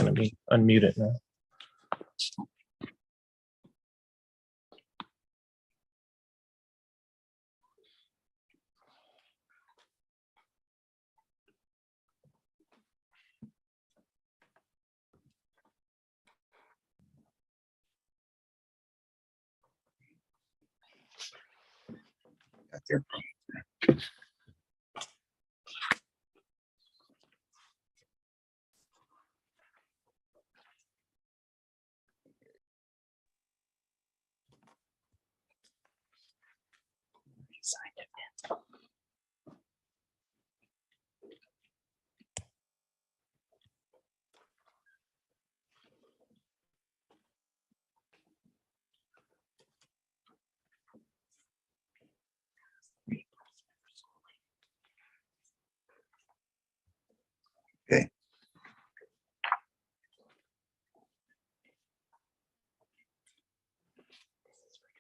going to be unmuted now. Okay.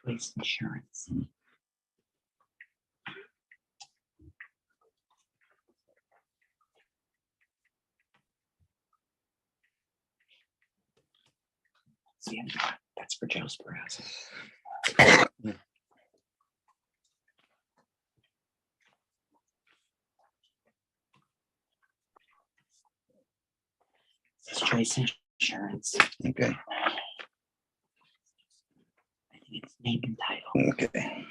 Waste insurance. See, that's for Joe's browser. This is Trace Insurance. Okay. I think it's name and title. Okay.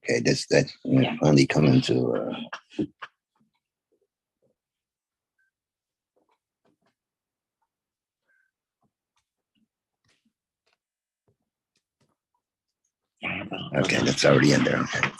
Okay, that's Yeah. only coming to okay, that's already in there. Okay.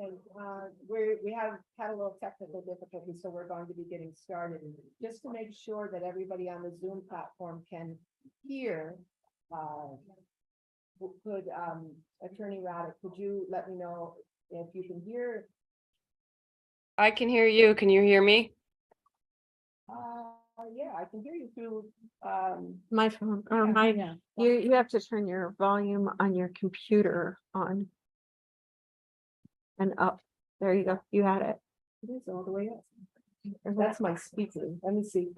And we have had a little technical difficulty, so we're going to be getting started. Just to make sure that everybody on the Zoom platform can hear, could Attorney Raddick, could you let me know if you can hear? I can hear you. Can you hear me? Yeah, I can hear you through My phone or yeah, my, yeah. you have to turn your volume on your computer on. And up. There you go. You had it. It is all the way up. Or That's my speaker. Let me see.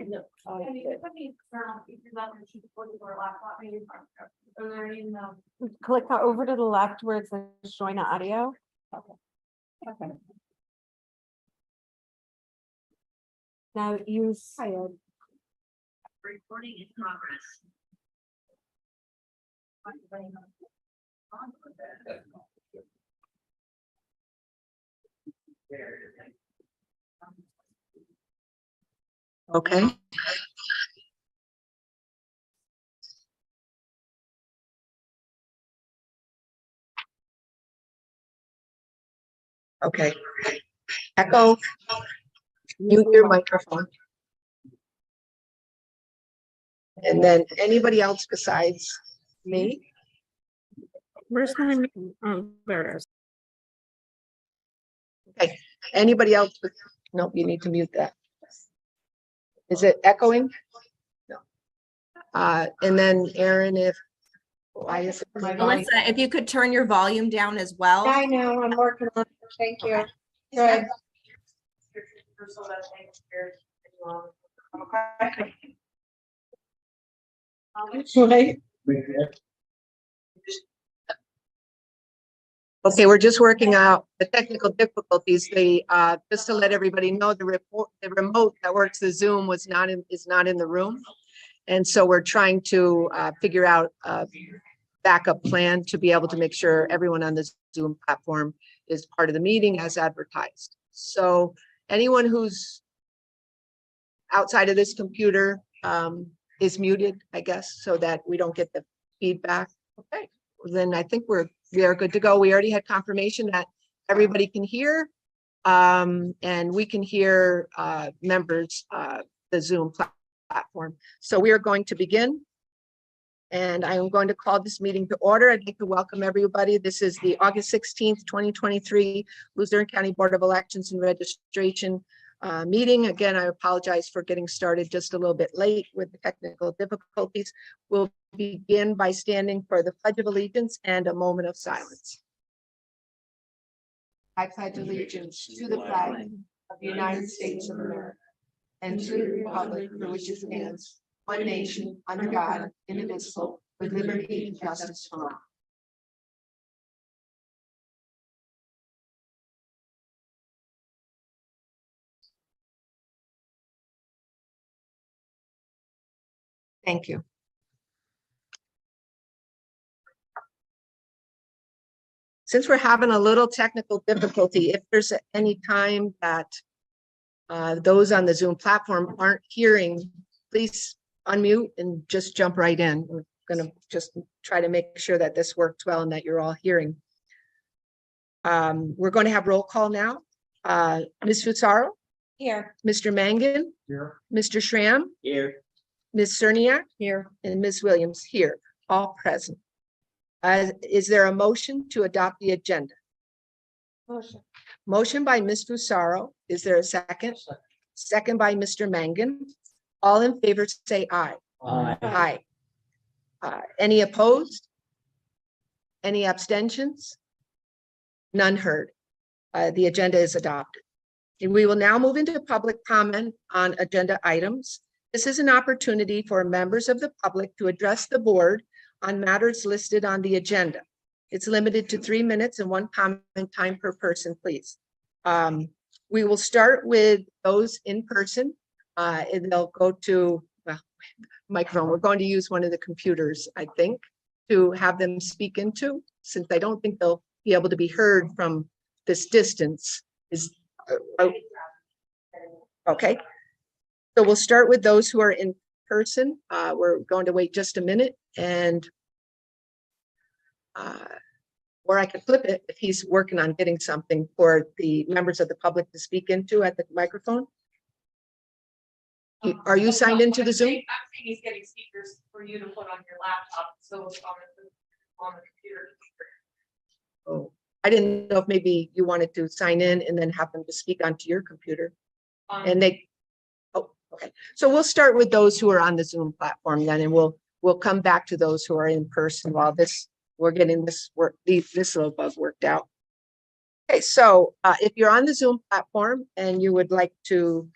Click over to the left where it says join audio. Okay. Now use. Hi, Ed. Recording in progress. Okay. Okay. Echo, mute your microphone. And then anybody else besides me? Where's my, oh, there it is. Okay, anybody else? Nope, you need to mute that. Is it echoing? No. And then Aaron, if, why is it my volume? Melissa, if you could turn your volume down as well. I know, I'm working on it. Thank you. Okay. Right. Okay, we're just working out the technical difficulties. They, just to let everybody know, the remote that works the Zoom is not in the room. And so we're trying to figure out a backup plan to be able to make sure everyone on the Zoom platform is part of the meeting as advertised. So anyone who's outside of this computer is muted, I guess, so that we don't get the feedback. Okay, then I think we are good to go. We already had confirmation that everybody can hear, and we can hear members of the Zoom platform. So we are going to begin. And I am going to call this meeting to order. I'd like to welcome everybody. This is the August 16th, 2023 Luzerne County Board of Elections and Registration meeting. Again, I apologize for getting started just a little bit late with the technical difficulties. We'll begin by standing for the Pledge of Allegiance and a moment of silence. I pledge allegiance to the flag of the United States of America and to the republic for which it stands, one nation, under God, indivisible, with liberty and justice for all. Thank you. Since we're having a little technical difficulty, if there's any time that those on the Zoom platform aren't hearing, please unmute and just jump right in. We're going to just try to make sure that this works well and that you're all hearing. We're going to have roll call now. Ms. Fusaro? Here. Mr. Mangan? Here. Mr. Schramm? Here. Ms. Cerniak? Here. And Ms. Williams here, all present. Is there a motion to adopt the agenda? Motion. Motion by Ms. Fusaro. Is there a second? Second by Mr. Mangan. All in favor say aye. Aye. Any opposed? Any abstentions? None heard. The agenda is adopted. And we will now move into public comment on agenda items. This is an opportunity for members of the public to address the board on matters listed on the agenda. It's limited to 3 minutes and 1 comment time per person, please. We will start with those in person. And they'll go to, well, microphone. We're going to use one of the computers, I think, to have them speak into, since I don't think they'll be able to be heard from this distance. Okay. So we'll start with those who are in person. We're going to wait just a minute, and or I could flip it if he's working on getting something for the members of the public to speak into at the microphone. Are you signed into the Zoom? I'm saying he's getting speakers for you to put on your laptop, so it's on the computer. Oh, I didn't know if maybe you wanted to sign in and then have them to speak onto your computer. And they, oh, okay. So we'll start with those who are on the Zoom platform then, and we'll come back to those who are in person while we're getting this little bug worked out. Okay, so if you're on the Zoom platform and you would like to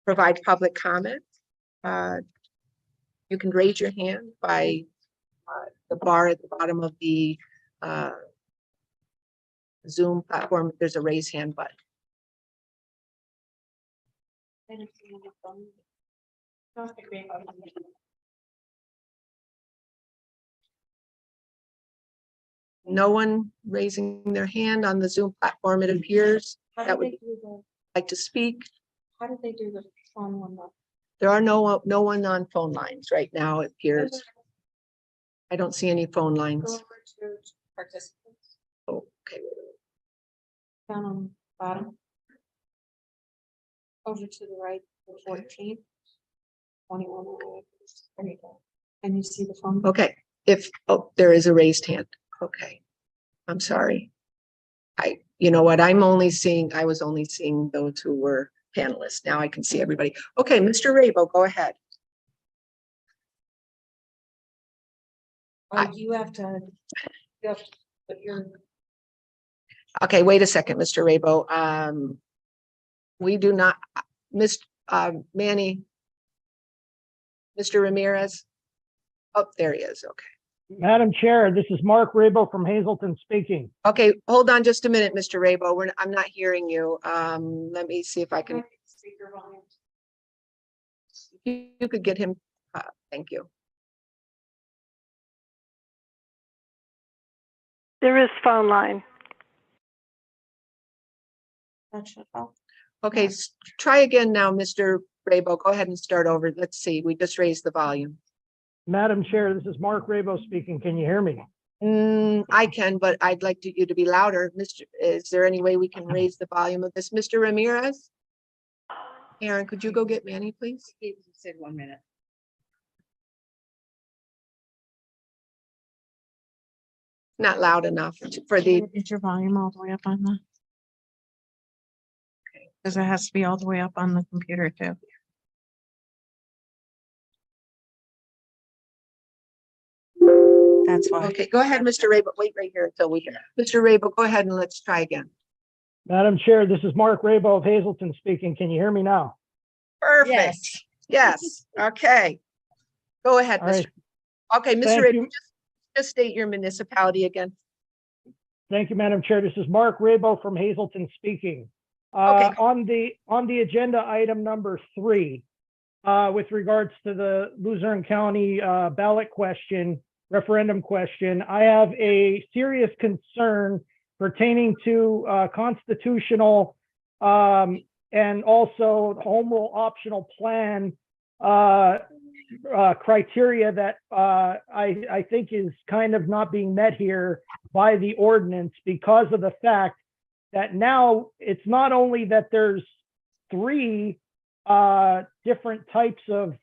provide public comment, you can raise your hand by the bar at the bottom of the Zoom platform. There's a raise hand button. No one raising their hand on the Zoom platform, it appears. That would like to speak. How did they do the phone one up. There are no one on phone lines right now, it appears. I don't see any phone Go lines. over to participants. Okay, Down on the bottom. Over to the right, the 14. 21. There you go. And you see the phone? okay, there is a raised hand. Okay, I'm sorry. You know what, I was only seeing those who were panelists. Now I can see everybody. Okay, Mr. Rabo, go ahead. You have to put your. Okay, wait a second, Mr. Rabo. We do not, Manny. Mr. Ramirez. Oh, there he is. Okay. Madam Chair, this is Mark Rabo from Hazleton speaking. Okay, hold on just a minute, Mr. Rabo. I'm not hearing you. Let me see if I can. Speaker volume. You could get him. Thank you. There is phone line. That should help. Okay, try again now, Mr. Rabo. Go ahead and start over. Let's see. We just raised the volume. Madam Chair, this is Mark Rabo speaking. Can you hear me? I can, but I'd like you to be louder. Is there any way we can raise the volume of this? Mr. Ramirez? Aaron, could you go get Manny, please? He said 1 minute. Not loud enough for the, Is your volume all the way up on the? Because it has to be all the way up on the computer too. That's why. okay, go ahead, Mr. Rabo. Wait right here until we hear. Mr. Rabo, go ahead and let's try again. Madam Chair, this is Mark Rabo of Hazleton speaking. Can you hear me now? Perfect. Yes. Okay. Go ahead, All right. Mr. Okay, Mr. Thank Rabo, you. just state your municipality again. Thank you, Madam Chair. This is Mark Rabo from Hazleton speaking. Okay. On the agenda item number 3, with regards to the Luzerne County ballot question, referendum question, I have a serious concern pertaining to constitutional and also home rule optional plan criteria that I think is kind of not being met here by the ordinance, because of the fact that now it's not only that there's 3 different types of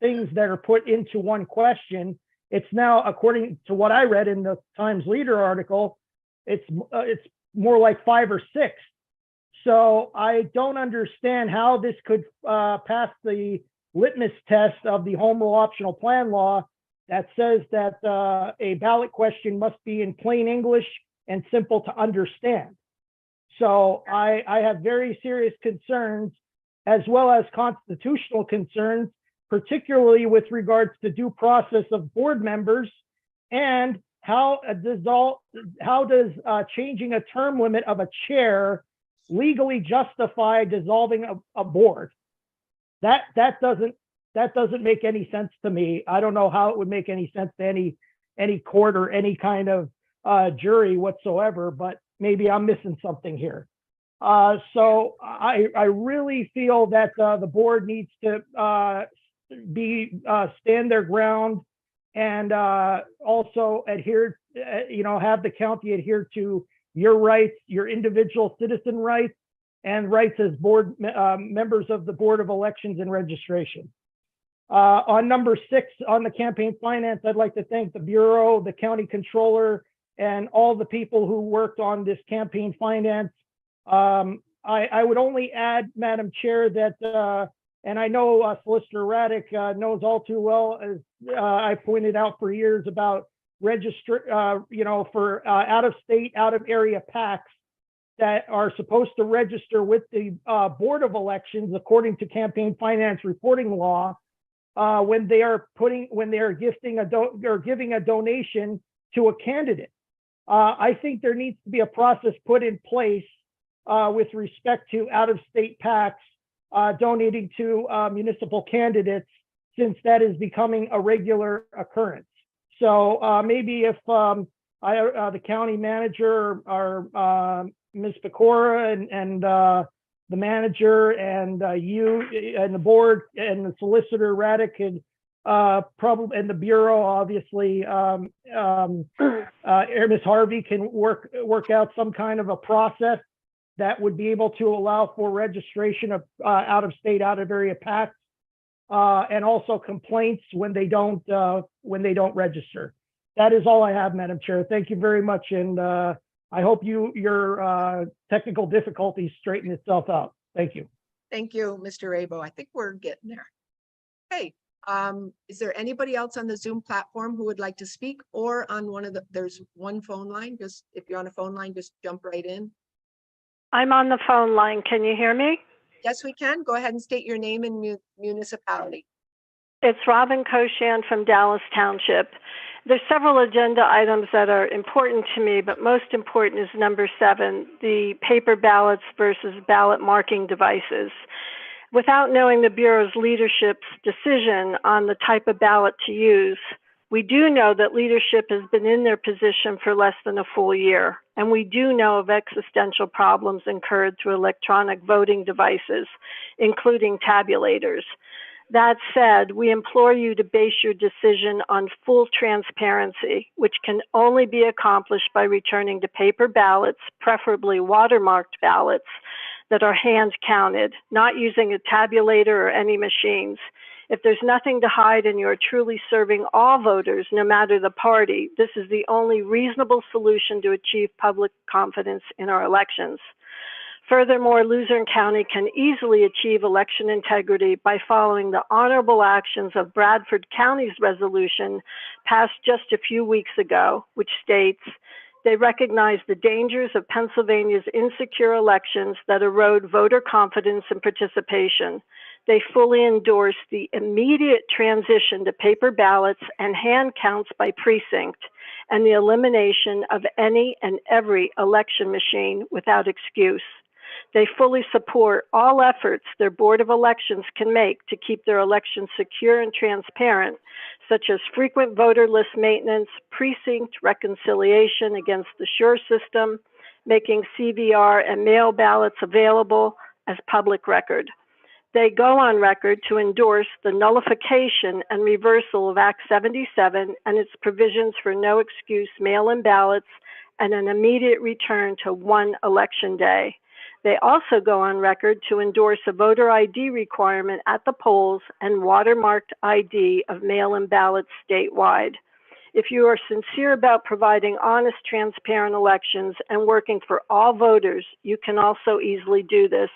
things that are put into one question. It's now, according to what I read in the Times Leader article, it's more like 5 or 6. So I don't understand how this could pass the litmus test of the home rule optional plan law that says that a ballot question must be in plain English and simple to understand. So I have very serious concerns, as well as constitutional concerns, particularly with regards to due process of board members, and how does changing a term limit of a chair legally justify dissolving a board? That doesn't make any sense to me. I don't know how it would make any sense to any court or any kind of jury whatsoever, but maybe I'm missing something here. So I really feel that the board needs to stand their ground, and also adhere, have the county adhere to your rights, your individual citizen rights, and rights as board members of the Board of Elections and Registration. On number 6, on the campaign finance, I'd like to thank the Bureau, the County Controller, and all the people who worked on this campaign finance. I would only add, Madam Chair, that, and I know Solicitor Raddick knows all too well, as I pointed out for years, about for out-of-state, out-of-area PACs that are supposed to register with the Board of Elections according to campaign finance reporting law, when they are giving a donation to a candidate. I think there needs to be a process put in place with respect to out-of-state PACs donating to municipal candidates, since that is becoming a regular occurrence. So maybe if the county manager or Ms. Pecora and the manager and you and the board and the solicitor Raddick could probably, and the bureau, obviously, Ms. Harvey can work out some kind of a process that would be able to allow for registration of out-of-state, out-of-area packs, and also complaints when they don't register. That is all I have, Madam Chair. Thank you very much, and I hope your technical difficulties straighten itself out. Thank you. Thank you, Mr. Rabo. I think we're getting there. Okay, is there anybody else on the Zoom platform who would like to speak, or on one of the, there's one phone line, just if you're on a phone line, just jump right in. I'm on the phone line. Can you hear me? Yes, we can. Go ahead and state your name and municipality. It's Robin Koshan from Dallas Township. There's several agenda items that are important to me, but most important is number 7, the paper ballots versus ballot marking devices. Without knowing the Bureau's leadership's decision on the type of ballot to use, we do know that leadership has been in their position for less than a full year, and we do know of existential problems incurred through electronic voting devices, including tabulators. That said, we implore you to base your decision on full transparency, which can only be accomplished by returning to paper ballots, preferably watermarked ballots, that are hand counted, not using a tabulator or any machines. If there's nothing to hide and you're truly serving all voters, no matter the party, this is the only reasonable solution to achieve public confidence in our elections. Furthermore, Luzerne County can easily achieve election integrity by following the honorable actions of Bradford County's resolution passed just a few weeks ago, which states, they recognize the dangers of Pennsylvania's insecure elections that erode voter confidence and participation. They fully endorse the immediate transition to paper ballots and hand counts by precinct, and the elimination of any and every election machine without excuse. They fully support all efforts their Board of Elections can make to keep their elections secure and transparent, such as frequent voter list maintenance, precinct reconciliation against the SURE system, making CVR and mail ballots available as public record. They go on record to endorse the nullification and reversal of Act 77 and its provisions for no excuse mail-in ballots and an immediate return to one election day. They also go on record to endorse a voter ID requirement at the polls and watermarked ID of mail-in ballots statewide. If you are sincere about providing honest, transparent elections and working for all voters, you can also easily do this.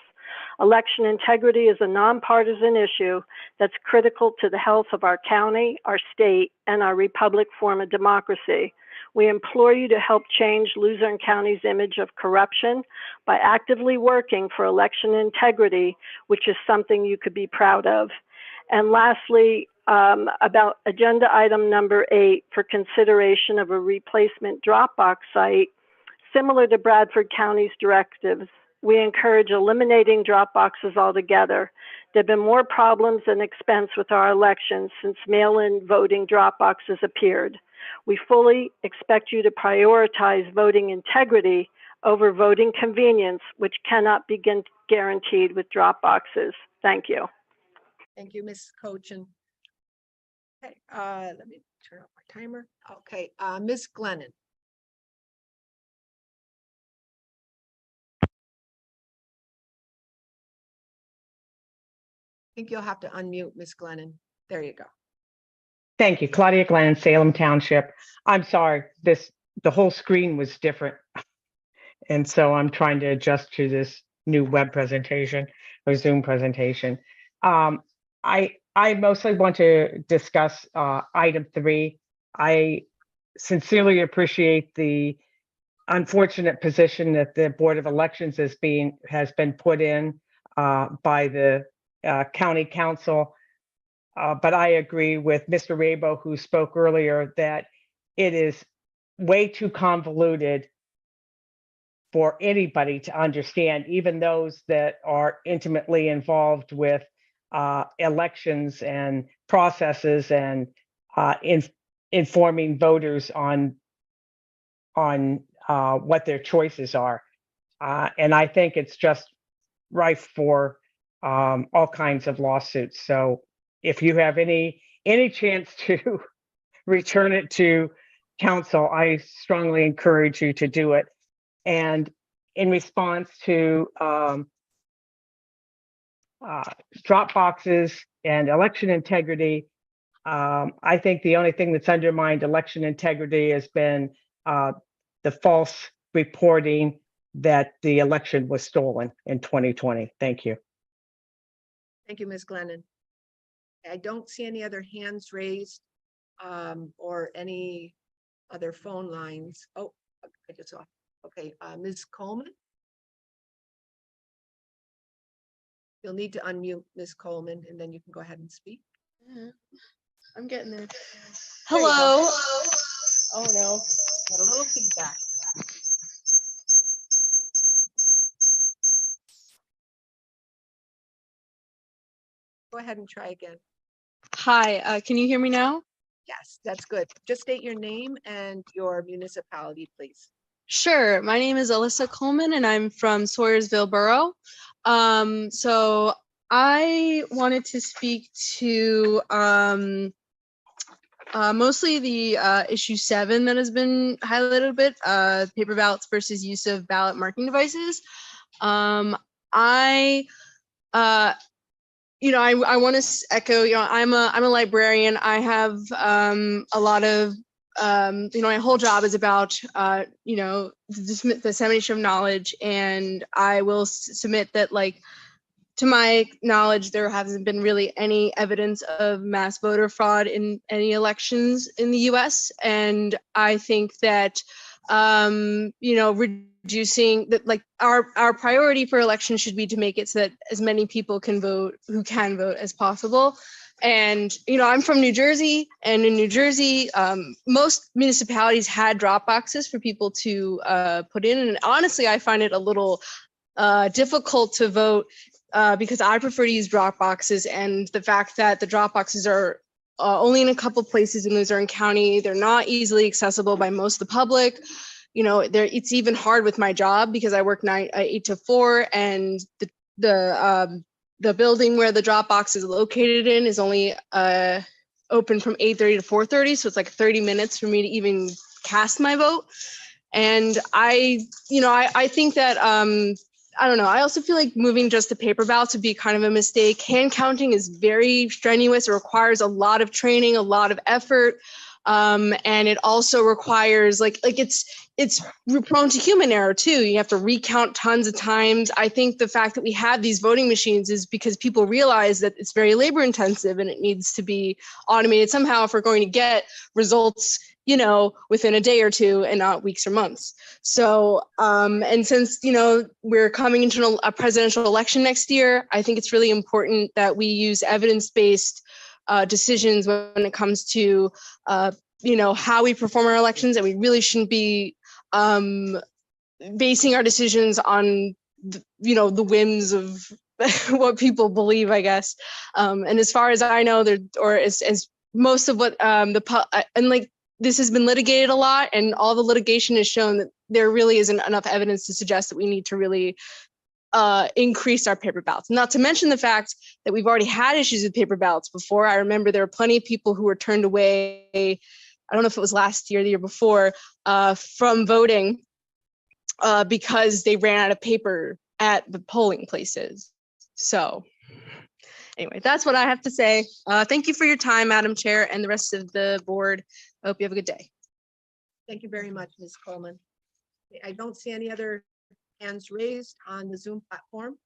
Election integrity is a nonpartisan issue that's critical to the health of our county, our state, and our republic form of democracy. We implore you to help change Luzerne County's image of corruption by actively working for election integrity, which is something you could be proud of. And lastly, about agenda item number 8 for consideration of a replacement Dropbox site, similar to Bradford County's directives, we encourage eliminating drop boxes altogether. There have been more problems and expense with our elections since mail-in voting drop boxes appeared. We fully expect you to prioritize voting integrity over voting convenience, which cannot be guaranteed with drop boxes. Thank you. Thank you, Ms. Cochin. Okay, let me turn off my timer. Okay, Ms. Glennon. I think you'll have to unmute Ms. Glennon. There you go. Thank you. Claudia Glenn, Salem Township. I'm sorry, the whole screen was different. And so I'm trying to adjust to this new web presentation or Zoom presentation. I mostly want to discuss item 3. I sincerely appreciate the unfortunate position that the Board of Elections has been put in by the County Council. But I agree with Mr. Rabo, who spoke earlier, that it is way too convoluted for anybody to understand, even those that are intimately involved with elections and processes and informing voters on what their choices are. And I think it's just rife for all kinds of lawsuits. So if you have any chance to return it to council, I strongly encourage you to do it. And in response to drop boxes and election integrity, I think the only thing that's undermined election integrity has been the false reporting that the election was stolen in 2020. Thank you. Thank you, Ms. Glennon. I don't see any other hands raised or any other phone lines. Oh, I just saw. Okay, Ms. Coleman. You'll need to unmute Ms. Coleman and then you can go ahead and speak. I'm getting there. There you Hello. go. Oh, no. Got a little feedback. Go ahead and try again. Hi, can you hear me now? Yes, that's good. Just state your name and your municipality, please. Sure. My name is Alyssa Coleman and I'm from Swoyersville Borough. So I wanted to speak to mostly the issue 7 that has been highlighted a bit, paper ballots versus use of ballot marking devices. I want to echo, I'm a librarian. I have a lot of, my whole job is about, the dissemination of knowledge. And I will submit that, like, to my knowledge, there hasn't been really any evidence of mass voter fraud in any elections in the US. And I think that, reducing that, like, our priority for elections should be to make it so that as many people can vote who can vote as possible. And, I'm from New Jersey, and in New Jersey, most municipalities had drop boxes for people to put in. And honestly, I find it a little difficult to vote because I prefer to use drop boxes, and the fact that the drop boxes are only in a couple places in Luzerne County, they're not easily accessible by most of the public. It's even hard with my job because I work 8 to 4, and the building where the drop box is located in is only open from 8:30 to 4:30, so it's like 30 minutes for me to even cast my vote. And I think that I don't know. I also feel like moving just to paper ballots would be kind of a mistake. Hand counting is very strenuous. It requires a lot of training, a lot of effort. And it also requires it's prone to human error too. You have to recount tons of times. I think the fact that we have these voting machines is because people realize that it's very labor intensive and it needs to be automated somehow if we're going to get results, within a day or two and not weeks or months. So, and since, we're coming into a presidential election next year, I think it's really important that we use evidence-based decisions when it comes to, how we perform our elections, and we really shouldn't be basing our decisions on, the whims of what people believe, I guess. And as far as I know, as most of what this has been litigated a lot, and all the litigation has shown that there really isn't enough evidence to suggest that we need to really increase our paper ballots. Not to mention the fact that we've already had issues with paper ballots before. I remember there were plenty of people who were turned away, I don't know if it was last year or the year before, from voting because they ran out of paper at the polling places. So anyway, that's what I have to say. Thank you for your time, Madam Chair, and the rest of the board. I hope you have a good day. Thank you very much, Ms. Coleman. I don't see any other hands raised on the Zoom platform.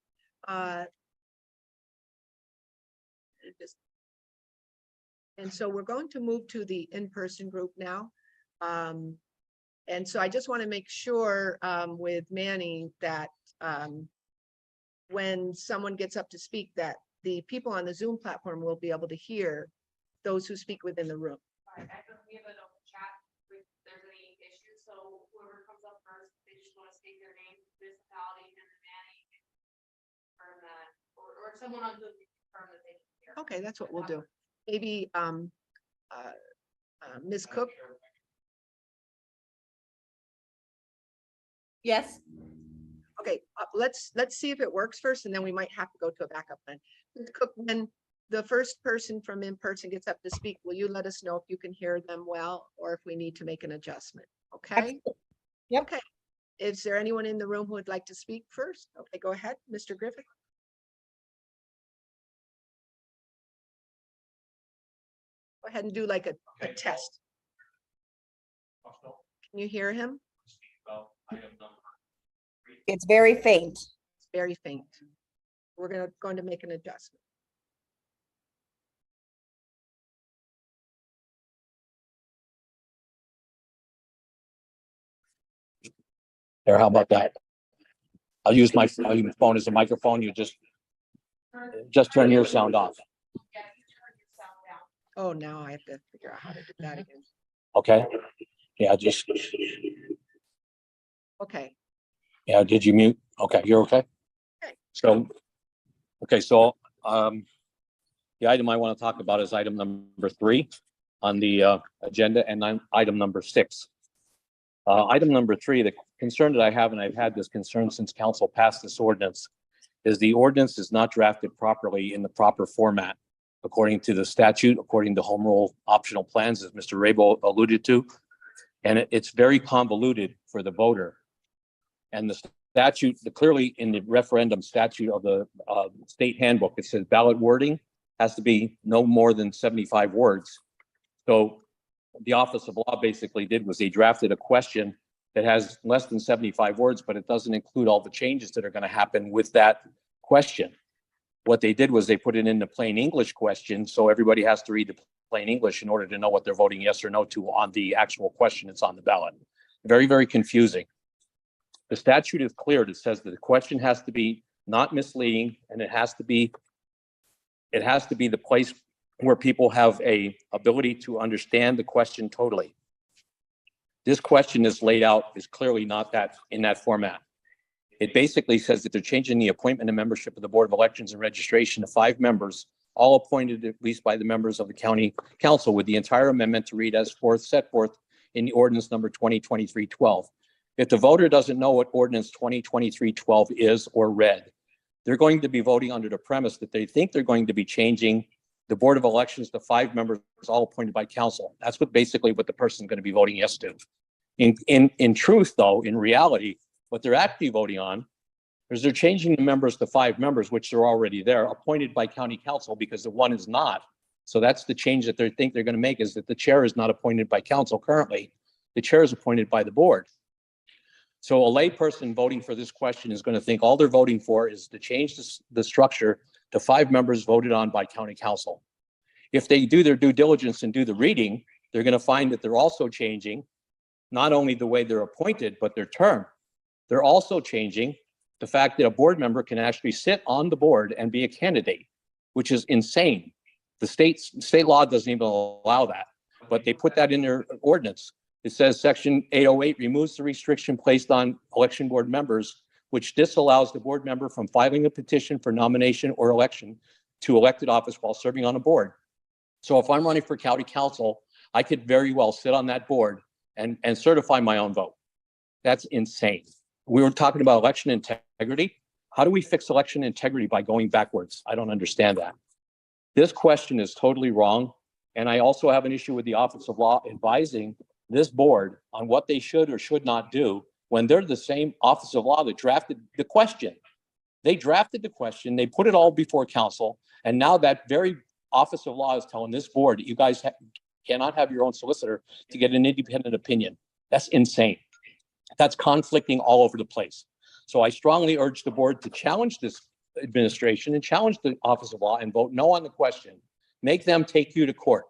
And so we're going to move to the in-person group now. And so I just want to make sure with Manny that when someone gets up to speak, that the people on the Zoom platform will be able to hear those who speak within the room. All right, I can give it a chat if there's any issues. So whoever comes up first, they just want to state their name, municipality, and then Manny can confirm that, or someone on Zoom can confirm that they can hear. Okay, that's what we'll do. Maybe Ms. Cook. Yes. Okay, let's see if it works first, and then we might have to go to a backup plan. Ms. Cook, when the first person from in person gets up to speak, will you let us know if you can hear them well, or if we need to make an adjustment? Okay? Yep. Okay. Is there anyone in the room who would like to speak first? Okay, go ahead, Mr. Griffith. Go ahead and do like a test. Can you hear him? It's very faint. It's very faint. We're going to make an adjustment. There, how about that? I'll use my phone as a microphone. You just turn your sound off. Oh, now I have to figure out how to do that again. Okay. Yeah, just, Okay. yeah, did you mute? Okay, you're okay? Okay. So, the item I want to talk about is item number 3 on the agenda, and item number 6. Item number 3, the concern that I have, and I've had this concern since council passed this ordinance, is the ordinance is not drafted properly in the proper format, according to the statute, according to home rule optional plans, as Mr. Rabel alluded to. And it's very convoluted for the voter. And the statute, clearly in the referendum statute of the state handbook, it says ballot wording has to be no more than 75 words. So the Office of Law basically did was they drafted a question that has less than 75 words, but it doesn't include all the changes that are going to happen with that question. What they did was they put it in the plain English question, so everybody has to read the plain English in order to know what they're voting yes or no to on the actual question that's on the ballot. Very, very confusing. The statute is clear. It says that the question has to be not misleading, and it has to be the place where people have a ability to understand the question totally. This question is laid out is clearly not that in that format. It basically says that they're changing the appointment and membership of the Board of Elections and Registration to 5 members, all appointed at least by the members of the county council, with the entire amendment to read as set forth in the ordinance number 2023-12. If the voter doesn't know what ordinance 2023-12 is or read, they're going to be voting under the premise that they think they're going to be changing the Board of Elections to 5 members, all appointed by council. That's basically what the person's going to be voting yes to. In truth, though, in reality, what they're actually voting on is they're changing the members to 5 members, which are already there, appointed by county council, because the one is not. So that's the change that they think they're going to make, is that the chair is not appointed by council currently. The chair is appointed by the board. So a lay person voting for this question is going to think all they're voting for is to change the structure to 5 members voted on by county council. If they do their due diligence and do the reading, they're going to find that they're also changing not only the way they're appointed, but their term. They're also changing the fact that a board member can actually sit on the board and be a candidate, which is insane. The state law doesn't even allow that, but they put that in their ordinance. It says section 808 removes the restriction placed on election board members, which disallows the board member from filing a petition for nomination or election to elected office while serving on a board. So if I'm running for county council, I could very well sit on that board and certify my own vote. That's insane. We were talking about election integrity. How do we fix election integrity by going backwards? I don't understand that. This question is totally wrong. And I also have an issue with the Office of Law advising this board on what they should or should not do when they're the same Office of Law that drafted the question. They drafted the question, they put it all before council, and now that very Office of Law is telling this board that you guys cannot have your own solicitor to get an independent opinion. That's insane. That's conflicting all over the place. So I strongly urge the board to challenge this administration and challenge the Office of Law and vote no on the question. Make them take you to court.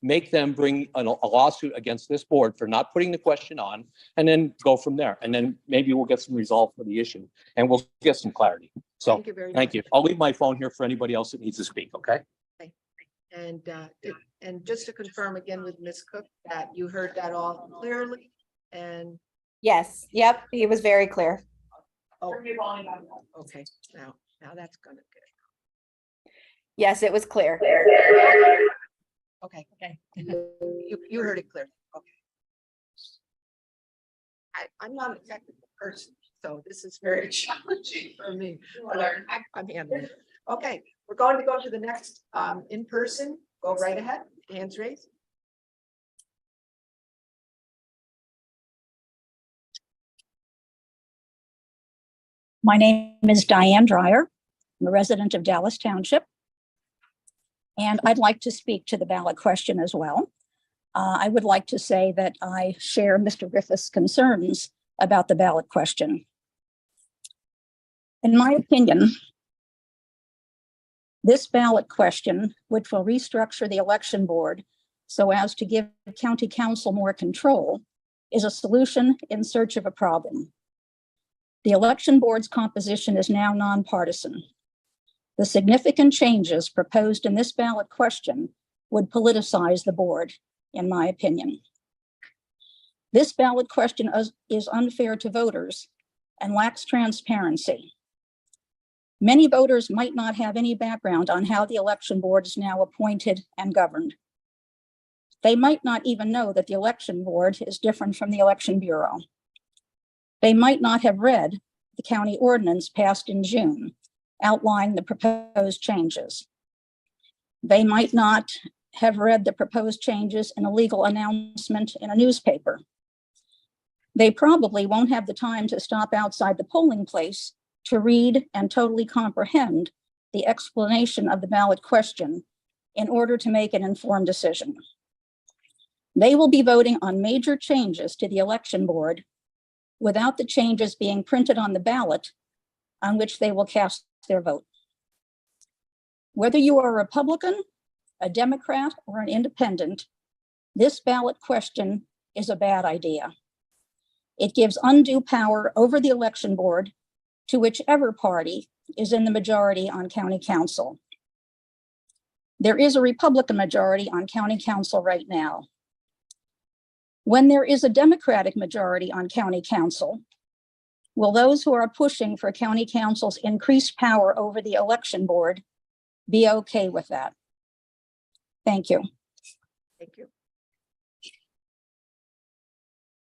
Make them bring a lawsuit against this board for not putting the question on, and then go from there. And then maybe we'll get some resolve for the issue and we'll get some clarity. So Thank you very thank you. I'll leave my phone here for anybody else that needs to speak. Okay. And just to confirm again with Ms. Cook that you heard that all clearly and. Yes, yep, he was very clear. Oh, okay, now that's gonna get. Yes, it was clear. Okay. You heard it clearly. Okay. I'm not a technical person, So this is very challenging for me, but I'm handling it. Okay, we're going to go to the next in person. Go right ahead. Hands raised. My name is Diane Dreyer. I'm a resident of Dallas Township. And I'd like to speak to the ballot question as well. I would like to say that I share Mr. Griffith's concerns about the ballot question. In my opinion, this ballot question, which will restructure the election board so as to give county council more control, is a solution in search of a problem. The election board's composition is now nonpartisan. The significant changes proposed in this ballot question would politicize the board, in my opinion. This ballot question is unfair to voters and lacks transparency. Many voters might not have any background on how the election board is now appointed and governed. They might not even know that the election board is different from the election bureau. They might not have read the county ordinance passed in June, outlining the proposed changes. They might not have read the proposed changes in a legal announcement in a newspaper. They probably won't have the time to stop outside the polling place to read and totally comprehend the explanation of the ballot question in order to make an informed decision. They will be voting on major changes to the election board without the changes being printed on the ballot on which they will cast their vote. Whether you are a Republican, a Democrat, or an independent, this ballot question is a bad idea. It gives undue power over the election board to whichever party is in the majority on county council. There is a Republican majority on county council right now. When there is a Democratic majority on county council, will those who are pushing for county council's increased power over the election board be okay with that? Thank you. Thank you.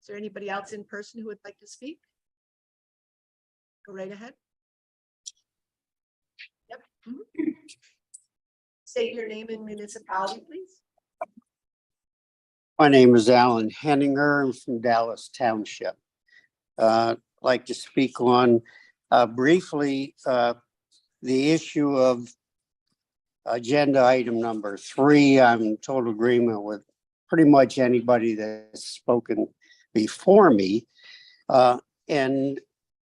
Is there anybody else in person who would like to speak? Go right ahead. Yep. State your name and municipality, please. My name is Alan Henninger. I'm from Dallas Township. I'd like to speak on briefly the issue of agenda item number 3. I'm in total agreement with pretty much anybody that's spoken before me. And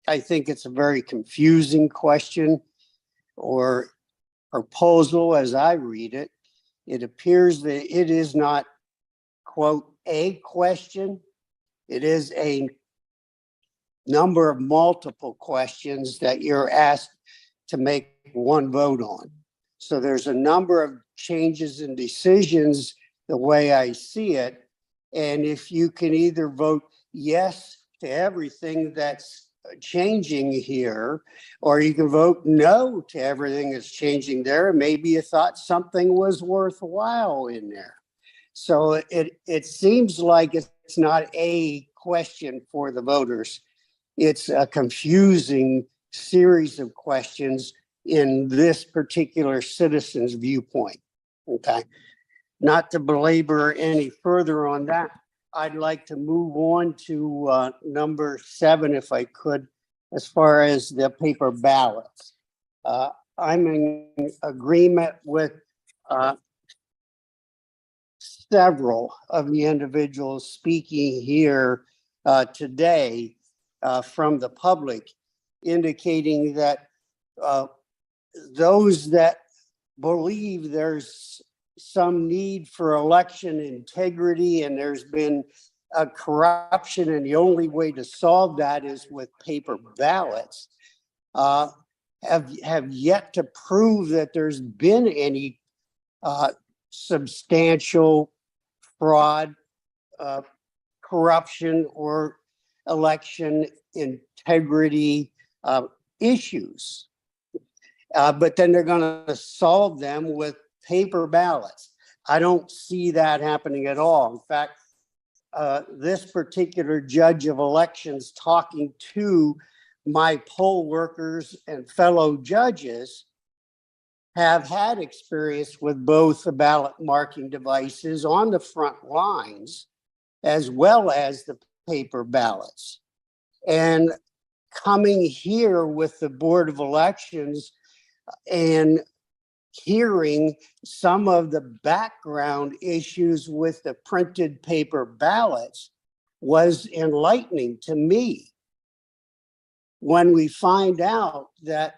I think it's a very confusing question or proposal as I read it. It appears that it is not, quote, a question. It is a number of multiple questions that you're asked to make one vote on. So there's a number of changes and decisions the way I see it. And if you can either vote yes to everything that's changing here, or you can vote no to everything that's changing there, maybe you thought something was worthwhile in there. So it seems like it's not a question for the voters. It's a confusing series of questions in this particular citizen's viewpoint. Okay. Not to belabor any further on that, I'd like to move on to number 7, if I could, as far as the paper ballots. I'm in agreement with several of the individuals speaking here today from the public, indicating that those that believe there's some need for election integrity and there's been a corruption and the only way to solve that is with paper ballots, have yet to prove that there's been any substantial fraud, corruption, or election integrity issues. But then they're going to solve them with paper ballots. I don't see that happening at all. In fact, this particular judge of elections talking to my poll workers and fellow judges have had experience with both the ballot marking devices on the front lines as well as the paper ballots. And coming here with the Board of Elections and hearing some of the background issues with the printed paper ballots was enlightening to me. When we find out that,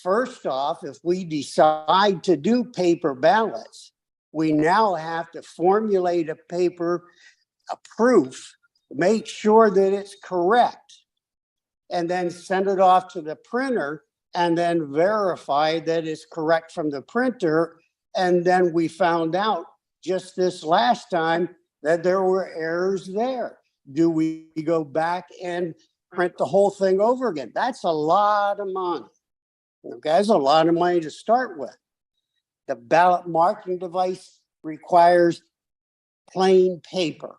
first off, if we decide to do paper ballots, we now have to formulate a proof, make sure that it's correct, and then send it off to the printer and then verify that it's correct from the printer. And then we found out just this last time that there were errors there. Do we go back and print the whole thing over again? That's a lot of money. Okay, that's a lot of money to start with. The ballot marking device requires plain paper,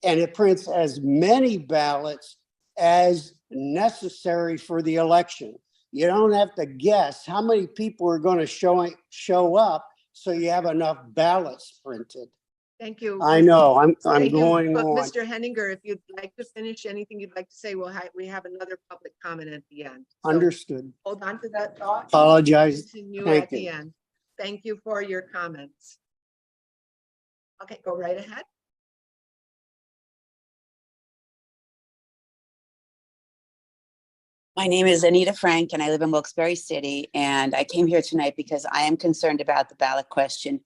and it prints as many ballots as necessary for the election. You don't have to guess how many people are going to show up, so you have enough ballots printed. Thank you. I know, I'm Thank you. going But on. Mr. Henninger, if you'd like to finish anything you'd like to say, we have another public comment at the end. So Understood. hold on to that thought. Apologize. Continue Thank at the you. end. Thank you for your comments. Okay, go right ahead. My name is Anita Frank and I live in Wilkes-Barre City, and I came here tonight because I am concerned about the ballot question.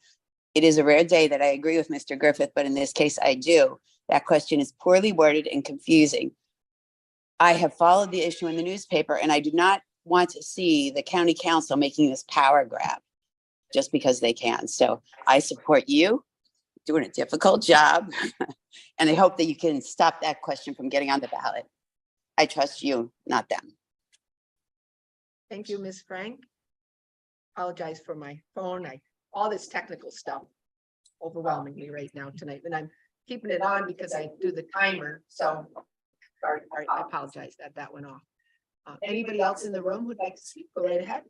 It is a rare day that I agree with Mr. Griffith, but in this case I do. That question is poorly worded and confusing. I have followed the issue in the newspaper, and I do not want to see the county council making this power grab just because they can. So I support you doing a difficult job, and I hope that you can stop that question from getting on the ballot. I trust you, not them. Thank you, Ms. Frank. Apologize for my phone. All this technical stuff overwhelming me right now tonight, and I'm keeping it on because I do the timer. So sorry, I apologize that went off. Anybody else in the room who'd like to speak? Go right ahead.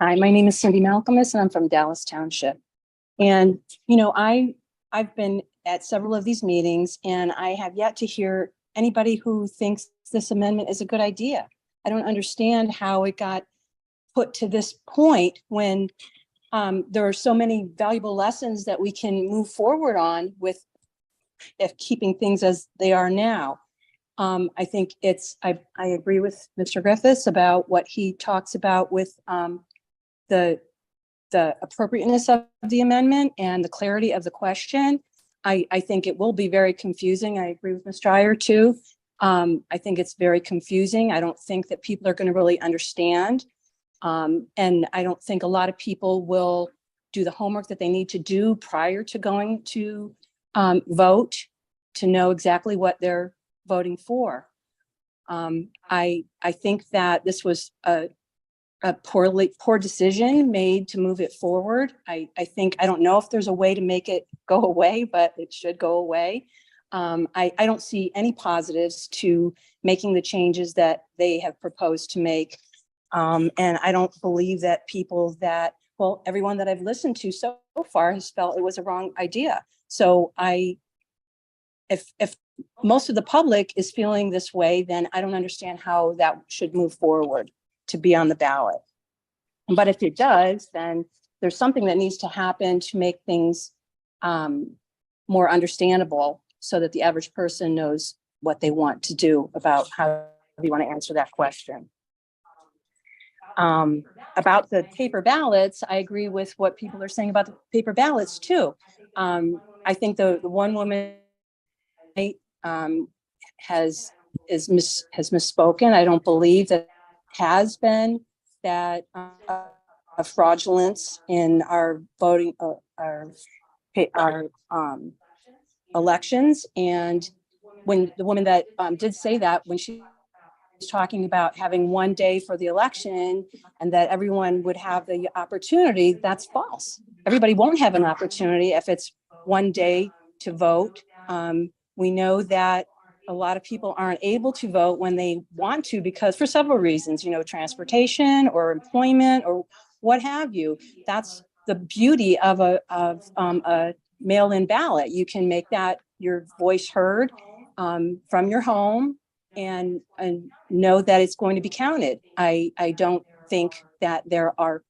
Hi, my name is Cindy Malcolmus and I'm from Dallas Township. And, you know, I've been at several of these meetings and I have yet to hear anybody who thinks this amendment is a good idea. I don't understand how it got put to this point when there are so many valuable lessons that we can move forward on with if keeping things as they are now. I think I agree with Mr. Griffiths about what he talks about with the appropriateness of the amendment and the clarity of the question. I think it will be very confusing. I agree with Ms. Dreyer too. I think it's very confusing. I don't think that people are going to really understand. And I don't think a lot of people will do the homework that they need to do prior to going to vote to know exactly what they're voting for. I think that this was a poor decision made to move it forward. I don't know if there's a way to make it go away, but it should go away. I don't see any positives to making the changes that they have proposed to make. And I don't believe that everyone that I've listened to so far has felt it was a wrong idea. So if most of the public is feeling this way, then I don't understand how that should move forward to be on the ballot. But if it does, then there's something that needs to happen to make things more understandable so that the average person knows what they want to do about how you want to answer that question. About the paper ballots, I agree with what people are saying about the paper ballots too. I think the one woman has misspoken. I don't believe that has been that a fraudulence in our voting, our elections. And when the woman that did say that, when she was talking about having one day for the election and that everyone would have the opportunity, that's false. Everybody won't have an opportunity if it's one day to vote. We know that a lot of people aren't able to vote when they want to because for several reasons, transportation or employment or what have you. That's the beauty of a mail-in ballot. You can make that your voice heard from your home and know that it's going to be counted. I don't think that there are,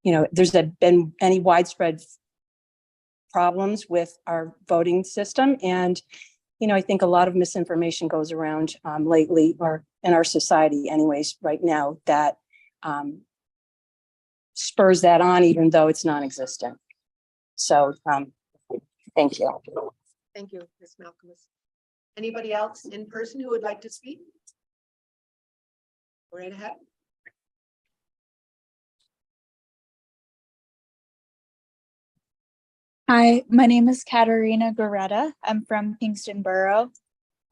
there's been any widespread problems with our voting system. And, I think a lot of misinformation goes around lately, or in our society anyways, right now, that spurs that on, even though it's non-existent. So, thank you. Thank you, Ms. Malcolm. Anybody else in person who would like to speak? Go right ahead. Hi, my name is Katerina Goretta. I'm from Kingston Borough.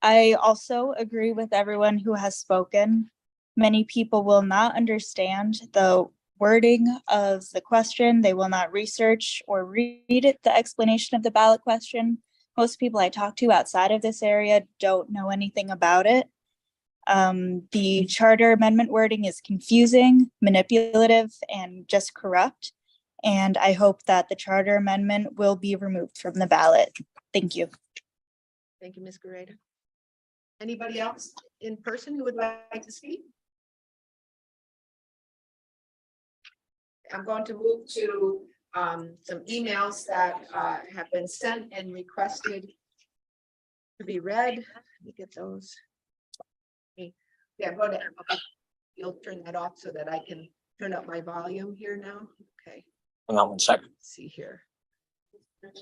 I also agree with everyone who has spoken. Many people will not understand the wording of the question. They will not research or read the explanation of the ballot question. Most people I talk to outside of this area don't know anything about it. The charter amendment wording is confusing, manipulative, and just corrupt. And I hope that the charter amendment will be removed from the ballot. Thank you. Thank you, Ms. Gareda. Anybody else in person who would like to speak? I'm going to move to some emails that have been sent and requested to be read. Let me get those. Okay. Yeah, go ahead. You'll turn that off so that I can turn up my volume here now. Okay. Hang on 1 second. Let's see here. Can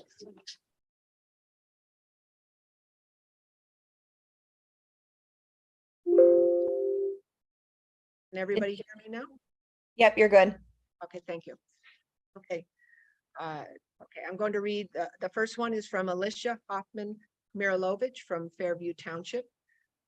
everybody hear me now? Yep, you're good. Okay, thank you. Okay. Okay, I'm going to read, the first one is from Alicia Hoffman Mirilovich from Fairview Township.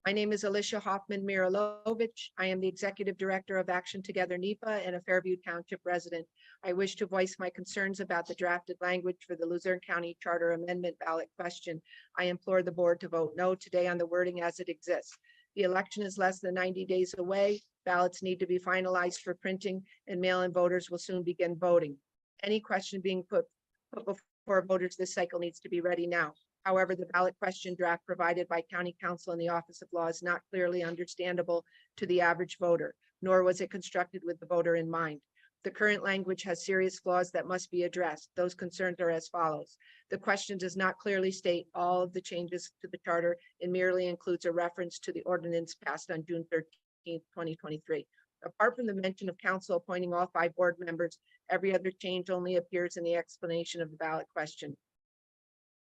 My name is Alicia Hoffman Mirilovich. I am the Executive Director of Action Together NEPA and a Fairview Township resident. I wish to voice my concerns about the drafted language for the Luzerne County Charter Amendment ballot question. I implore the board to vote no today on the wording as it exists. The election is less than 90 days away. Ballots need to be finalized for printing and mail-in voters will soon begin voting. Any question being put before voters this cycle needs to be ready now. However, the ballot question draft provided by County Counsel and the Office of Law is not clearly understandable to the average voter, nor was it constructed with the voter in mind. The current language has serious flaws that must be addressed. Those concerns are as follows. The question does not clearly state all of the changes to the charter and merely includes a reference to the ordinance passed on June 13th, 2023. Apart from the mention of council appointing all 5 board members, every other change only appears in the explanation of the ballot question.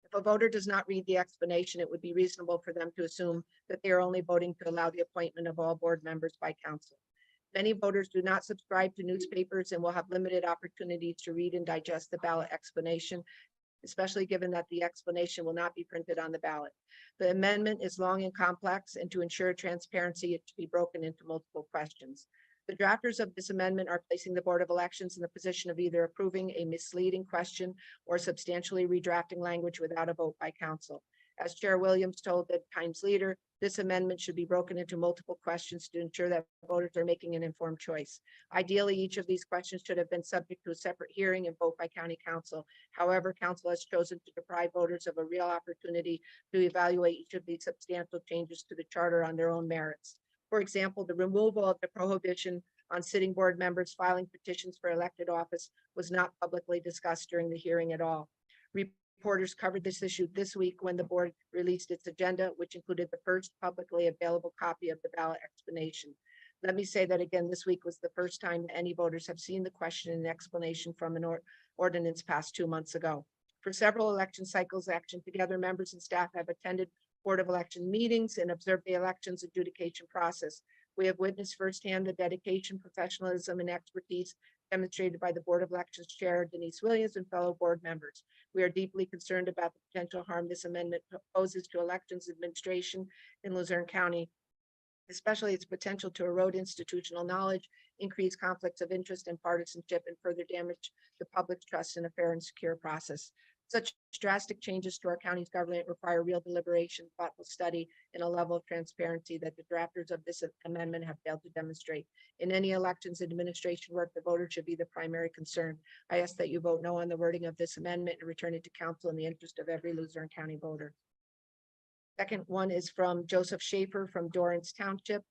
If a voter does not read the explanation, it would be reasonable for them to assume that they are only voting to allow the appointment of all board members by council. Many voters do not subscribe to newspapers and will have limited opportunities to read and digest the ballot explanation, especially given that the explanation will not be printed on the ballot. The amendment is long and complex, and to ensure transparency, it should be broken into multiple questions. The drafters of this amendment are placing the Board of Elections in the position of either approving a misleading question or substantially redrafting language without a vote by council. As Chair Williams told the Times Leader, this amendment should be broken into multiple questions to ensure that voters are making an informed choice. Ideally, each of these questions should have been subject to a separate hearing and vote by County Council. However, Council has chosen to deprive voters of a real opportunity to evaluate each of these substantial changes to the charter on their own merits. For example, the removal of the prohibition on sitting board members filing petitions for elected office was not publicly discussed during the hearing at all. Reporters covered this issue this week when the board released its agenda, which included the first publicly available copy of the ballot explanation. Let me say that again, this week was the first time that any voters have seen the question and explanation from an ordinance passed 2 months ago. For several election cycles, Action Together members and staff have attended Board of Election meetings and observed the elections adjudication process. We have witnessed firsthand the dedication, professionalism, and expertise demonstrated by the Board of Elections Chair Denise Williams and fellow board members. We are deeply concerned about the potential harm this amendment poses to elections administration in Luzerne County, especially its potential to erode institutional knowledge, increase conflicts of interest and partisanship, and further damage the public's trust in a fair and secure process. Such drastic changes to our county's government require real deliberation, thoughtful study, and a level of transparency that the drafters of this amendment have failed to demonstrate. In any elections administration work, the voter should be the primary concern. I ask that you vote no on the wording of this amendment and return it to council in the interest of every Luzerne County voter. Second one is from Joseph Schaefer from Dorrance Township.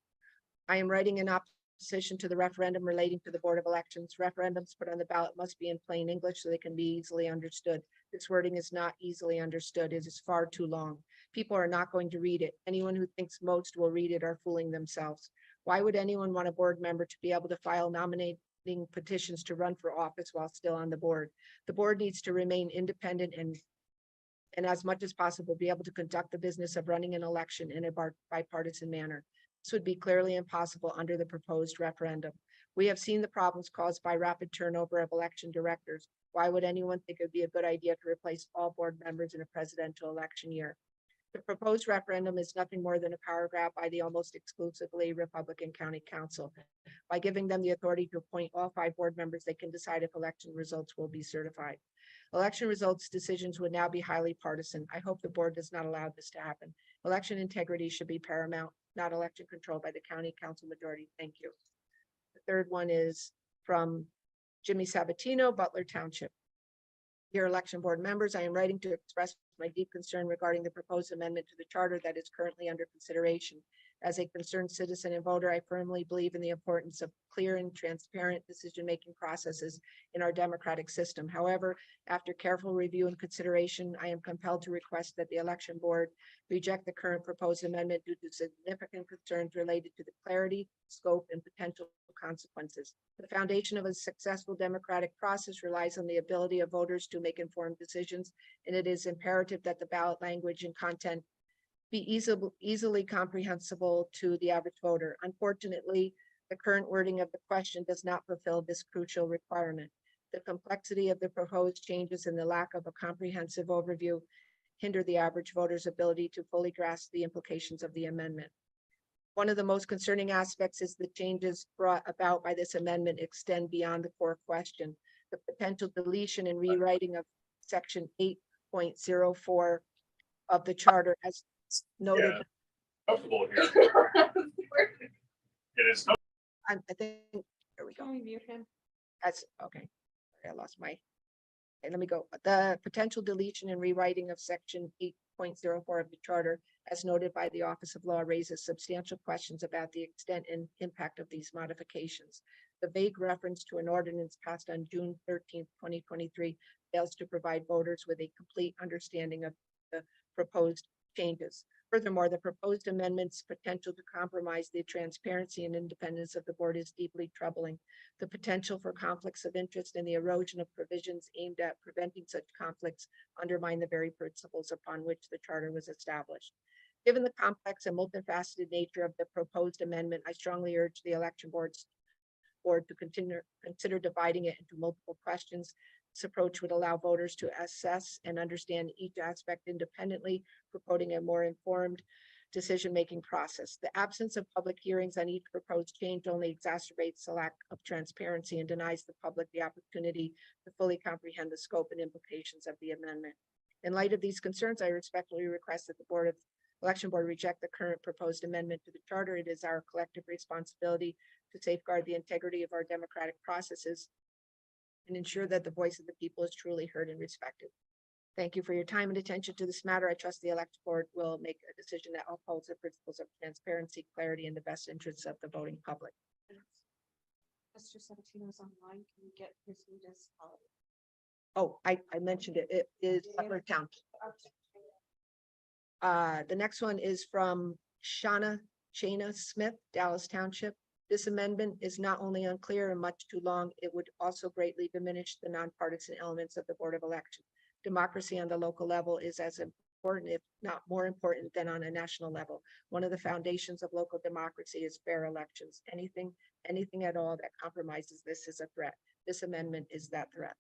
I am writing in opposition to the referendum relating to the Board of Elections. Referendums put on the ballot must be in plain English so they can be easily understood. This wording is not easily understood. It is far too long. People are not going to read it. Anyone who thinks most will read it are fooling themselves. Why would anyone want a board member to be able to file nominating petitions to run for office while still on the board? The board needs to remain independent and as much as possible be able to conduct the business of running an election in a bipartisan manner. This would be clearly impossible under the proposed referendum. We have seen the problems caused by rapid turnover of election directors. Why would anyone think it would be a good idea to replace all board members in a presidential election year? The proposed referendum is nothing more than a power grab by the almost exclusively Republican County Council. By giving them the authority to appoint all 5 board members, they can decide if election results will be certified. Election results decisions would now be highly partisan. I hope the board does not allow this to happen. Election integrity should be paramount, not election control by the county council majority. Thank you. The third one is from Jimmy Sabatino, Butler Township. Dear election board members, I am writing to express my deep concern regarding the proposed amendment to the charter that is currently under consideration. As a concerned citizen and voter, I firmly believe in the importance of clear and transparent decision-making processes in our democratic system. However, after careful review and consideration, I am compelled to request that the election board reject the current proposed amendment due to significant concerns related to the clarity, scope, and potential consequences. The foundation of a successful democratic process relies on the ability of voters to make informed decisions, and it is imperative that the ballot language and content be easily comprehensible to the average voter. Unfortunately, the current wording of the question does not fulfill this crucial requirement. The complexity of the proposed changes and the lack of a comprehensive overview hinder the average voter's ability to fully grasp the implications of the amendment. One of the most concerning aspects is the changes brought about by this amendment extend beyond the core question. The potential deletion and rewriting of section 8.04 of the charter as noted. Yeah, comfortable here. It is. I think, there we go. Can we mute him? That's okay. I lost my, okay, let me go. The potential deletion and rewriting of section 8.04 of the charter, as noted by the Office of Law, raises substantial questions about the extent and impact of these modifications. The vague reference to an ordinance passed on June 13th, 2023 fails to provide voters with a complete understanding of the proposed changes. Furthermore, the proposed amendment's potential to compromise the transparency and independence of the board is deeply troubling. The potential for conflicts of interest and the erosion of provisions aimed at preventing such conflicts undermine the very principles upon which the charter was established. Given the complex and multifaceted nature of the proposed amendment, I strongly urge the election board to consider dividing it into multiple questions. This approach would allow voters to assess and understand each aspect independently, promoting a more informed decision-making process. The absence of public hearings on each proposed change only exacerbates the lack of transparency and denies the public the opportunity to fully comprehend the scope and implications of the amendment. In light of these concerns, I respectfully request that the Election Board reject the current proposed amendment to the charter. It is our collective responsibility to safeguard the integrity of our democratic processes and ensure that the voice of the people is truly heard and respected. Thank you for your time and attention to this matter. I trust the Election Board will make a decision that upholds the principles of transparency, clarity, and the best interests of the voting public. Mr. Sabatino's online. Can you get his latest holiday? Oh, I mentioned it. It is Butler Township. The next one is from Shana Smith, Dallas Township. This amendment is not only unclear and much too long, it would also greatly diminish the nonpartisan elements of the Board of Elections. Democracy on the local level is as important, if not more important, than on a national level. One of the foundations of local democracy is fair elections. Anything at all that compromises this is a threat. This amendment is that threat.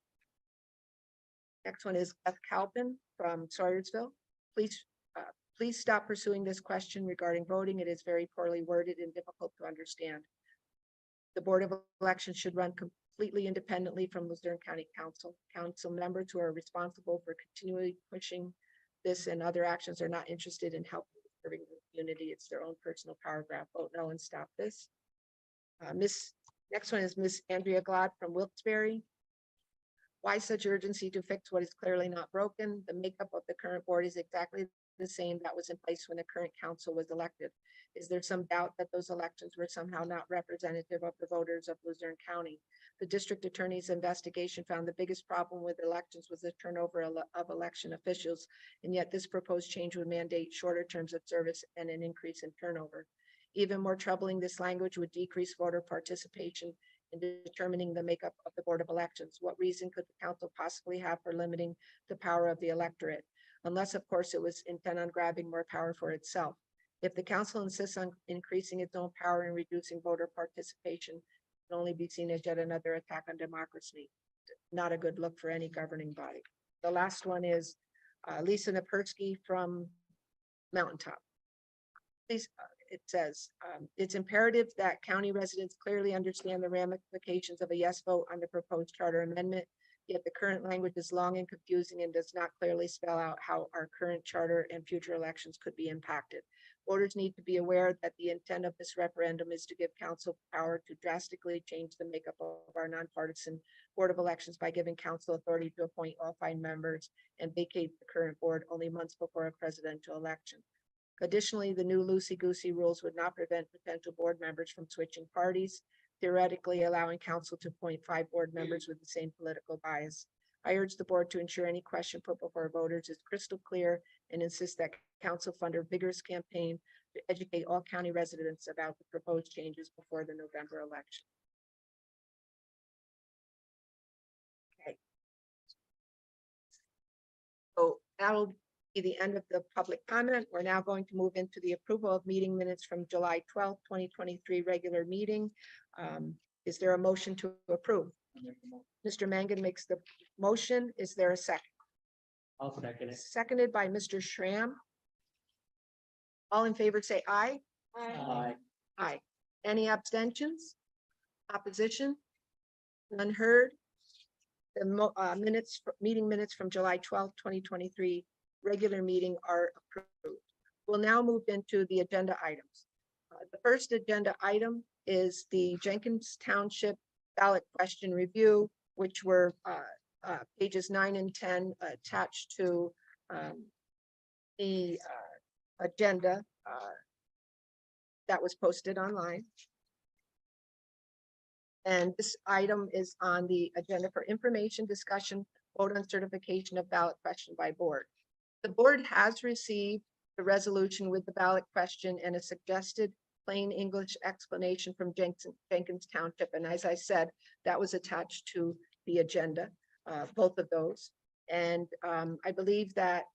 Next one is Beth Calpin from Swoyersville. Please stop pursuing this question regarding voting. It is very poorly worded and difficult to understand. The Board of Elections should run completely independently from Luzerne County Council members who are responsible for continually pushing this and other actions are not interested in helping serving the community. It's their own personal paragraph. Vote no and stop this. Next one is Miss Andrea Glad from Wilkes-Barre. Why such urgency to fix what is clearly not broken? The makeup of the current board is exactly the same that was in place when the current council was elected. Is there some doubt that those elections were somehow not representative of the voters of Luzerne County? The district attorney's investigation found the biggest problem with elections was the turnover of election officials, and yet this proposed change would mandate shorter terms of service and an increase in turnover. Even more troubling, this language would decrease voter participation in determining the makeup of the Board of Elections. What reason could the council possibly have for limiting the power of the electorate? Unless, of course, it was intent on grabbing more power for itself. If the council insists on increasing its own power and reducing voter participation, it can only be seen as yet another attack on democracy. Not a good look for any governing body. The last one is Lisa Napersky from Mountaintop. Please, it says, it's imperative that county residents clearly understand the ramifications of a yes vote on the proposed charter amendment. Yet the current language is long and confusing and does not clearly spell out how our current charter and future elections could be impacted. Voters need to be aware that the intent of this referendum is to give council power to drastically change the makeup of our nonpartisan Board of Elections by giving council authority to appoint all 5 members and vacate the current board only months before a presidential election. Additionally, the new loosey-goosey rules would not prevent potential board members from switching parties, theoretically allowing council to appoint 5 board members with the same political bias. I urge the board to ensure any question put before voters is crystal clear and insist that council fund a vigorous campaign to educate all county residents about the proposed changes before the November election. Okay. So that'll be the end of the public comment. We're now going to move into the approval of meeting minutes from July 12th, 2023 regular meeting. Is there a motion to approve? Mr. Mangan makes the motion. Is there a second? I'll second it. Seconded by Mr. Schramm. All in favor say aye. Aye. Aye. Any abstentions? Opposition? None heard. The meeting minutes from July 12th, 2023 regular meeting are approved. We'll now move into the agenda items. The first agenda item is the Jenkins Township ballot question review, which were pages 9 and 10 attached to the agenda that was posted online. And this item is on the agenda for information, discussion, vote on certification of ballot question by board. The board has received the resolution with the ballot question and a suggested plain English explanation from Jenkins Township. And as I said, that was attached to the agenda, both of those. And I believe that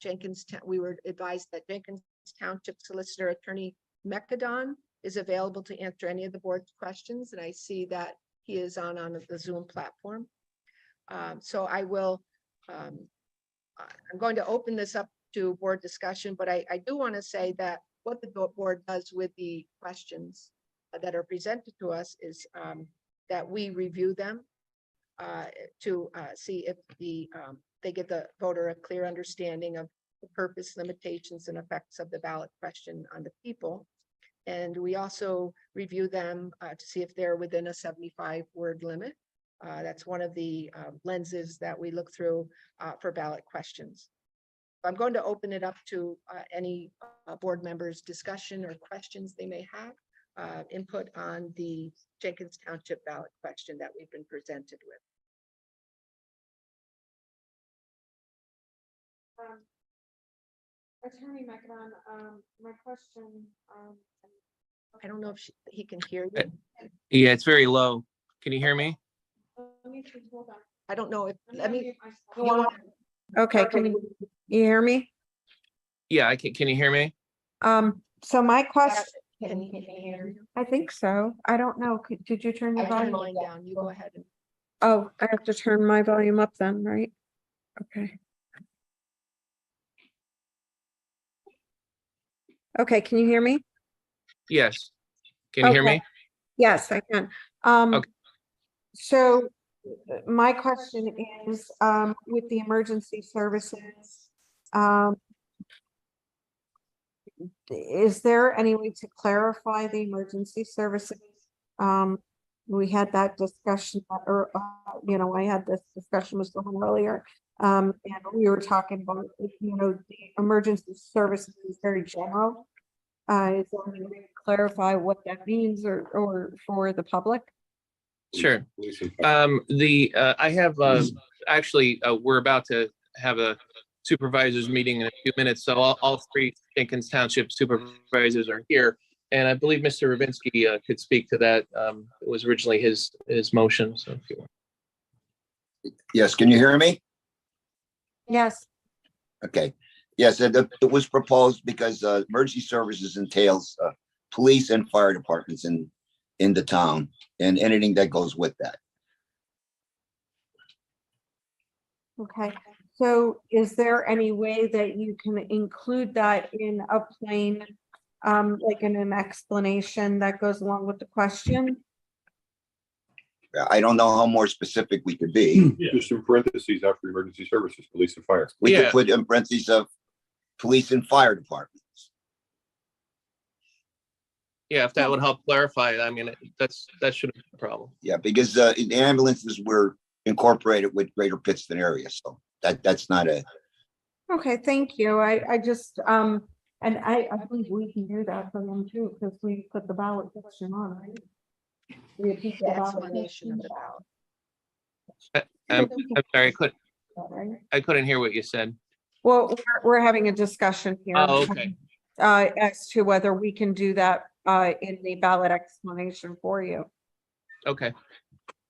we were advised that Jenkins Township Solicitor Attorney Mekadon is available to answer any of the board's questions. And I see that he is on the Zoom platform. So I will, I'm going to open this up to board discussion, but I do want to say that what the board does with the questions that are presented to us is that we review them to see if they give the voter a clear understanding of the purpose, limitations, and effects of the ballot question on the people. And we also review them to see if they're within a 75-word limit. That's one of the lenses that we look through for ballot questions. I'm going to open it up to any board members' discussion or questions they may have, input on the Jenkins Township ballot question that we've been presented with. Attorney Mekadon, my question. I don't know if he can hear you. Yeah, it's very low. Can you hear me? Hold on. I don't know if, let me. Okay, can you hear me? Yeah, I can. Can you hear me? So my question, Can you hear you? I think so. I don't know. Did you turn your I turned volume? mine down. You go ahead. Oh, I have to turn my volume up then, right? Okay. Okay, can you hear me? Yes. Can you hear me? Yes, I can. Okay. So my question is, with the emergency services, is there any way to clarify the emergency services? We had that discussion, or, I had this discussion with someone earlier. And we were talking about, the emergency services is very general. Is there any way to clarify what that means or for the public? Sure. I have, actually, we're about to have a supervisors meeting in a few minutes. So all three Jenkins Township supervisors are here. And I believe Mr. Ravinsky could speak to that. It was originally his motion. So if you want. Yes, can you hear me? Yes. Okay. Yes, it was proposed because emergency services entails police and fire departments in the town and anything that goes with that. Okay. So is there any way that you can include that in a plain, like in an explanation that goes along with the question? I don't know how more specific we could be. Just in parentheses after emergency services, police and fire. We could put in parentheses of police and fire departments. Yeah, if that would help clarify it, I mean, that shouldn't be a problem. Yeah, because the ambulances were incorporated with Greater Pittston area, so that's not a. Okay, thank you. I just, and I believe we can do that for them too, because we put the ballot question on, right? We have the Explanation of the ballot. I'm sorry, I couldn't hear what you said. Well, we're having a discussion here. Oh, okay. As to whether we can do that in the ballot explanation for you. Okay.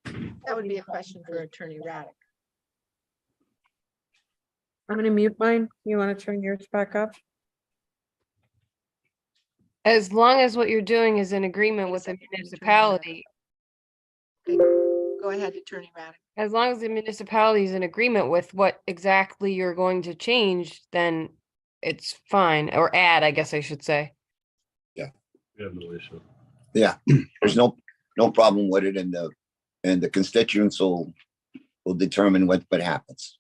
That would be a question for Attorney Raddick. I'm going to mute mine. You want to turn yours back up? As long as what you're doing is in agreement with the municipality. Go ahead, Attorney Raddick. As long as the municipality is in agreement with what exactly you're going to change, then it's fine, or add, I guess I should say. Yeah. We have no issue. Yeah, there's no problem with it, and the constituents will determine what happens.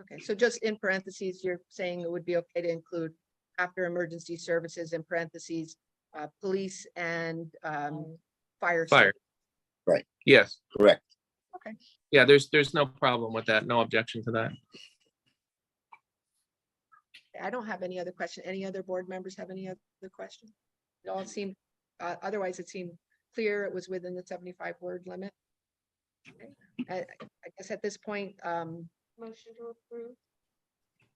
Okay, so just in parentheses, you're saying it would be okay to include after emergency services in parentheses, police and fire. Fire. Right. Yes. Correct. Okay. Yeah, there's no problem with that. No objection to that. I don't have any other question. Any other board members have any other question? It all seemed, otherwise it seemed clear. It was within the 75 word limit. Okay. I guess at this point, Motion to approve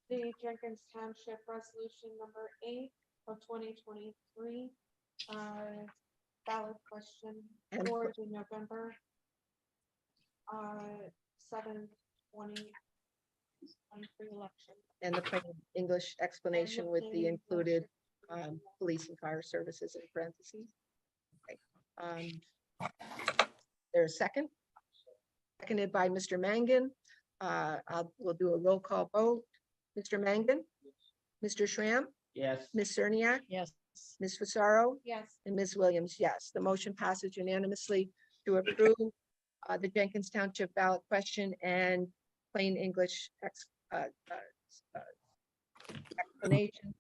the Jenkins Township Resolution number 8 of 2023 ballot question for the November 7/20/23 election. and the plain English explanation with the included police and fire services in parentheses. Okay. There's a second. Seconded by Mr. Mangan. We'll do a roll call vote. Mr. Mangan? Mr. Schramm? Yes. Ms. Cerniak? Yes. Ms. Fasaro? Yes. And Ms. Williams, yes. The motion passes unanimously to approve the Jenkins Township ballot question and plain English explanation,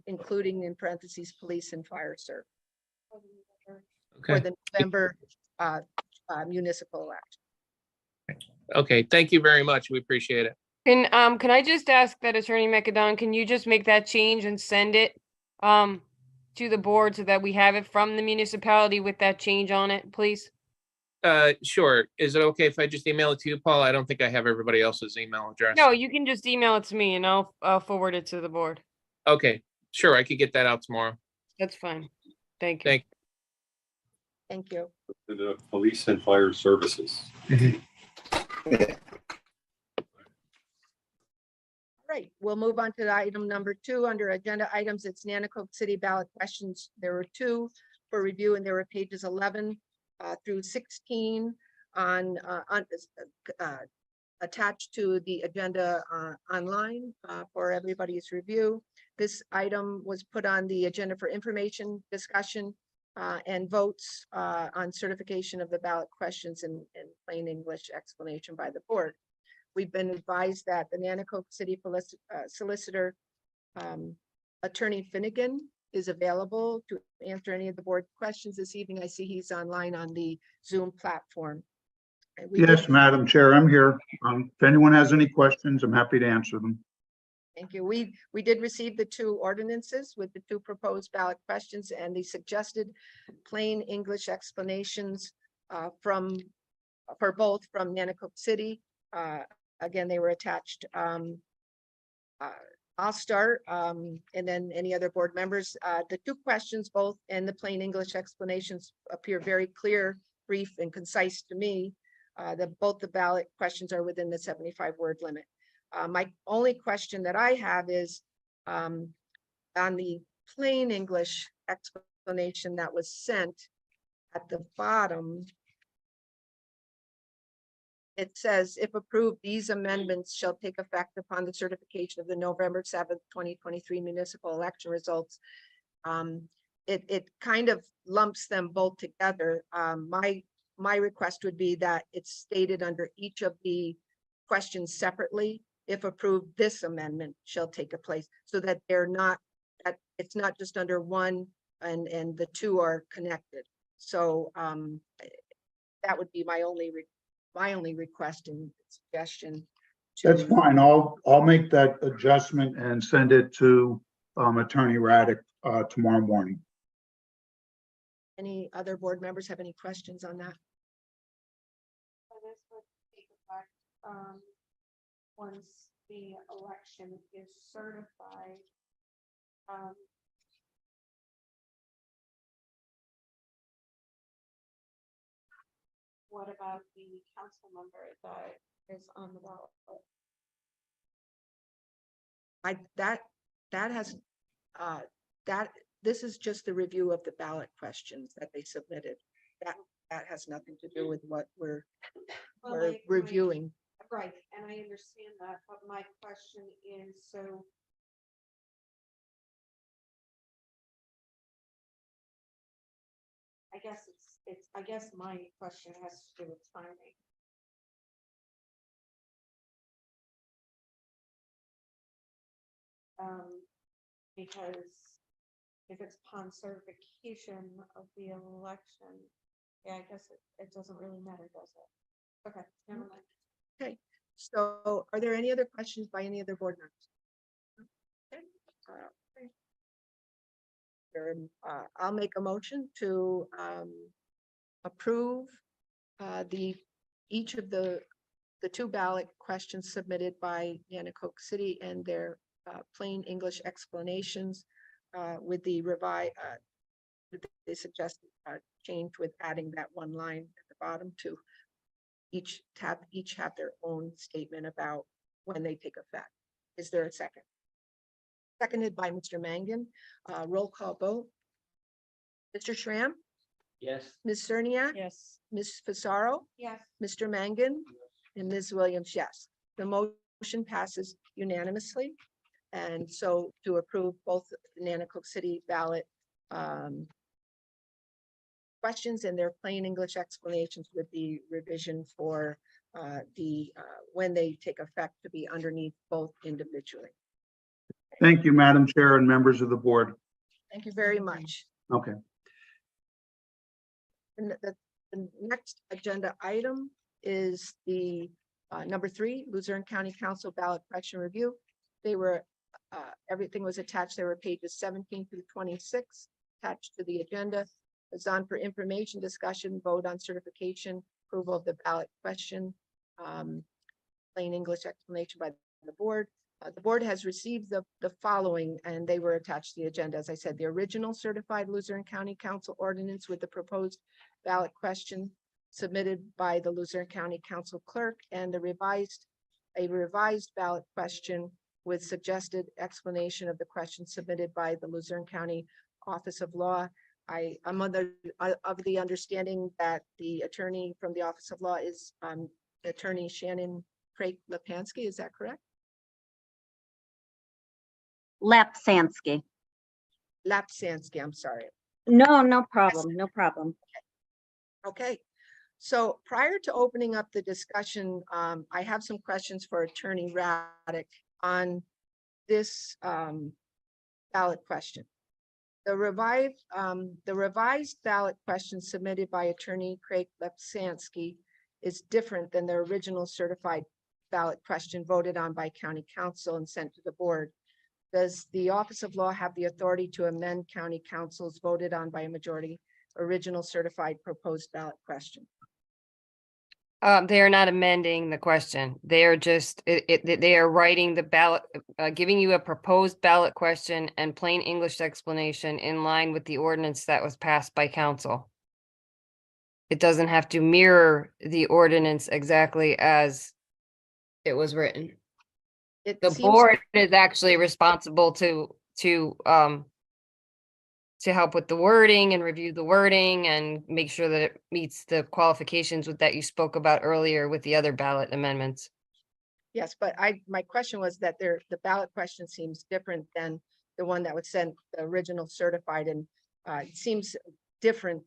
including in parentheses, police and fire service. For the November municipal election. Okay, thank you very much. We appreciate it. Can I just ask that Attorney McAdon, can you just make that change and send it to the board so that we have it from the municipality with that change on it, please? Sure. Is it okay if I just email it to you, Paul? I don't think I have everybody else's email address. No, you can just email it to me and I'll forward it to the board. Okay, sure. I could get that out tomorrow. That's fine. Thank you. Thank you. To the police and fire services. Right, we'll move on to item number 2 under agenda items. It's Nanticoke City ballot questions. There were 2 for review, and there were pages 11 through 16 on attached to the agenda online for everybody's review. This item was put on the agenda for information, discussion, and votes on certification of the ballot questions and plain English explanation by the board. We've been advised that the Nanticoke City Solicitor, Attorney Finnegan, is available to answer any of the board questions this evening. I see he's online on the Zoom platform. And we Yes, did- Madam Chair, I'm here. If anyone has any questions, I'm happy to answer them. Thank you. We did receive the two ordinances with the two proposed ballot questions and the suggested plain English explanations for both from Nanticoke City. Again, they were attached. I'll start, and then any other board members. The two questions, both and the plain English explanations, appear very clear, brief, and concise to me. Both the ballot questions are within the 75-word limit. My only question that I have is on the plain English explanation that was sent at the bottom. It says, if approved, these amendments shall take effect upon the certification of the November 7th, 2023 municipal election results. It kind of lumps them both together. My request would be that it's stated under each of the questions separately. If approved, this amendment shall take a place, so that it's not just under one and the two are connected. So that would be my only request and suggestion. That's fine. I'll make that adjustment and send it to Attorney Raddick tomorrow morning. Any other board members have any questions on that? So this would take effect, once the election is certified. What about the council member that is on the ballot? This is just the review of the ballot questions that they submitted. That has nothing to do with what we're reviewing. Right, and I understand that, but my question is, so I guess my question has to do with timing. Because if it's upon certification of the election, yeah, I guess it doesn't really matter, does it? Okay, never mind. Okay, so are there any other questions by any other board members? Okay. I'll make a motion to approve each of the two ballot questions submitted by Nanticoke City and their plain English explanations with the suggested change with adding that one line at the bottom to each have their own statement about when they take effect. Is there a second? Seconded by Mr. Mangan. Roll call vote. Mr. Schramm? Yes. Ms. Cerniak? Yes. Ms. Fasaro? Yes. Mr. Mangan? And Ms. Williams, yes. The motion passes unanimously. And so to approve both the Nanticoke City ballot questions and their plain English explanations with the revision for when they take effect to be underneath both individually. Thank you, Madam Chair and members of the board. Thank you very much. Okay. And the next agenda item is the number 3, Luzerne County Council ballot question review. They were, everything was attached. There were pages 17 through 26 attached to the agenda. It's on for information, discussion, vote on certification, approval of the ballot question, plain English explanation by the board. The board has received the following, and they were attached to the agenda. As I said, the original certified Luzerne County Council ordinance with the proposed ballot question submitted by the Luzerne County Council clerk, and a revised ballot question with suggested explanation of the question submitted by the Luzerne County Office of Law. I'm of the understanding that the attorney from the Office of Law is Attorney Shannon Craig Lepansky. Is that correct? Lapsansky. Lapsansky, I'm sorry. No problem. No problem. Okay. So prior to opening up the discussion, I have some questions for Attorney Raddick on this ballot question. The revised ballot question submitted by Attorney Craig Lepsansky is different than the original certified ballot question voted on by County Council and sent to the board. Does the Office of Law have the authority to amend County Council's voted on by a majority original certified proposed ballot question? They are not amending the question. They are just, they are writing the ballot, giving you a proposed ballot question and plain English explanation in line with the ordinance that was passed by council. It doesn't have to mirror the ordinance exactly as it was written. The board is actually responsible to help with the wording and review the wording and make sure that it meets the qualifications with that you spoke about earlier with the other ballot amendments. Yes, but my question was that the ballot question seems different than the one that was sent, the original certified, and it seems different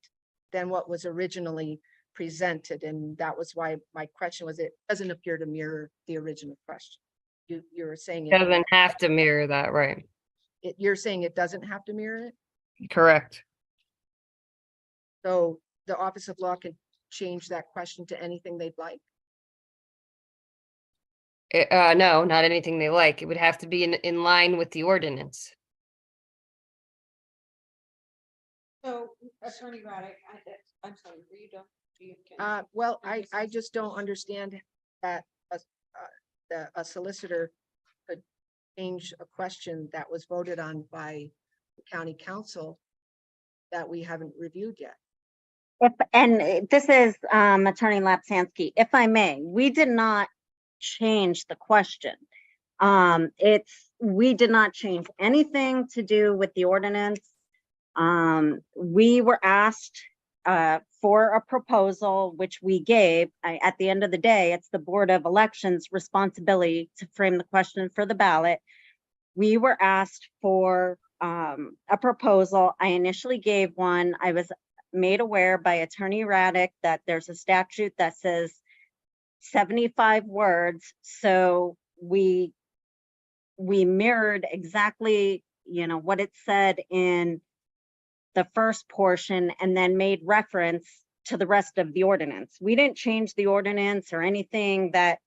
than what was originally presented. And that was why my question was, it doesn't appear to mirror the original question. You're saying It doesn't have to mirror that, right? You're saying it doesn't have to mirror it? Correct. So the Office of Law can change that question to anything they'd like? No, not anything they like. It would have to be in line with the ordinance. So, Attorney Raddick, I'm sorry, were you done? Well, I just don't understand that a solicitor could change a question that was voted on by the county council that we haven't reviewed yet. This is Attorney Lapsansky, if I may, we did not change the question. We did not change anything to do with the ordinance. We were asked for a proposal, which we gave. At the end of the day, it's the Board of Elections' responsibility to frame the question for the ballot. We were asked for a proposal. I initially gave one. I was made aware by Attorney Raddick that there's a statute that says 75 words. So we mirrored exactly, what it said in the first portion and then made reference to the rest of the ordinance. We didn't change the ordinance or anything that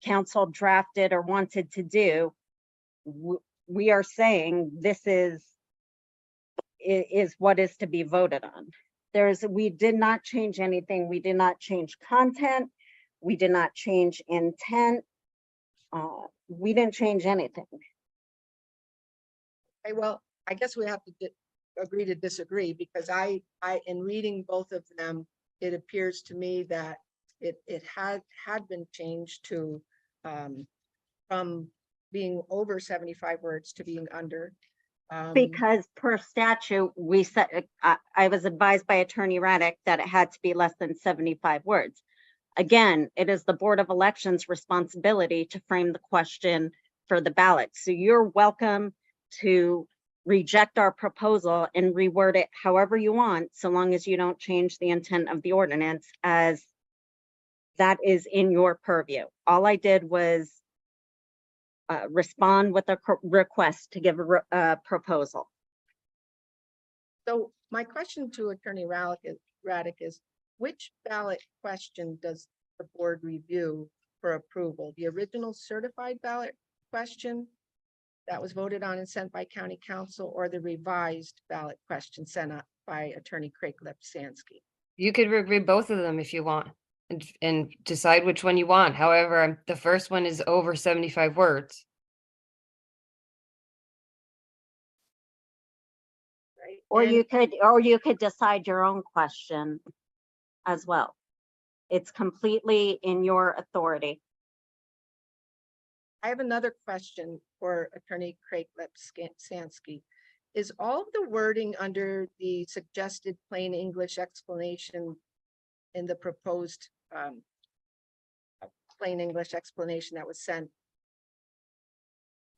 council drafted or wanted to do. We are saying this is what is to be voted on. We did not change anything. We did not change content. We did not change intent. We didn't change anything. Okay, well, I guess we have to agree to disagree, because in reading both of them, it appears to me that it had been changed to from being over 75 words to being under. Because per statute, we said, I was advised by Attorney Raddick that it had to be less than 75 words. Again, it is the Board of Elections' responsibility to frame the question for the ballot. So you're welcome to reject our proposal and reword it however you want, so long as you don't change the intent of the ordinance, as that is in your purview. All I did was respond with a request to give a proposal. So my question to Attorney Raddick is, which ballot question does the board review for approval? The original certified ballot question that was voted on and sent by county council, or the revised ballot question sent up by Attorney Craig Lepsansky? You could review both of them if you want and decide which one you want. However, the first one is over 75 words. Right. Or you could decide your own question as well. It's completely in your authority. I have another question for Attorney Craig Lepsansky. Is all of the wording under the suggested plain English explanation in the proposed plain English explanation that was sent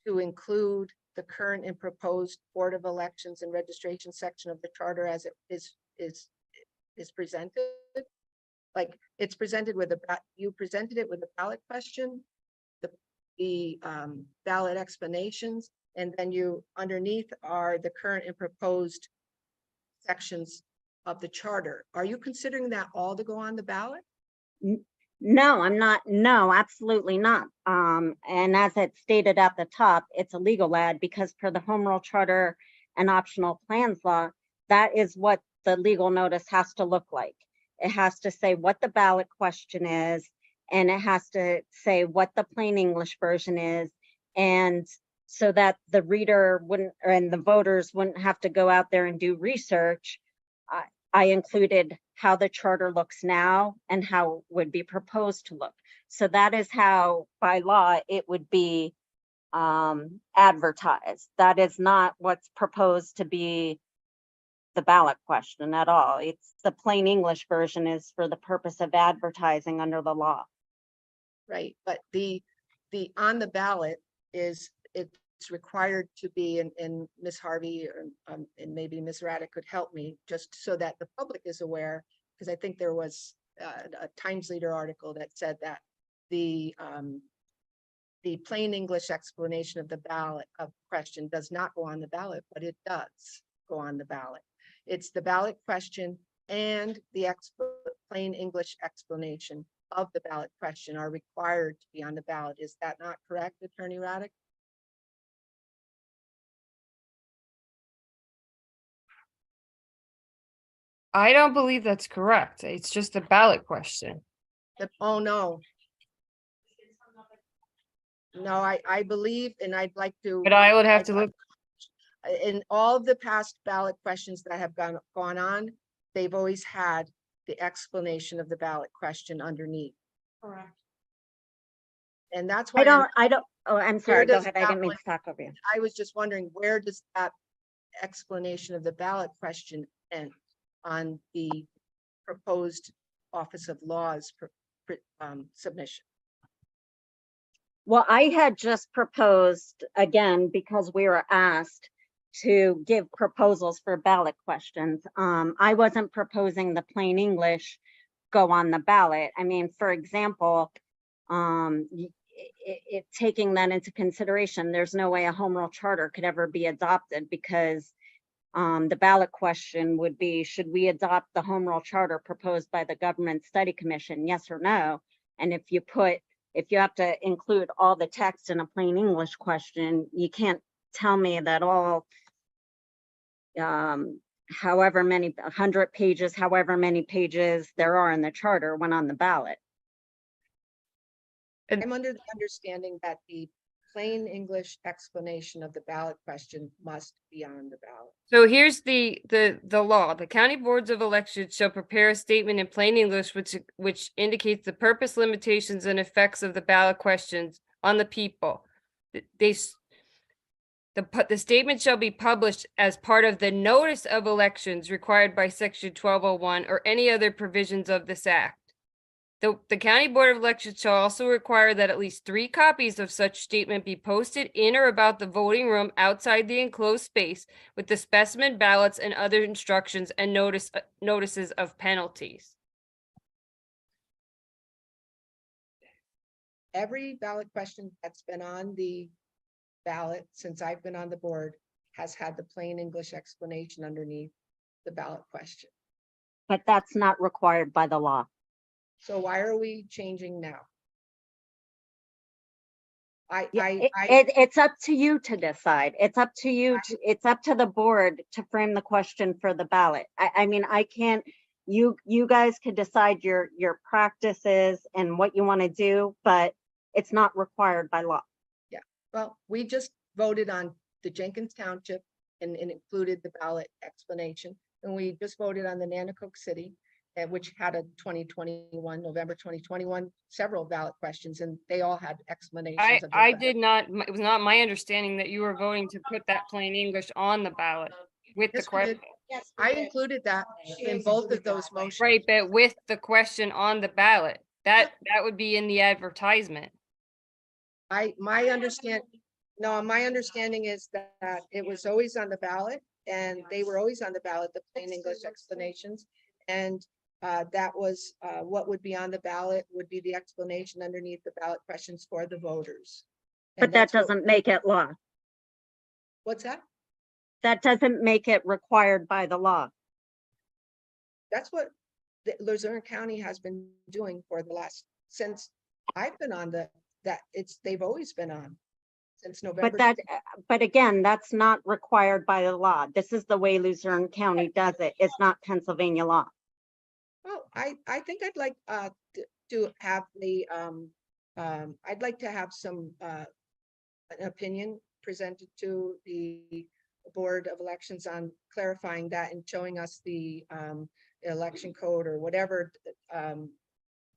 to include the current and proposed Board of Elections and Registration section of the charter as it is presented? like, it's presented with you presented it with a ballot question, the ballot explanations, and then you, underneath are the current and proposed sections of the charter. Are you considering that all to go on the ballot? No, I'm not. No, absolutely not. And as it's stated at the top, it's a legal ad because per the Home Rule Charter and Optional Plans Law, that is what the legal notice has to look like. It has to say what the ballot question is, and it has to say what the plain English version is. And so that the reader wouldn't, and the voters wouldn't have to go out there and do research. I included how the charter looks now and how it would be proposed to look. So that is how, by law, it would be advertised. That is not what's proposed to be the ballot question at all. It's the plain English version is for the purpose of advertising under the law. Right, but the on the ballot is, it's required to be, and Ms. Harvey and maybe Ms. Raddick could help me, just so that the public is aware, because I think there was a Times Leader article that said that the plain English explanation of the ballot of question does not go on the ballot, but it does go on the ballot. It's the ballot question and the plain English explanation of the ballot question are required to be on the ballot. Is that not correct, Attorney Raddick? I don't believe that's correct. It's just a ballot question. Oh, no. No, I believe, and I'd like to. But I would have to look. In all of the past ballot questions that have gone on, they've always had the explanation of the ballot question underneath. Correct. And that's why Oh, I'm sorry, go ahead. I didn't mean to talk over you. I was just wondering, where does that explanation of the ballot question end on the proposed Office of Law's submission? Well, I had just proposed, again, because we were asked to give proposals for ballot questions. I wasn't proposing the plain English go on the ballot. I mean, for example, taking that into consideration, there's no way a home rule charter could ever be adopted because the ballot question would be, should we adopt the home rule charter proposed by the Government Study Commission, yes or no? And if you have to include all the text in a plain English question, you can't tell me that all however many 100 pages, however many pages there are in the charter went on the ballot. I'm under the understanding that the plain English explanation of the ballot question must be on the ballot. So here's the law. The county boards of elections shall prepare a statement in plain English which indicates the purpose, limitations, and effects of the ballot questions on the people. The statement shall be published as part of the notice of elections required by section 1201 or any other provisions of this act. The county board of elections shall also require that at least 3 copies of such statement be posted in or about the voting room outside the enclosed space with the specimen ballots and other instructions and notices of penalties. Every ballot question that's been on the ballot since I've been on the board has had the plain English explanation underneath the ballot question. But that's not required by the law. So why are we changing now? It's up to you to decide. It's up to you. It's up to the board to frame the question for the ballot. I mean, I can't. You guys could decide your practices and what you want to do, but it's not required by law. Yeah. Well, we just voted on the Jenkins Township and included the ballot explanation, and we just voted on the Nanticoke City, which had a November 2021, several ballot questions, and they all had explanations. I did not, it was not my understanding that you were voting to put that plain English on the ballot with the question. Yes, I included that in both of those motions. Right, but with the question on the ballot, that would be in the advertisement. My understanding is that it was always on the ballot, and they were always on the ballot, the plain English explanations. And that was, what would be on the ballot would be the explanation underneath the ballot questions for the voters. But And that that's what- doesn't make it law. What's that? That doesn't make it required by the law. That's what the Luzerne County has been doing for the last, since I've been on they've always been on since November. But again, that's not required by the law. This is the way Luzerne County does it. It's not Pennsylvania law. Well, I think I'd like to have the I'd like to have some an opinion presented to the Board of Elections on clarifying that and showing us the election code or whatever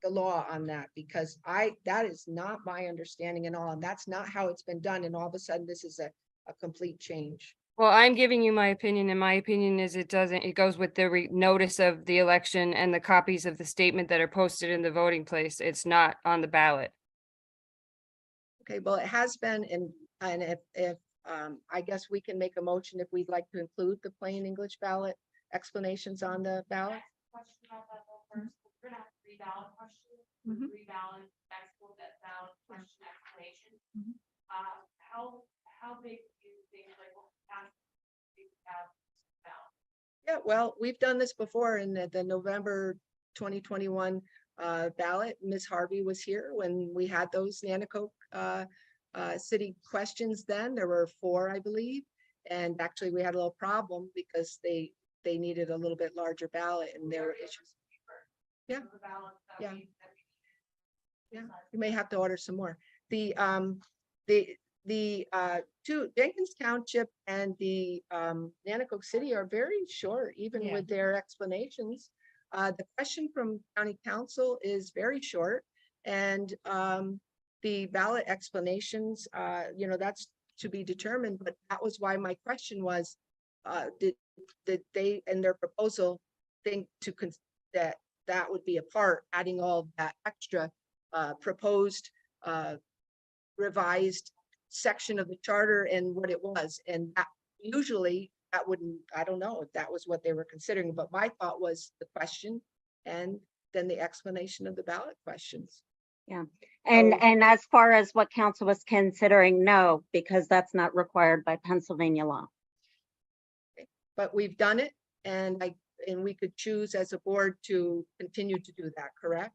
the law on that, because that is not my understanding at all, and that's not how it's been done, and all of a sudden this is a complete change. Well, I'm giving you my opinion, and my opinion is it goes with the notice of the election and the copies of the statement that are posted in the voting place. It's not on the ballot. Okay, well, it has been, and if I guess we can make a motion if we'd like to include the plain English ballot explanations on the ballot. Question about that though first. We're gonna have 3 ballot questions, 3 ballot ballot question explanation. How big do you think, like, what kind of have ballot? Yeah, well, we've done this before in the November 2021 ballot. Ms. Harvey was here when we had those Nanticoke city questions. Then there were 4, I believe, and actually we had a little problem because they needed a little bit larger ballot and there were issues. Yeah, yeah, yeah. You may have to order some more. The two, Jenkins Township and the Nanticoke City are very short, even with their explanations. The question from County Council is very short, and the ballot explanations, that's to be determined. But that was why my question was, did they in their proposal think that would be a part, adding all that extra proposed revised section of the charter and what it was, and that usually that wouldn't, I don't know if that was what they were considering, but my thought was the question and then the explanation of the ballot questions. Yeah. And as far as what council was considering, no, because that's not required by Pennsylvania law. But we've done it, and we could choose as a board to continue to do that, correct?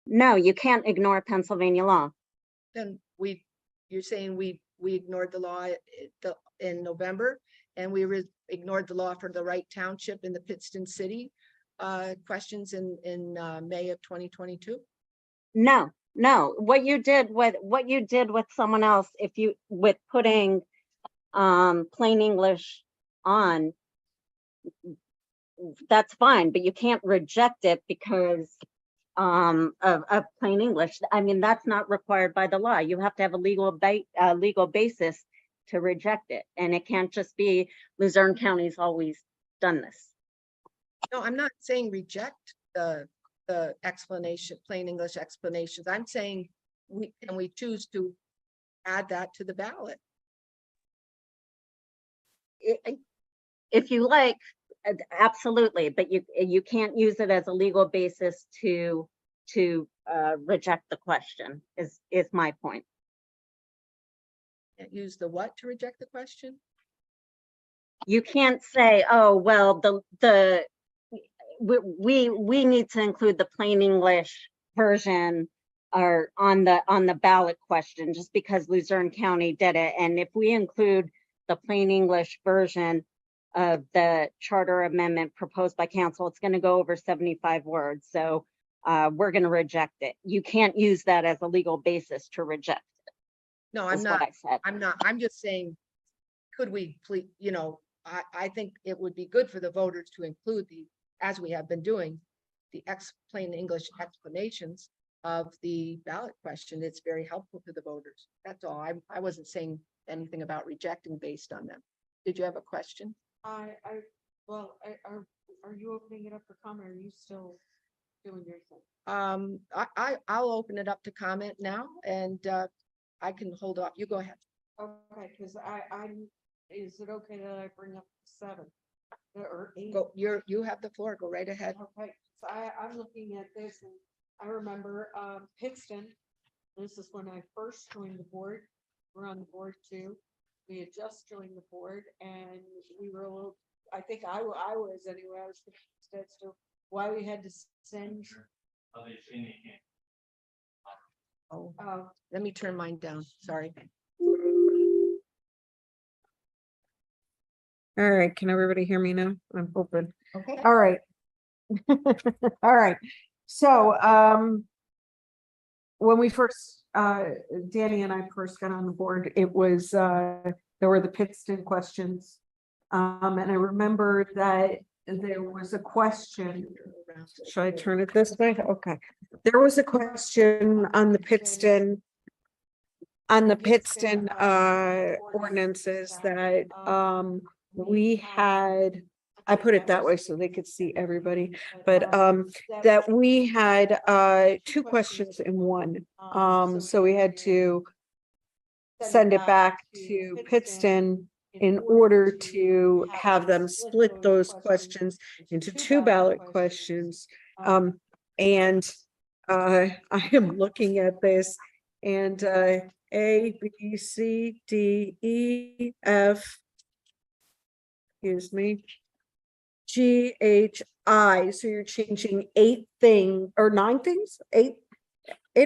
No, you can't ignore Pennsylvania law. Then you're saying we ignored the law in November, and we ignored the law for the Wright Township in the Pittston City questions in May of 2022? No, what you did with someone else, with putting plain English on, that's fine, but you can't reject it because of plain English. I mean, that's not required by the law. You have to have a legal basis to reject it, and it can't just be Luzerne County's always done this. No, I'm not saying reject the explanation, plain English explanations. I'm saying can we choose to add that to the ballot? If you like, absolutely, but you can't use it as a legal basis to reject the question, is my point. Can't use the what to reject the question? You can't say, oh, well, we need to include the plain English version or on the ballot question just because Luzerne County did it. And if we include the plain English version of the charter amendment proposed by council, it's going to go over 75 words. So we're going to reject it. You can't use that as a legal basis to reject it. No, I'm not. I'm just saying, could we please, I think it would be good for the voters to include as we have been doing, the plain English explanations of the ballot question. It's very helpful to the voters. That's all. I wasn't saying anything about rejecting based on them. Did you have a question? Are you opening it up for comment, or are you still doing your thing? I'll open it up to comment now, and I can hold off. You go ahead. Okay, because is it okay that I bring up 7 or 8? You have the floor. Go right ahead. Okay, I'm looking at this and I remember, Pittston. This is when I first joined the board. We're on the board too. We had just joined the board and we were a little, I think I was anyway, I was confused as to why we had to send. Oh, let me turn mine down. Sorry. All right, can everybody hear me now? I'm hoping. Okay. All right. All right. So, when we first, Danny and I first got on the board, it was, there were the Pittston questions. And I remember that there was a question. Should I turn it this way? Okay. There was a question on the Pittston ordinances that, we had, I put it that way so they could see everybody, but that we had two questions in one. So we had to send it back to Pittston in order to have them split those questions into two ballot questions. And I am looking at this and A, B, C, D, E, F, excuse me, G, H, I. So you're changing 8 things or 9 things? 8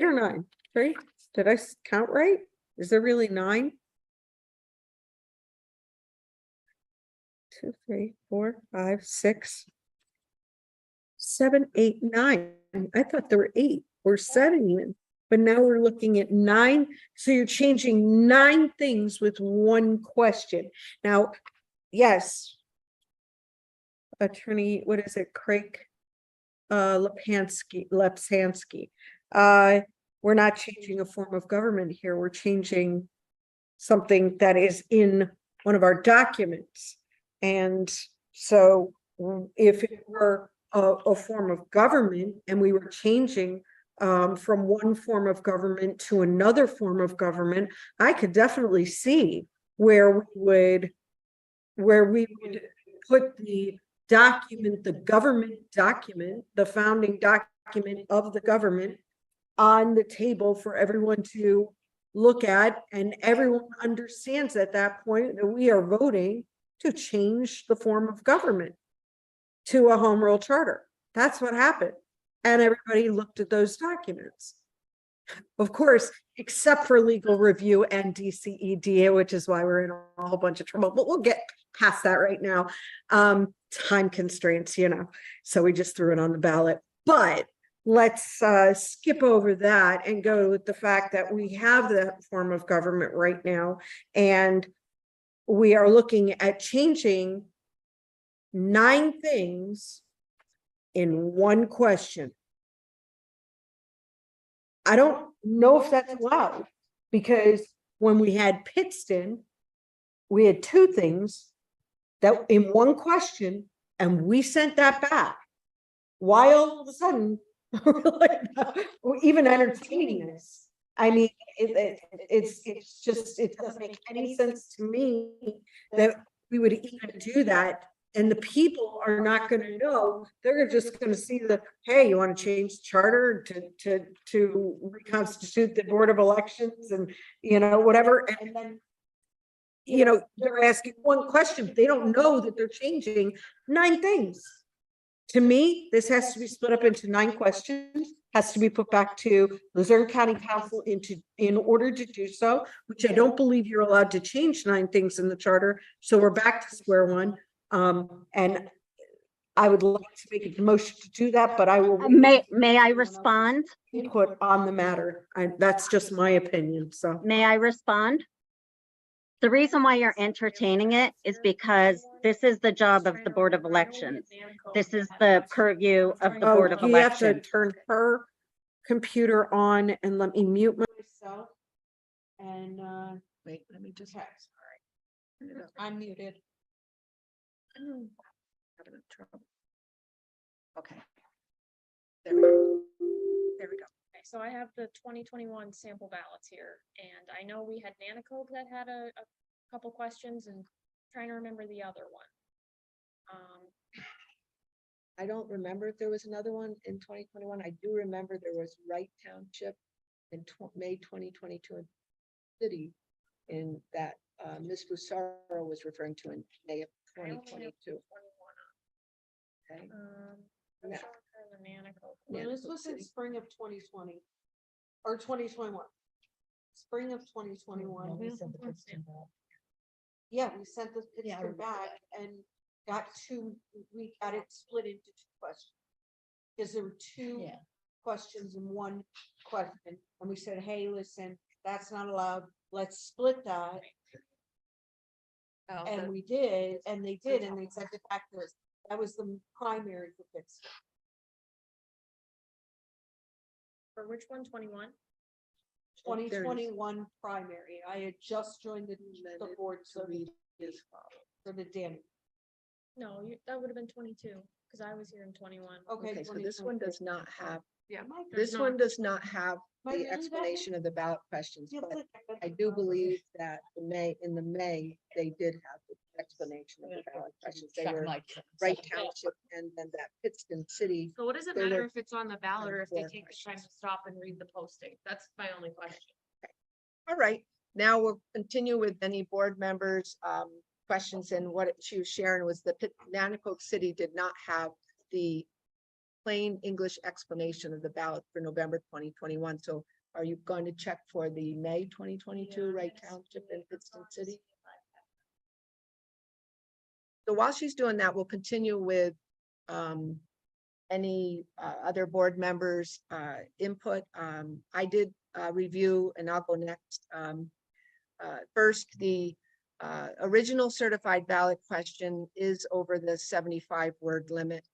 or 9, right? Did I count right? Is there really 9? 2, 3, 4, 5, 6, 7, 8, 9. I thought there were 8 or 7 even, but now we're looking at 9. So you're changing 9 things with one question. Now, yes, attorney, what is it, Craig Lepsansky. We're not changing a form of government here. We're changing something that is in one of our documents. And so if it were a form of government and we were changing from one form of government to another form of government, I could definitely see where we would put the document, the government document, the founding document of the government on the table for everyone to look at, and everyone understands at that point that we are voting to change the form of government to a home rule charter. That's what happened. And everybody looked at those documents. Of course, except for legal review and DCEDA, which is why we're in a whole bunch of trouble, but we'll get past that right now. Time constraints, so we just threw it on the ballot. But let's skip over that and go with the fact that we have that form of government right now, and we are looking at changing 9 things in one question. I don't know if that's allowed, because when we had Pittston, we had 2 things that in one question, and we sent that back. Why all of a sudden, we're even entertaining this? I mean, it's just, it doesn't make any sense to me that we would even do that. And the people are not going to know. They're just going to see hey, you want to change the charter to reconstitute the Board of Elections and, whatever. And then, they're asking one question. They don't know that they're changing 9 things. To me, this has to be split up into 9 questions, has to be put back to Luzerne County Council in order to do so, which I don't believe you're allowed to change 9 things in the charter. So we're back to square one. And I would like to make a motion to do that, but I will. May I respond? Input on the matter. That's just my opinion. So may I respond? The reason why you're entertaining it is because this is the job of the Board of Elections. This is the purview of the Board of You have to Elections. turn her computer on and let me mute myself. And Wait, let me just. okay. I'm muted. Having trouble. Okay. There we go. There we go. Okay, so I have the 2021 sample ballots here, and I know we had Nanticoke that had a couple questions, and trying to remember the other one. I don't remember if there was another one in 2021. I do remember there was Wright Township in May 2022 in city in that Ms. Busaro was referring to in May of I only have 2022. 21 Okay. I'm Yeah. showing her the Nanticoke. Well, this was in spring of 2020 or 2021. Spring of 2021. Yeah, we sent the picture back and we got it split into two questions. Because there were two questions in one question, and we said, hey, listen, that's not allowed, let's split that. And we did, and they did, and they sent it back to us. That was the primary for fix. For which one, 21? 2021 primary. I had just joined the board, so for the Danny. No, that would have been 22, because I was here in 21. Okay, so this one does not have, Yeah. this one does not have the explanation of the ballot questions, but I do believe that in the May, they did have the explanation of the ballot questions. They were Wright Township and then that Pittston City. So what does it There matter were if it's on the ballot or if they 4 take the time to stop and read the posting? That's my only question. All right, now we'll continue with any board members' questions, and what she was sharing was that Nanticoke City did not have the plain English explanation of the ballot for November 2021. So are you going to check for the May 2022 Wright Township and Pittston City? So while she's doing that, we'll continue with any other board members' input. I did review, and I'll go next. First, the original certified ballot question is over the 75-word limit,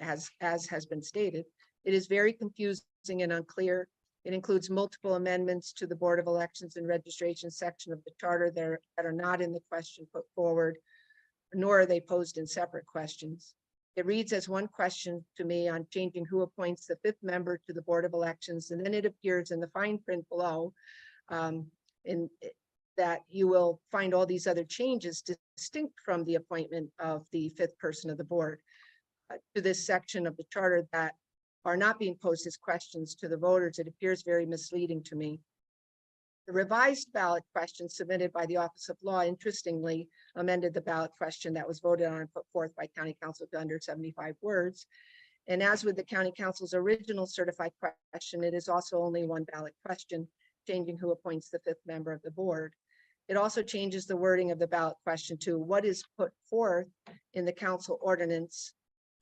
as has been stated. It is very confusing and unclear. It includes multiple amendments to the Board of Elections and Registration section of the charter that are not in the question put forward, nor are they posed in separate questions. It reads as one question to me on changing who appoints the 5th member to the Board of Elections, and then it appears in the fine print below that you will find all these other changes distinct from the appointment of the 5th person of the board to this section of the charter that are not being posed as questions to the voters. It appears very misleading to me. The revised ballot question submitted by the Office of Law, interestingly, amended the ballot question that was voted on and put forth by County Council to under 75 words. And as with the County Council's original certified question, it is also only one ballot question, changing who appoints the 5th member of the board. It also changes the wording of the ballot question to what is put forth in the council ordinance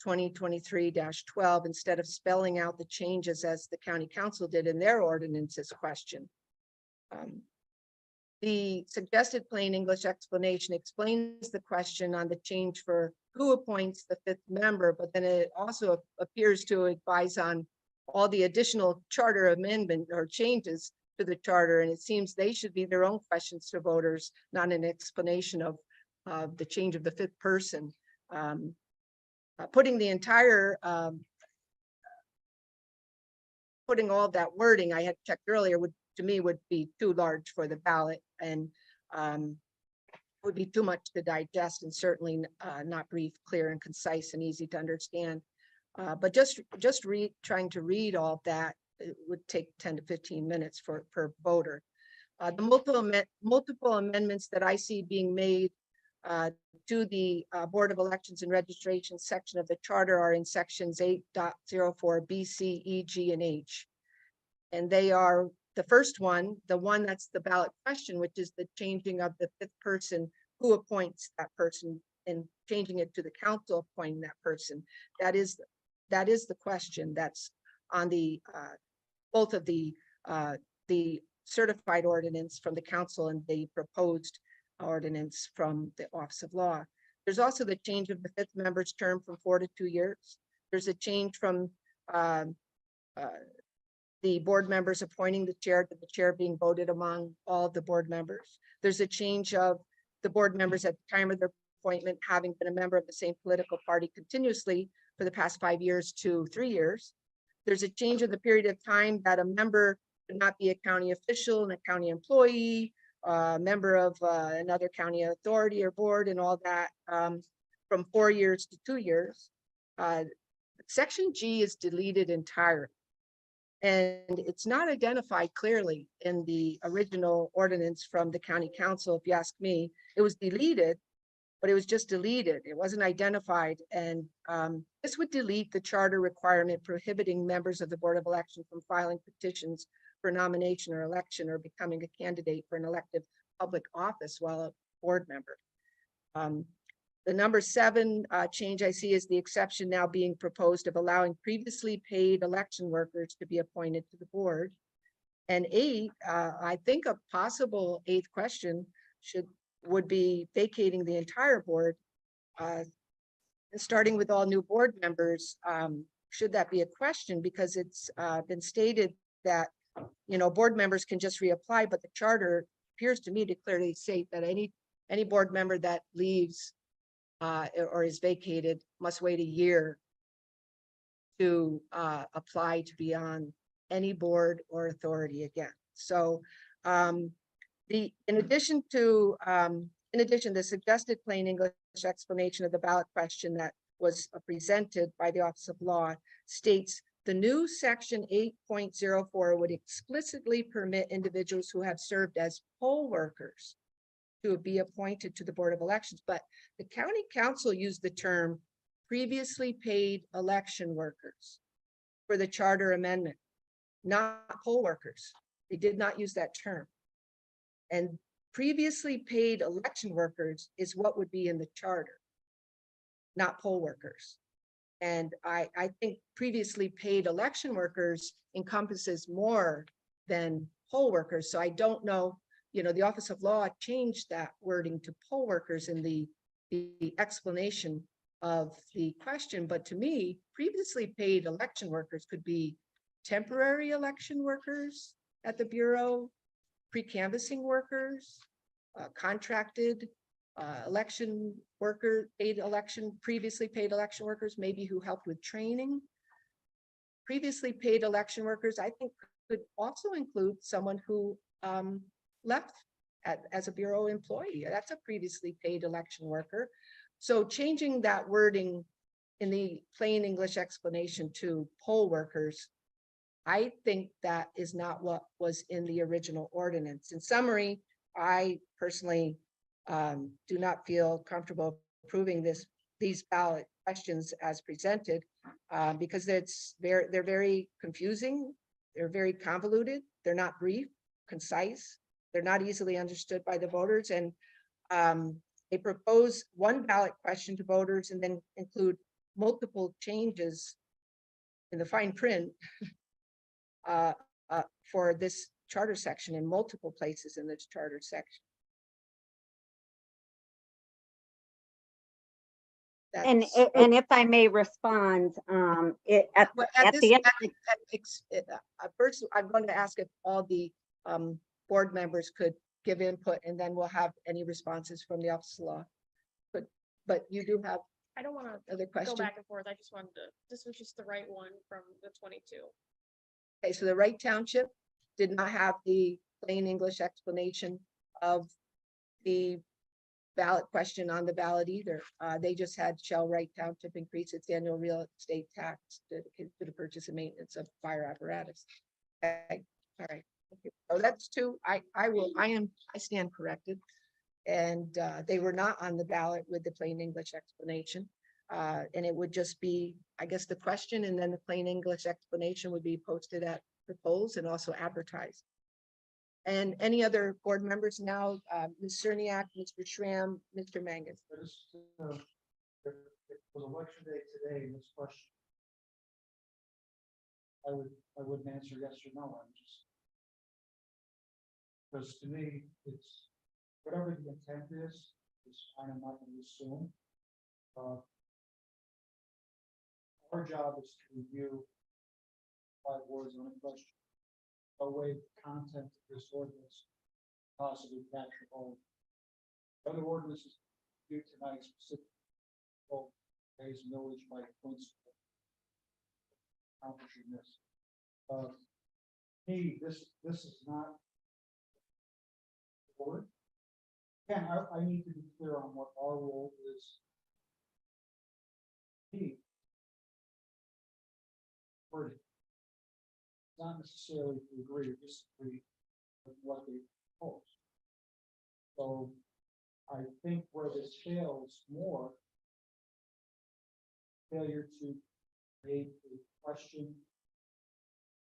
2023-12 instead of spelling out the changes as the County Council did in their ordinances question. The suggested plain English explanation explains the question on the change for who appoints the 5th member, but then it also appears to advise on all the additional charter amendment or changes to the charter, and it seems they should be their own questions to voters, not an explanation of the change of the 5th person. Putting the entire putting all that wording I had checked earlier would be too large for the ballot, and would be too much to digest, and certainly not brief, clear, and concise and easy to understand. But just trying to read all that, it would take 10 to 15 minutes per voter. The multiple amendments that I see being made to the Board of Elections and Registration section of the charter are in sections 8.04 B, C, E, G, and H. And they are the first one, the one that's the ballot question, which is the changing of the 5th person, who appoints that person, and changing it to the council appointing that person. That is the question that's on the both of the certified ordinance from the council and the proposed ordinance from the Office of Law. There's also the change of the 5th member's term from 4 to 2 years. There's a change from the board members appointing the chair to the chair being voted among all of the board members. There's a change of the board members at the time of their appointment having been a member of the same political party continuously for the past 5 years to 3 years. There's a change of the period of time that a member could not be a county official and a county employee, member of another county authority or board, and all that, from 4 years to 2 years. Section G is deleted entirely. And it's not identified clearly in the original ordinance from the county council. If you ask me, it was deleted, but it was just deleted. It wasn't identified. And this would delete the charter requirement prohibiting members of the Board of Election from filing petitions for nomination or election or becoming a candidate for an elective public office while a board member. The number 7 change I see is the exception now being proposed of allowing previously paid election workers to be appointed to the board. And 8, I think a possible 8th question would be vacating the entire board, and starting with all new board members. Should that be a question? Because it's been stated that, you know, board members can just reapply, but the charter appears to me to clearly state that any board member that leaves or is vacated must wait a year to apply to be on any board or authority again. So in addition, the suggested plain English explanation of the ballot question that was presented by the Office of Law states the new section 8.04 would explicitly permit individuals who have served as poll workers to be appointed to the Board of Elections, but the county council used the term previously paid election workers for the charter amendment, not poll workers. They did not use that term. And previously paid election workers is what would be in the charter, not poll workers. And I think previously paid election workers encompasses more than poll workers. So I don't know, you know, the Office of Law changed that wording to poll workers in the explanation of the question. But to me, previously paid election workers could be temporary election workers at the Bureau, pre-canvassing workers, contracted election worker, previously paid election workers, maybe who helped with training. Previously paid election workers, I think, could also include someone who left as a Bureau employee. That's a previously paid election worker. So changing that wording in the plain English explanation to poll workers, I think that is not what was in the original ordinance. In summary, I personally do not feel comfortable approving these ballot questions as presented because they're very confusing. They're very convoluted. They're not brief, concise. They're not easily understood by the voters. And they propose one ballot question to voters and then include multiple changes in the fine print for this charter section in multiple places in this charter section. And if I may respond, first, I'm going to ask if all the board members could give input, and then we'll have any responses from the Office of Law. But you do have. I don't want to other go questions. back and forth. I just wanted to. This was just the right one from the 22. Okay, so the Wright Township did not have the plain English explanation of the ballot question on the ballot either. They just had shall Wright Township increase its annual real estate tax to the purchase and maintenance of fire apparatus. Okay, all right. Okay. So that's 2. I stand corrected. And they were not on the ballot with the plain English explanation. And it would just be, I guess, the question, and then the plain English explanation would be posted at the polls and also advertised. And any other board members now, Ms. Cerniak, Mr. Schramm, Mr. Mangus. If it was election day today, this question, I wouldn't answer yes or no. I'm just, because to me, it's whatever the intent is I'm not going to assume. Our job is to review 5 words on a question. No way the content of this ordinance possibly capture all. Other ordinances do tonight specifically pays millage by principle. Accomplishing this. This is not board. Again, I need to be clear on what our role is. not necessarily to agree or disagree with what they propose. So I think where this fails more, failure to create a question,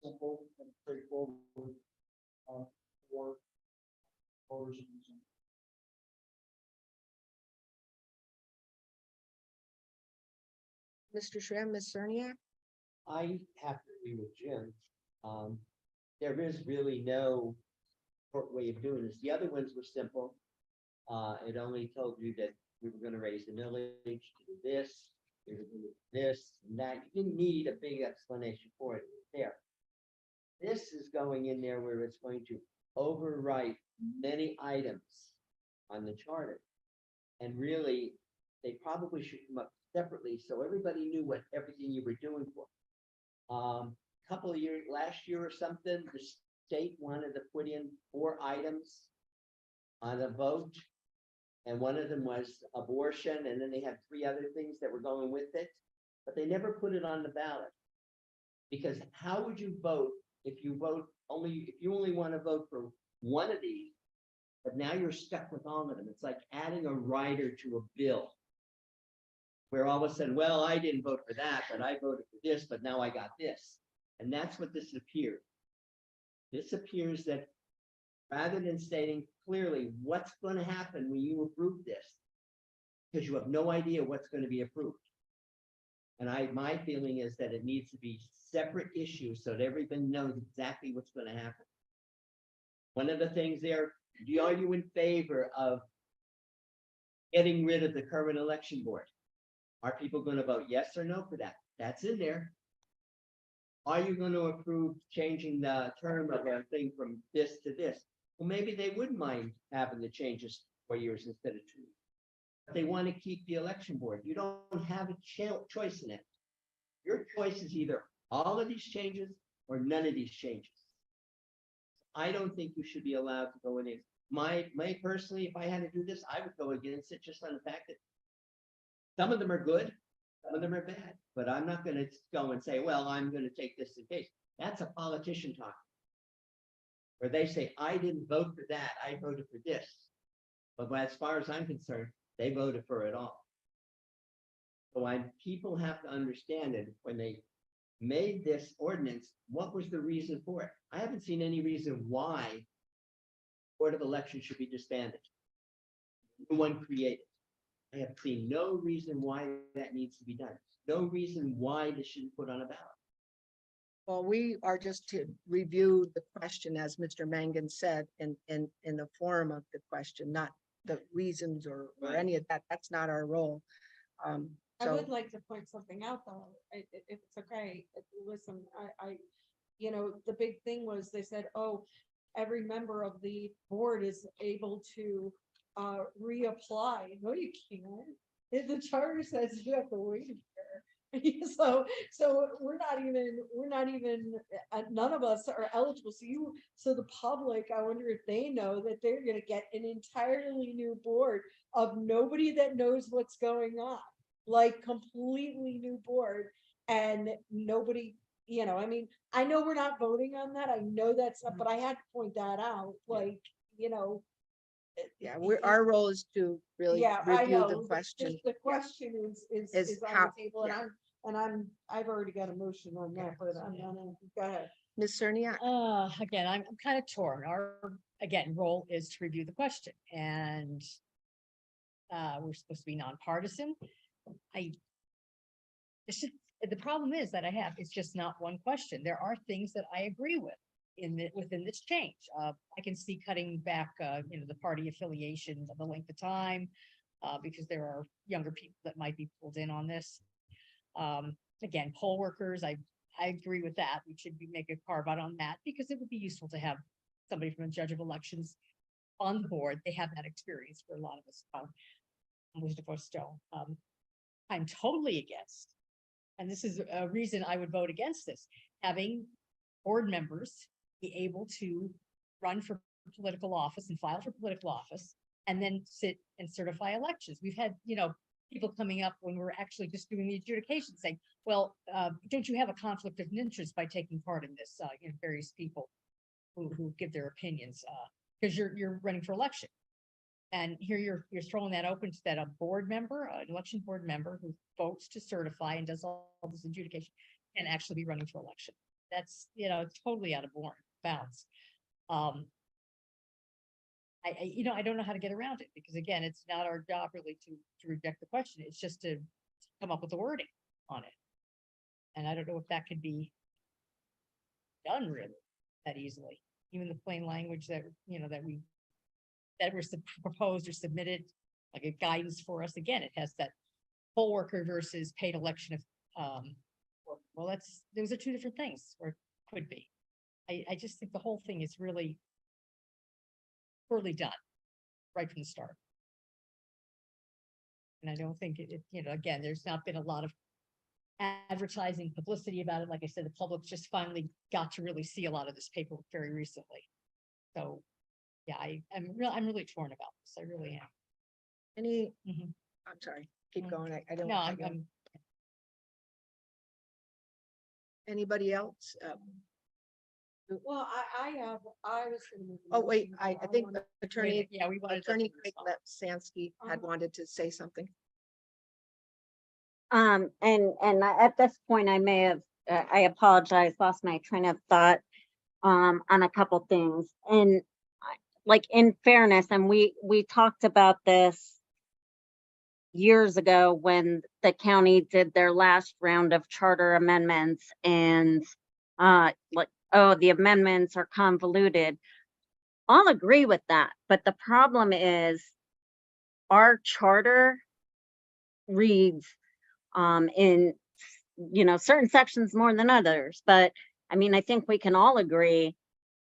simple and straightforward, for voters in the Zoom. Mr. Schramm, Ms. Cerniak? I have to agree with Jim. There is really no short way of doing this. The other ones were simple. It only told you that we were gonna raise the millage, to do this, we were gonna do this, and that. You didn't need a big explanation for it. It was there. This is going in there where it's going to overwrite many items on the charter. And really, they probably should come up separately, so everybody knew what everything you were doing for. Couple of years, last year or something, the state wanted to put in 4 items on a vote. And one of them was abortion, and then they had 3 other things that were going with it, but they never put it on the ballot. Because how would you vote if you only want to vote for one of these, but now you're stuck with all of them? It's like adding a rider to a bill, where all of a sudden, well, I didn't vote for that, but I voted for this, but now I got this. And that's what this appears. This appears that rather than stating clearly what's going to happen when you approve this, because you have no idea what's going to be approved. And my feeling is that it needs to be separate issues so that everybody knows exactly what's going to happen. One of the things there, are you in favor of getting rid of the current election board? Are people going to vote yes or no for that? That's in there. Are you going to approve changing the term of a thing from this to this? Well, maybe they wouldn't mind having the changes 4 years instead of 2. But they want to keep the election board. You don't have a choice in it. Your choice is either all of these changes or none of these changes. I don't think you should be allowed to go in it. My personally, if I had to do this, I would go against it just on the fact that some of them are good, some of them are bad. But I'm not going to go and say, well, I'm going to take this in case. That's a politician talk. Where they say, I didn't vote for that, I voted for this. But as far as I'm concerned, they voted for it all. So people have to understand that when they made this ordinance, what was the reason for it? I haven't seen any reason why Board of Elections should be disbanded. No one created. I have seen no reason why that needs to be done. No reason why this shouldn't put on a ballot. Well, we are just to review the question, as Mr. Mangan said, in the form of the question, not the reasons or any of that. That's not our role. I So would like to point something out though, if it's okay. Listen, the big thing was they said, oh, every member of the board is able to reapply. No, you can't. If the charter says you have to wait a year. So we're not even none of us are eligible. So the public, I wonder if they know that they're going to get an entirely new board of nobody that knows what's going on, like completely new board, and nobody, I mean, I know we're not voting on that. I know that's not, but I had to point that out, like, yeah, our role is to really yeah, I review know. the question. The question is Is on how- the table, yeah. I've already got a motion on that, but go ahead. Ms. Cerniak? Again, I'm kind of torn. Our, again, role is to review the question, and we're supposed to be nonpartisan. The problem is that it's just not one question. There are things that I agree with within this change. I can see cutting back, the party affiliation, the length of time, because there are younger people that might be pulled in on this. Again, poll workers, I agree with that. We should make a carve out on that, because it would be useful to have somebody from a judge of elections on the board. They have that experience for a lot of us. I'm totally against, and this is a reason I would vote against this, having board members be able to run for political office and file for political office and then sit and certify elections. We've had, people coming up when we're actually just doing the adjudication saying, well, don't you have a conflict of interest by taking part in this? Various people who give their opinions, because you're running for election. And here you're throwing that open to that a board member, an election board member who votes to certify and does all this adjudication and actually be running for election. That's, totally out of bounds. I don't know how to get around it because again, it's not our job really to reject the question. It's just to come up with the wording on it. And I don't know if that could be done really that easily. Even the plain language that, that was proposed or submitted, like a guidance for us. Again, it has that poll worker versus paid election of, well, those are two different things, or could be. I just think the whole thing is really poorly done right from the start. And I don't think again, there's not been a lot of advertising publicity about it. Like I said, the public just finally got to really see a lot of this paperwork very recently. So yeah, I'm really torn about this. I really am. I'm sorry, keep going. I don't. No, I don't- Anybody else? Well, I was. gonna make a Oh, wait, motion, I so think wanna- Attorney we wanted Craig Lepsansky had wanted to say something. And at this point, I may have, I apologize, lost my train of thought, on a couple things. And like in fairness, and we talked about this years ago when the county did their last round of charter amendments and, like, oh, the amendments are convoluted. I'll agree with that. But the problem is our charter reads, in, certain sections more than others. But I mean, I think we can all agree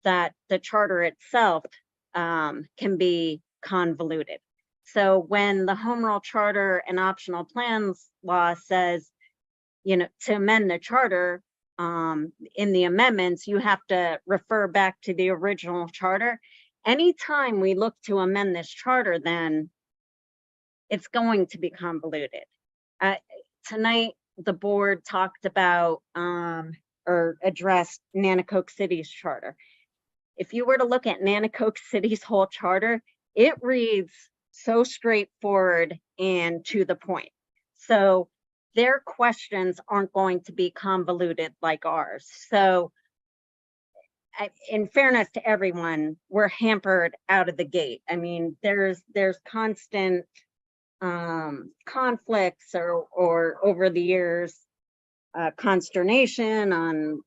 that the charter itself can be convoluted. So when the home rule charter and optional plans law says, to amend the charter, in the amendments, you have to refer back to the original charter. Anytime we look to amend this charter, then it's going to be convoluted. Tonight, the board talked about or addressed Nanticoke City's charter. If you were to look at Nanticoke City's whole charter, it reads so straightforward and to the point. So their questions aren't going to be convoluted like ours. So in fairness to everyone, we're hampered out of the gate. I mean, there's constant conflicts or over the years, consternation on,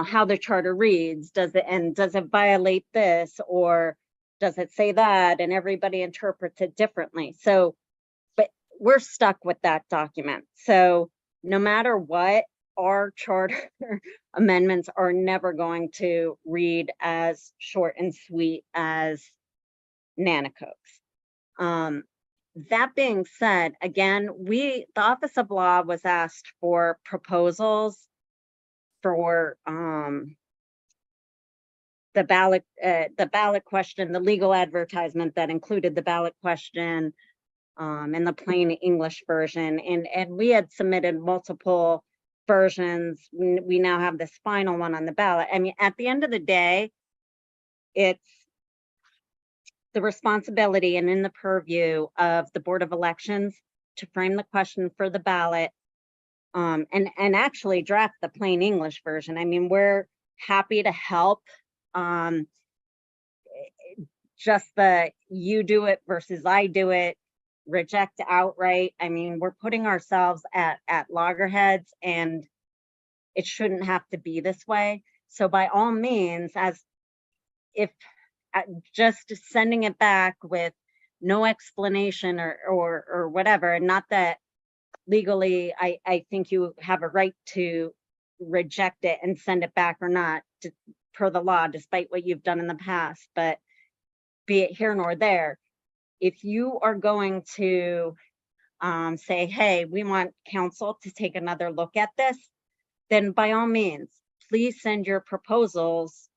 how the charter reads. Does it violate this or does it say that? And everybody interprets it differently. So, but we're stuck with that document. So no matter what, our charter amendments are never going to read as short and sweet as Nanticoke's. That being said, again, the Office of Law was asked for proposals for the ballot question, the legal advertisement that included the ballot question, and the plain English version. And we had submitted multiple versions. We now have this final one on the ballot. I mean, at the end of the day, it's the responsibility and in the purview of the Board of Elections to frame the question for the ballot, and actually draft the plain English version. I mean, we're happy to help. Just the you do it versus I do it, reject outright. I mean, we're putting ourselves at loggerheads, and it shouldn't have to be this way. So by all means, just sending it back with no explanation or whatever, and not that legally I think you have a right to reject it and send it back or not per the law, despite what you've done in the past, but be it here nor there. If you are going to say, hey, we want council to take another look at this, then by all means, please send your proposals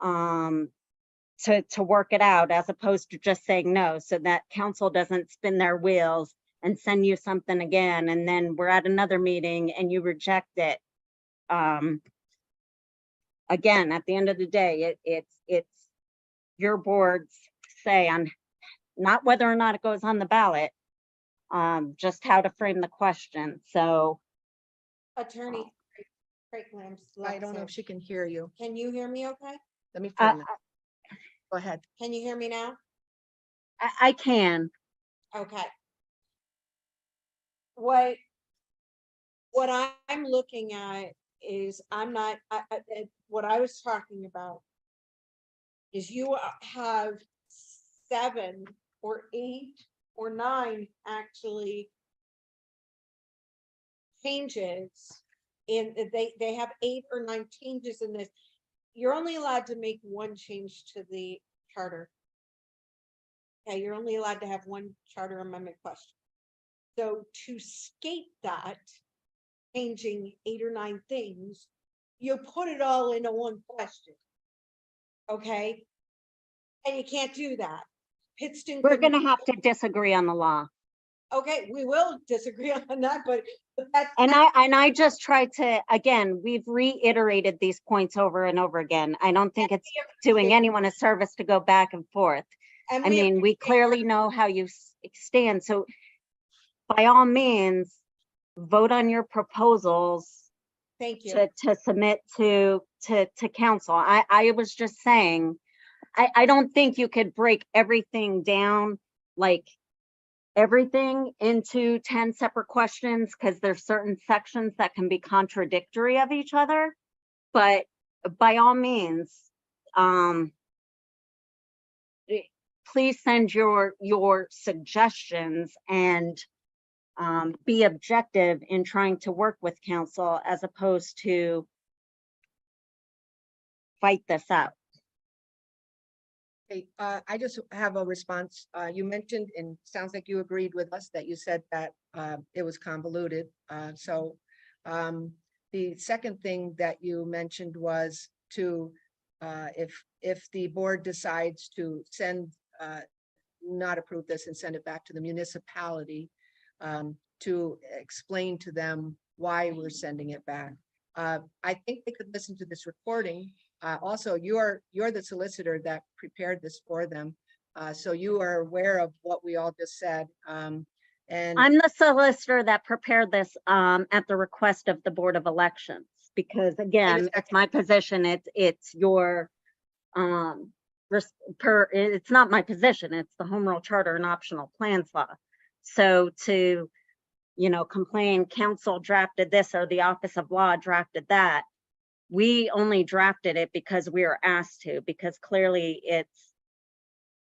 to work it out, as opposed to just saying no, so that council doesn't spin their wheels and send you something again, and then we're at another meeting and you reject it. Again, at the end of the day, it's your board's say on not whether or not it goes on the ballot, just how to frame the question. So Attorney Craig Lambs. I don't know if she can hear you. Can you hear me okay? Let me turn it. Go ahead. Can you hear me now? I can. Okay. What I'm looking at is what I was talking about is you have 7 or 8 or 9 actually changes in, they have 8 or 9 changes in this. You're only allowed to make 1 change to the charter. Okay, you're only allowed to have 1 charter amendment question. So to skate that, changing 8 or 9 things, you put it all into 1 question. Okay? And you can't do that. Pittston. We're gonna have to disagree on the law. Okay, we will disagree on that, but that's. And I just tried to, again, we've reiterated these points over and over again. I don't think it's doing anyone a service to go back and forth. And I mean, we clearly know how you stand. So by all means, vote on your proposals. Thank you. To submit to council. I was just saying, I don't think you could break everything down, like everything into 10 separate questions, because there's certain sections that can be contradictory of each other. But by all means, please send your suggestions and be objective in trying to work with council as opposed to fight this out. Okay, I just have a response. You mentioned, and sounds like you agreed with us, that you said that it was convoluted. The second thing that you mentioned was to, if the board decides to send, not approve this and send it back to the municipality, to explain to them why we're sending it back. I think they could listen to this recording. Also, you're the solicitor that prepared this for them. So you are aware of what we all just said. And I'm the solicitor that prepared this at the request of the Board of Elections, because again, it's my position. It's your it's not my position. It's the Home Rule Charter and Optional Plans Law. So to, complain council drafted this or the Office of Law drafted that, we only drafted it because we were asked to, because clearly it's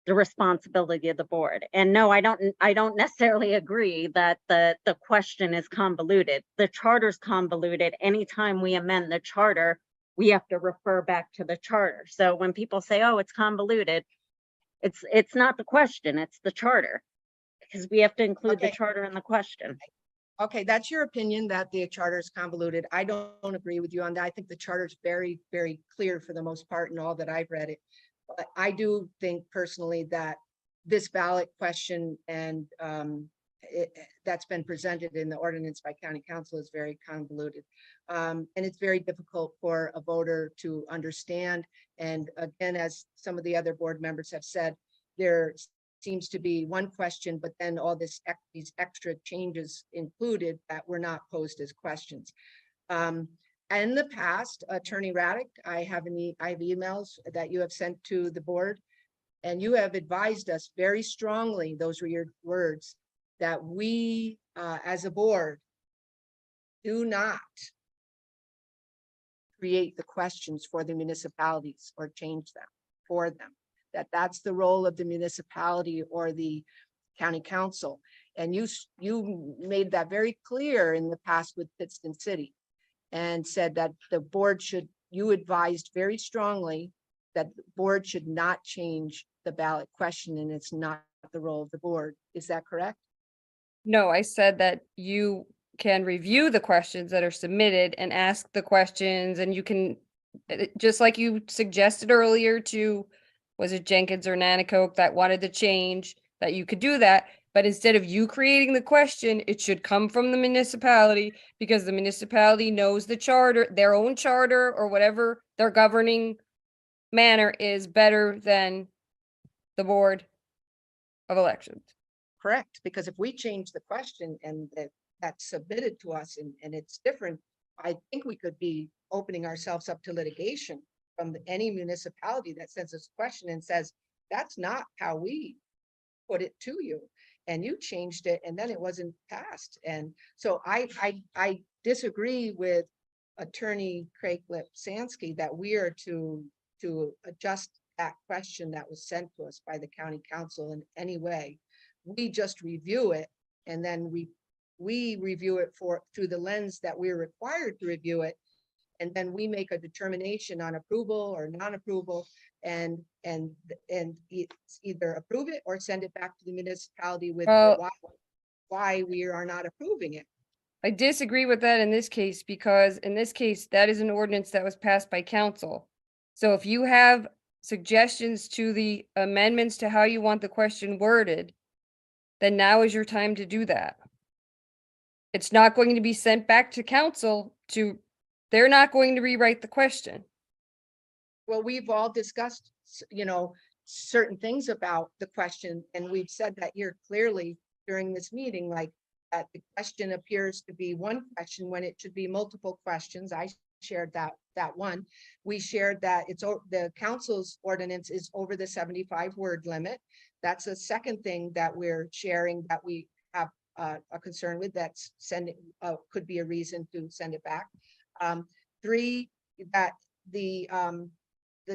the responsibility of the board. And no, I don't necessarily agree that the question is convoluted. The charter's convoluted. Anytime we amend the charter, we have to refer back to the charter. So when people say, oh, it's convoluted, it's not the question, it's the charter, because we have to include the charter in the question. okay, that's your opinion that the charter is convoluted. I don't agree with you on that. I think the charter is very, very clear for the most part in all that I've read it. But I do think personally that this ballot question and that's been presented in the ordinance by county council is very convoluted. And it's very difficult for a voter to understand. And again, as some of the other board members have said, there seems to be 1 question, but then all these extra changes included that were not posed as questions. In the past, Attorney Raddick, I have emails that you have sent to the board, and you have advised us very strongly, those were your words, that we as a board do not create the questions for the municipalities or change them for them, that's the role of the municipality or the county council. And you made that very clear in the past with Pittston City, and said that the board you advised very strongly that the board should not change the ballot question, and it's not the role of the board. Is that correct? No, I said that you can review the questions that are submitted and ask the questions, and you can, just like you suggested earlier to, was it Jenkins or Nanticoke that wanted to change, that you could do that, But instead of you creating the question, it should come from the municipality because the municipality knows the charter, their own charter or whatever their governing manner is better than the Board of Elections. Correct, because if we change the question and that's submitted to us and it's different, I think we could be opening ourselves up to litigation from any municipality that sends us a question and says, that's not how we put it to you. And you changed it and then it wasn't passed. And so I disagree with Attorney Craig Lipsansky that we are to adjust that question that was sent to us by the county council in any way. We just review it and then we review it through the lens that we're required to review it. And then we make a determination on approval or non-approval and it's either approve it or send it back to the municipality with why we are not approving it. I disagree with that in this case, because in this case, that is an ordinance that was passed by council. So if you have suggestions to the amendments to how you want the question worded, then now is your time to do that. It's not going to be sent back to council they're not going to rewrite the question. Well, we've all discussed, certain things about the question, and we've said that here clearly during this meeting, like that the question appears to be one question when it should be multiple questions. I shared that one. We shared that the council's ordinance is over the 75 word limit. That's a second thing that we're sharing that we have a concern with. That's could be a reason to send it back. 3, that the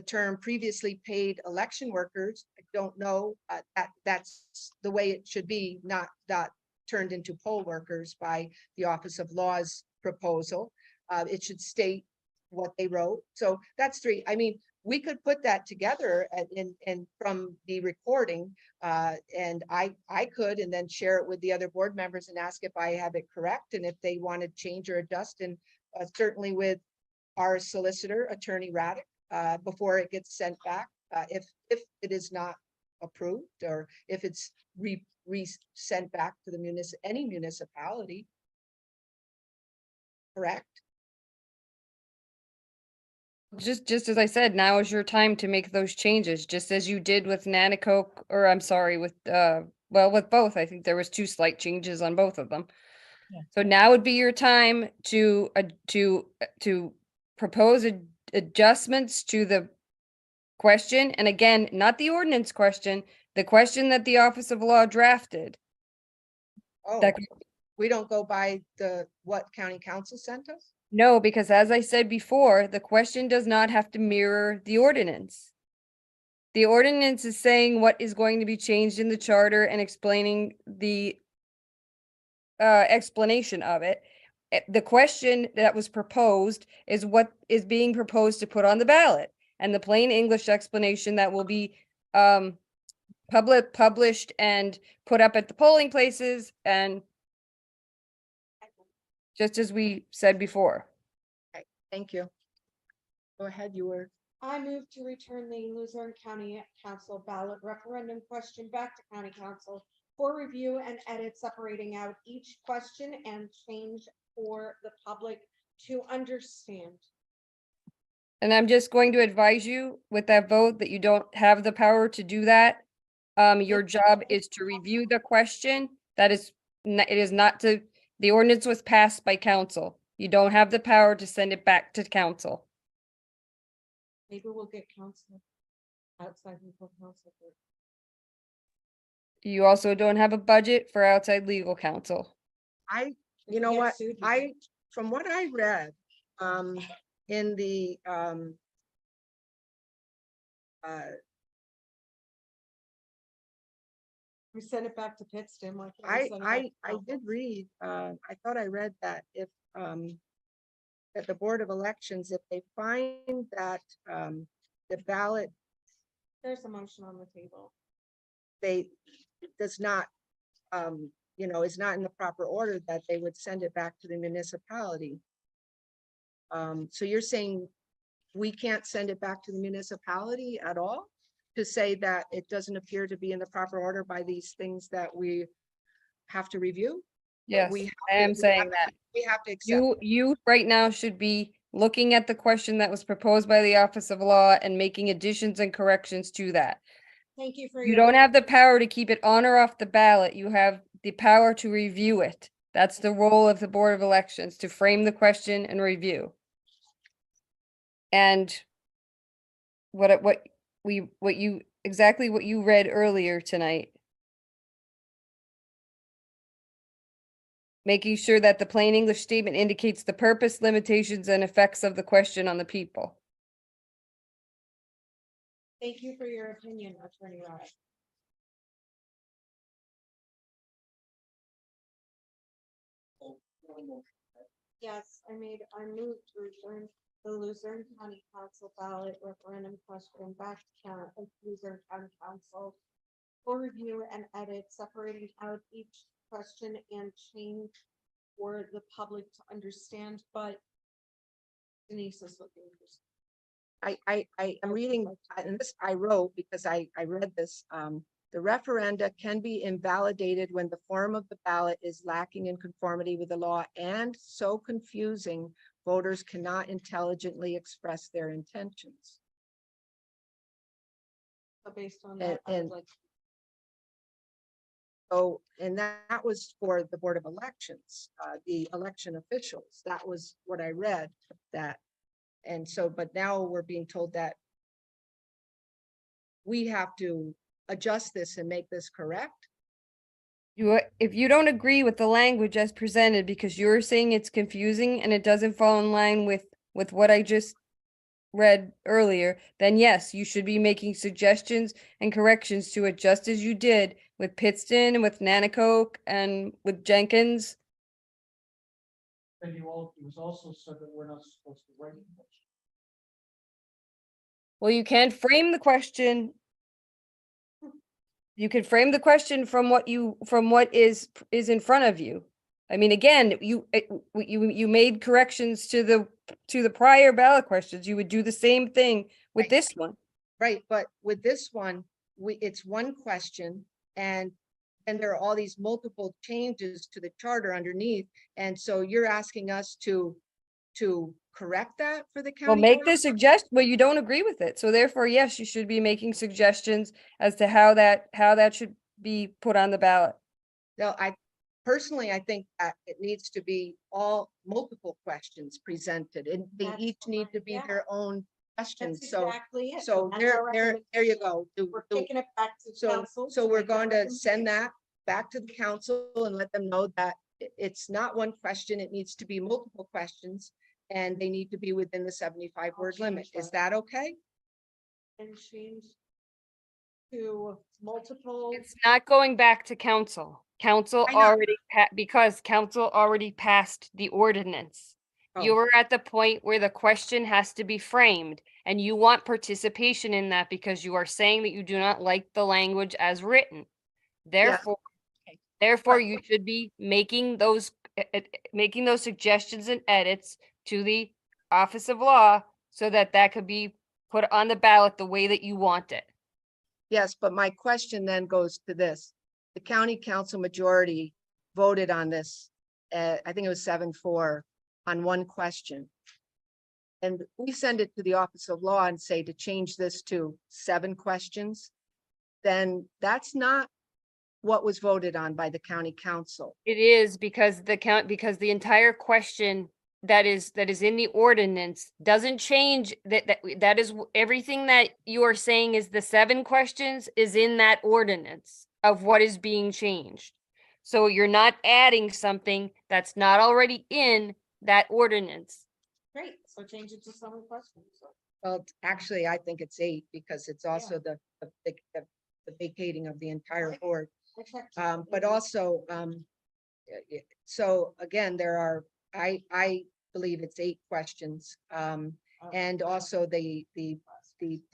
term previously paid election workers, I don't know, that's the way it should be, not turned into poll workers by the Office of Law's proposal. It should state what they wrote. So that's 3. I mean, we could put that together and from the recording, and I could, and then share it with the other board members and ask if I have it correct and if they want to change or adjust, and certainly with our solicitor, Attorney Raddick, before it gets sent back, if it is not approved or if it's sent back to the any municipality. Correct? Just as I said, now is your time to make those changes, just as you did with Nanticoke, or I'm sorry, with with both. I think there was 2 slight changes on both of them. Yeah. So now would be your time to propose adjustments to the question. And again, not the ordinance question, the question that the Office of Law drafted. Oh, That- we don't go by what county council sent us? No, because as I said before, the question does not have to mirror the ordinance. The ordinance is saying what is going to be changed in the charter and explaining the explanation of it. The question that was proposed is what is being proposed to put on the ballot, and the plain English explanation that will be published and put up at the polling places, and just as we said before. Okay, thank you. Go ahead, you were. I move to return the Luzerne County Council ballot referendum question back to County Council for review and edit, separating out each question and change for the public to understand. And I'm just going to advise you with that vote that you don't have the power to do that. Your job is to review the question. That is, it is not to, the ordinance was passed by council. You don't have the power to send it back to council. Maybe we'll get counsel, outside legal counsel. You also don't have a budget for outside legal counsel. You know what, from what I read, in the, We send it back to Pittston. I did read, I thought I read that if, that the Board of Elections, if they find that, the ballot, There's a motion on the table. does not, is not in the proper order, that they would send it back to the municipality. So you're saying we can't send it back to the municipality at all? To say that it doesn't appear to be in the proper order by these things that we have to review? Yes, We have I to- am we saying have to- that. We have to accept. You right now should be looking at the question that was proposed by the Office of Law and making additions and corrections to that. Thank you for You your. don't have the power to keep it on or off the ballot. You have the power to review it. That's the role of the Board of Elections, to frame the question and review. And what you exactly what you read earlier tonight. Making sure that the plain English statement indicates the purpose, limitations, and effects of the question on the people. Thank you for your opinion, Attorney Rod. Yes, I moved to return the Luzerne County Council ballot referendum question back to Luzerne County Council for review and edit, separating out each question and change for the public to understand, but Denise is looking for. I am reading, and this I wrote because I read this. The referenda can be invalidated when the form of the ballot is lacking in conformity with the law and so confusing, voters cannot intelligently express their intentions. So based on that, I would like. So, and that was for the Board of Elections, the election officials. That was what I read that. And so, but now we're being told that we have to adjust this and make this correct. If you don't agree with the language as presented because you're saying it's confusing and it doesn't fall in line with what I just read earlier, then yes, you should be making suggestions and corrections to it just as you did with Pittston and with Nanticoke and with Jenkins. And it was also said that we're not supposed to write English. Well, you can frame the question. You can frame the question from what is in front of you. I mean, again, you made corrections to the prior ballot questions. You would do the same thing with this one. Right, but with this one, it's one question and there are all these multiple changes to the charter underneath. And so you're asking us to correct that for the county? Well, make the suggestion, well, you don't agree with it. So therefore, yes, you should be making suggestions as to how that should be put on the ballot. No, I personally, I think that it needs to be all multiple questions presented and they That's each need to be yeah. their own questions. That's So, exactly it. so And that's there our you go. We're kicking it back to So, council. so we're make going their to send recommendation. that back to the council and let them know that it's not one question, it needs to be multiple questions. And they need to be within the 75 word limit. Is that okay? And change to multiple. It's not going back to council. Council Why not? already, because council already passed the ordinance. Oh. You're at the point where the question has to be framed and you want participation in that because you are saying that you do not like the language as written. Therefore, you should be making those suggestions and edits to the Office of Law so that could be put on the ballot the way that you want it. Yes, but my question then goes to this. The county council majority voted on this, I think it was 7-4 on one question. And we send it to the Office of Law and say to change this to 7 questions, then that's not what was voted on by the county council. It is because the entire question that is in the ordinance doesn't change. That is everything that you are saying is the 7 questions is in that ordinance of what is being changed. So you're not adding something that's not already in that ordinance. Great, so change it to 7 questions. Well, actually, I think it's 8 because it's also the vacating of the entire board. But also, so again, there are, I believe it's 8 questions. And also the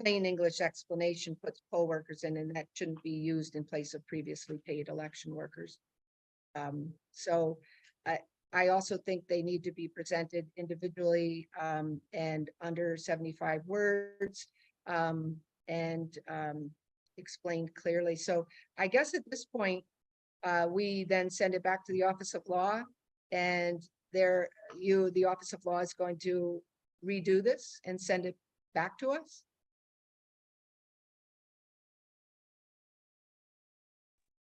plain English explanation puts poll workers in, and that shouldn't be used in place of previously paid election workers. So I also think they need to be presented individually and under 75 words and explained clearly. So I guess at this point, we then send it back to the Office of Law, and the Office of Law is going to redo this and send it back to us?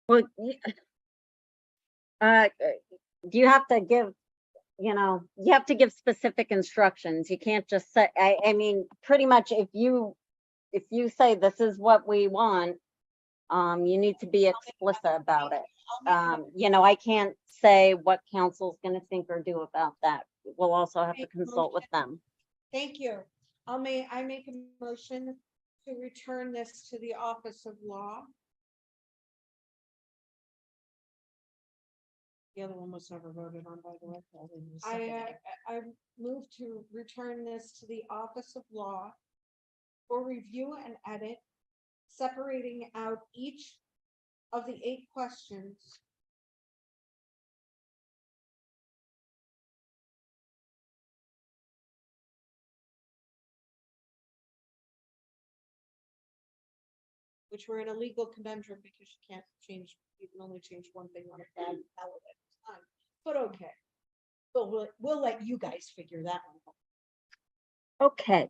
Well, you have to give, you have to give specific instructions. You can't just say, I mean, pretty much if you say this is what we want, you need to be explicit about it. I can't say what council's gonna think or do about that. We'll also have to consult with them. Thank you. I make a motion to return this to the Office of Law. The other one was never voted on, by the way. I move to return this to the Office of Law for review and edit, separating out each of the 8 questions. Which were in a legal conundrum because you can only change one thing on a ballot at a time. But okay. But we'll let you guys figure that one out. Okay.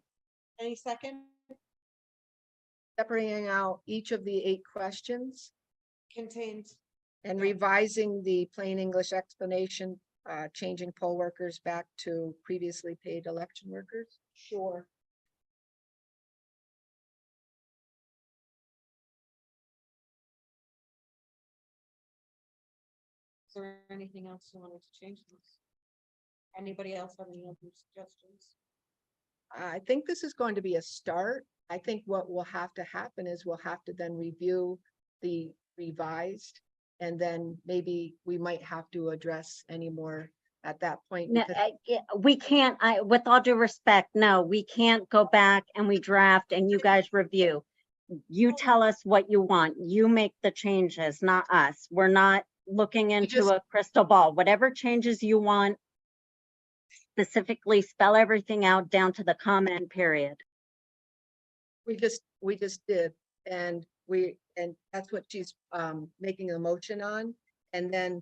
Any second? Separating out each of the 8 questions Contains. and revising the plain English explanation, changing poll workers back to previously paid election workers. Sure. Is there anything else you wanted to change this? Anybody else have any other suggestions? I think this is going to be a start. I think what will have to happen is we'll have to then review the revised, and then maybe we might have to address any more at that point. No, because- we can't, with all due respect, no, we can't go back and we draft and you guys review. You tell us what you want. You make the changes, not us. We're not looking into a crystal ball. Whatever changes you want, specifically spell everything out down to the comment period. We just did, and that's what she's making a motion on. And then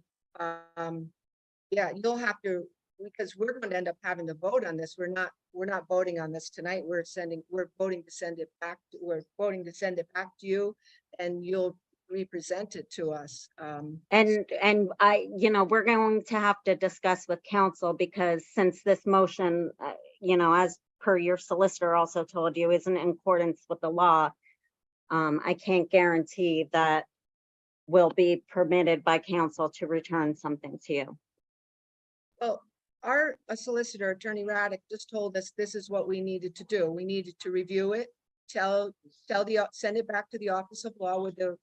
yeah, you'll have to, because we're going to end up having to vote on this. We're not voting on this tonight. We're voting to send it back to you, and you'll represent it to us. And we're going to have to discuss with council, because since this motion, as per your solicitor also told you, isn't in accordance with the law, I can't guarantee that we'll be permitted by council to return something to you. Well, our solicitor, Attorney Raddick, just told us this is what we needed to do. We needed to review it, send it back to the Office of Law with the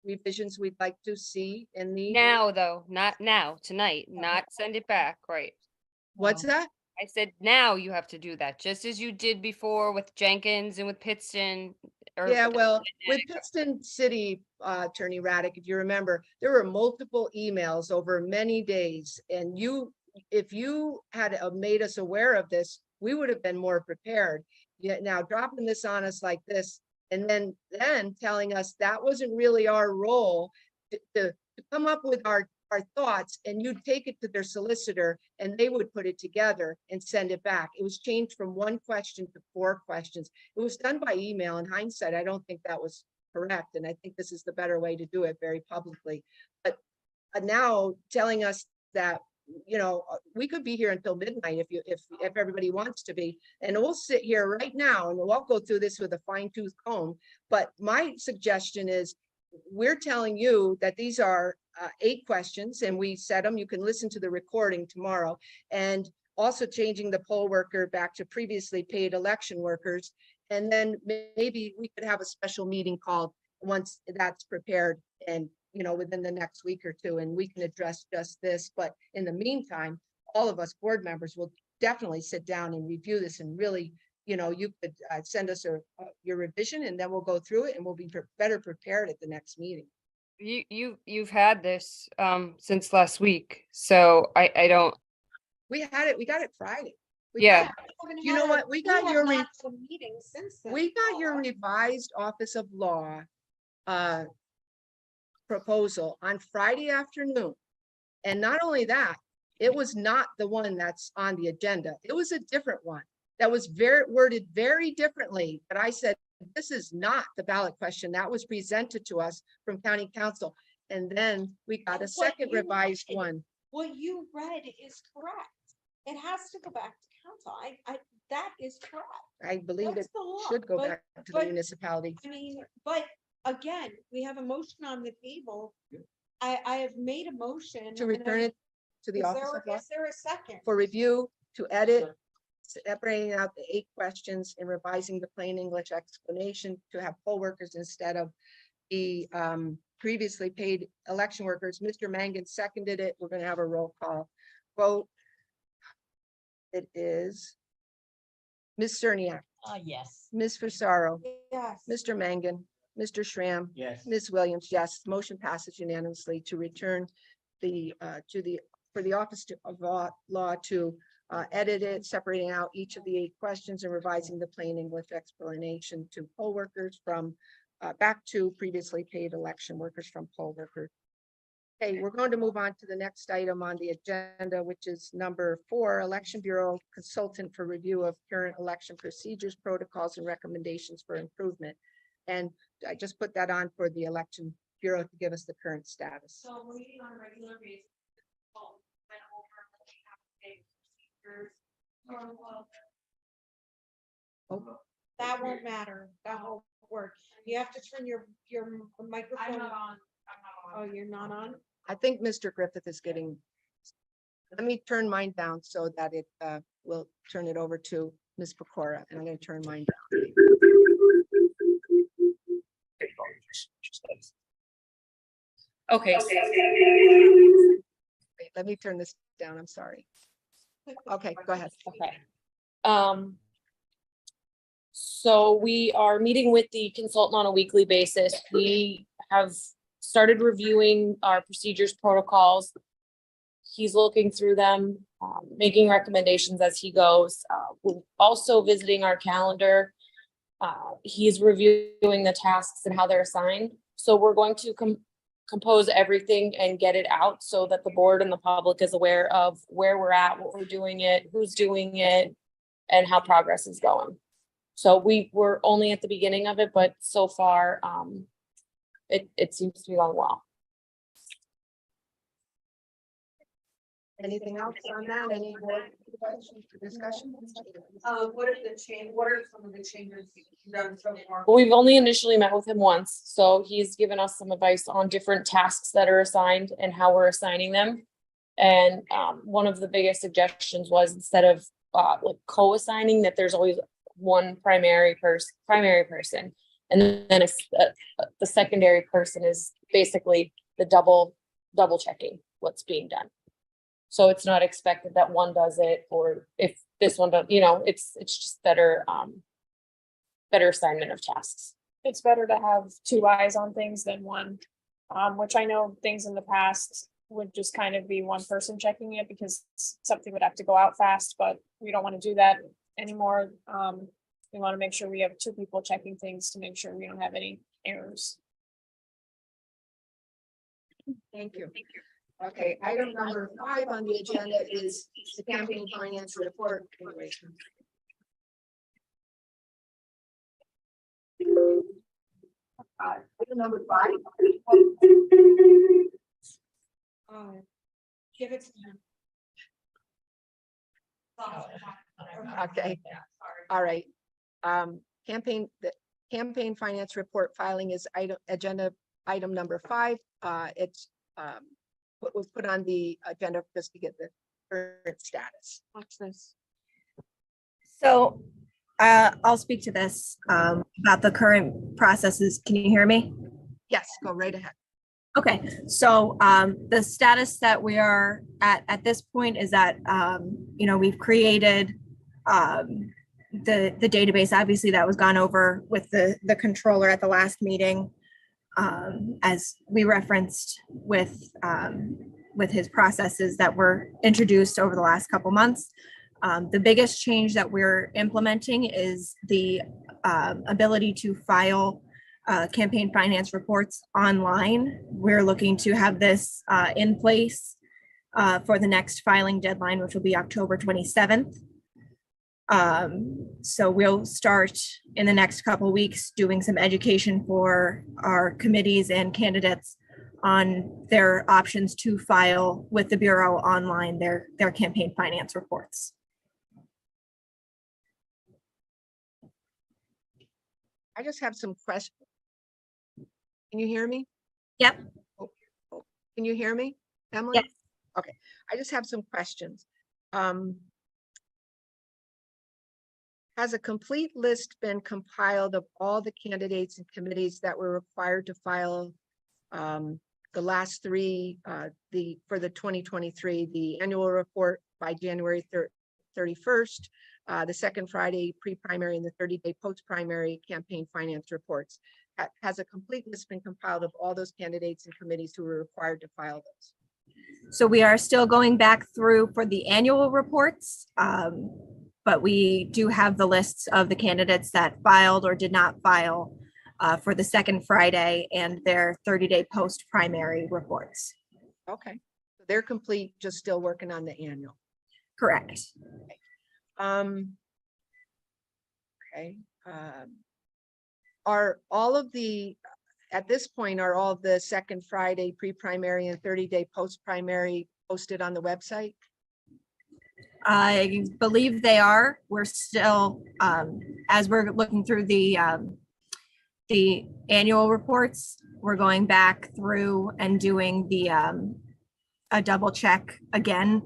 revisions we'd like to see in the. Now, though, not now, tonight, not send it back, right? What's that? I said, now you have to do that, just as you did before with Jenkins and with Pittston. Yeah, well, with Kingston City, Attorney Raddick, if you remember, there were multiple emails over many days, and if you had made us aware of this, we would have been more prepared. Yet now dropping this on us like this, and then telling us that wasn't really our role to come up with our thoughts, and you'd take it to their solicitor and they would put it together and send it back. It was changed from 1 question to 4 questions. It was done by email. In hindsight, I don't think that was correct, and I think this is the better way to do it very publicly. But now telling us that, we could be here until midnight if everybody wants to be, and we'll sit here right now and we'll go through this with a fine-tooth comb. But my suggestion is, we're telling you that these are 8 questions, and we set them. You can listen to the recording tomorrow, and also changing the poll worker back to previously paid election workers. And then maybe we could have a special meeting called once that's prepared, and within the next week or 2, and we can address just this. But in the meantime, all of us board members will definitely sit down and review this, and really, you could send us your revision, and then we'll go through it, and we'll be better prepared at the next meeting. You've had this since last week, so I don't. We got it Friday. Yeah. You know what? We got your meeting since then. we got your revised Office of Law proposal on Friday afternoon. And not only that, it was not the one that's on the agenda. It was a different one that was worded very differently. But I said, this is not the ballot question that was presented to us from county council. And then we got a What second you revised read- one. What you read is correct. It has to go back to council. That is correct. I believe it That's the law, should go but- back to the but- municipality. I mean, but again, we have a motion on the table. I have made a motion. To and return I- it to the Is office there, of law is there a second? for review, to edit, separating out the 8 questions and revising the plain English explanation to have poll workers instead of the previously paid election workers. Mr. Mangan seconded it. We're going to have a roll call vote. It is Ms. Cerniak, Yes. Ms. Fasaro, Yes. Mr. Mangan, Mr. Schramm, Yes. Ms. Williams, yes. Motion passes unanimously to return for the Office of Law to edit it, separating out each of the 8 questions and revising the plain English explanation to poll workers from back to previously paid election workers from poll workers. Okay, we're going to move on to the next item on the agenda, which is number 4, Election Bureau Consultant for Review of Current Election Procedures, Protocols, and Recommendations for Improvement. And I just put that on for the Election Bureau to give us the current status. So we're meeting on a regular basis. So, went over what we have to take procedures, protocols. That won't matter. That won't work. You have to turn your microphone. I'm not on. Oh, you're not on? I think Mr. Griffith is getting, let me turn mine down so that it will turn it over to Ms. Pecora, and I'm going to turn mine down. Okay. Wait, let me turn this down. I'm sorry. Okay, go ahead. Okay. So we are meeting with the consultant on a weekly basis. We have started reviewing our procedures protocols. He's looking through them, making recommendations as he goes. We're also visiting our calendar. He's reviewing the tasks and how they're assigned. So we're going to compose everything and get it out so that the board and the public is aware of where we're at, what we're doing it, who's doing it, and how progress is going. So we were only at the beginning of it, but so far, it seems to be going well. Anything else on that? Any more questions for discussion? What are some of the changes you've done so far? Well, we've only initially met with him once, so he's given us some advice on different tasks that are assigned and how we're assigning them. And one of the biggest suggestions was instead of like co-assigning, that there's always one primary person, and then the secondary person is basically the double checking what's being done. So it's not expected that one does it, or if this one does, it's just better assignment of tasks. It's better to have 2 eyes on things than one, which I know things in the past would just kind of be one person checking it because something would have to go out fast, but we don't want to do that anymore. We want to make sure we have 2 people checking things to make sure we don't have any errors. Thank you. Okay, item number 5 on the agenda is the campaign finance report. Item number 5. Give it to him. Okay, all right. The campaign finance report filing is agenda item number 5. It's what was put on the agenda just to get the current status. Watch this. So I'll speak to this about the current processes. Can you hear me? Yes, go right ahead. Okay, so the status that we are at this point is that we've created the database. Obviously, that was gone over with the controller at the last meeting, as we referenced with his processes that were introduced over the last couple months. The biggest change that we're implementing is the ability to file campaign finance reports online. We're looking to have this in place for the next filing deadline, which will be October 27th. So we'll start in the next couple weeks doing some education for our committees and candidates on their options to file with the Bureau online their campaign finance reports. I just have some questions. Can you hear me? Yep. Oh, can you hear me, Emily? Yes. Okay, I just have some questions. Has a complete list been compiled of all the candidates and committees that were required to file the last three, for the 2023, the annual report by January 31st, the second Friday pre-primary and the 30-day post-primary campaign finance reports? Has a complete list been compiled of all those candidates and committees who were required to file those? So we are still going back through for the annual reports, but we do have the lists of the candidates that filed or did not file for the second Friday and their 30-day post-primary reports. Okay, so they're complete, just still working on the annual. Correct. Okay. Are all of the, at this point, are all the second Friday pre-primary and 30-day post-primary posted on the website? I believe they are. We're still, as we're looking through the annual reports, we're going back through and doing the a double check again,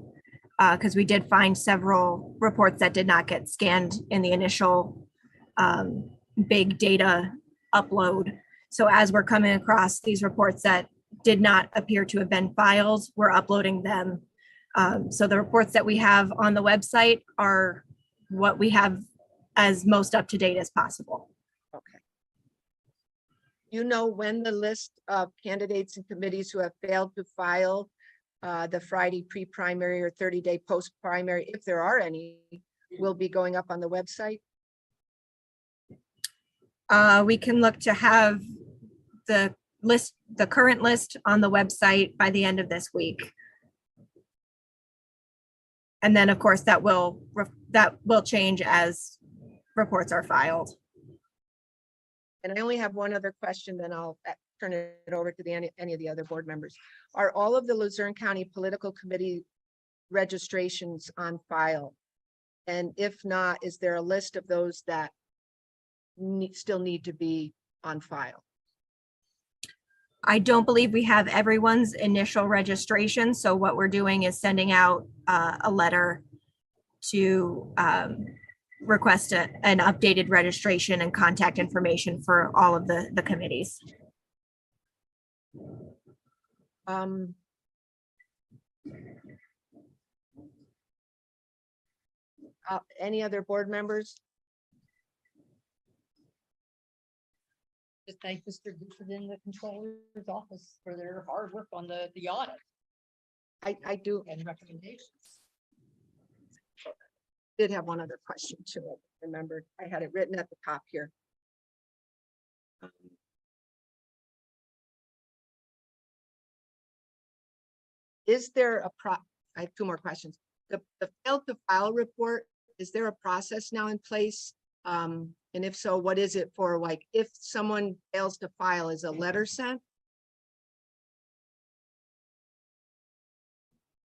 because we did find several reports that did not get scanned in the initial big data upload. So as we're coming across these reports that did not appear to have been filed, we're uploading them. So the reports that we have on the website are what we have as most up to date as possible. Okay. You know when the list of candidates and committees who have failed to file the Friday pre-primary or 30-day post-primary, if there are any, will be going up on the website? We can look to have the list, the current list on the website by the end of this week. And then, of course, that will change as reports are filed. And I only have one other question, then I'll turn it over to any of the other board members. Are all of the Luzerne County Political Committee registrations on file? And if not, is there a list of those that still need to be on file? I don't believe we have everyone's initial registration. So what we're doing is sending out a letter to request an updated registration and contact information for all of the committees. Any other board members? Just thank Mr. Gifford in the controller's office for their hard work on the audit. I do. And recommendations. Did have one other question too. I remembered I had it written at the top here. Is there I have two more questions. The failed to file report, is there a process now in place? And if so, what is it for? Like, if someone fails to file, is a letter sent?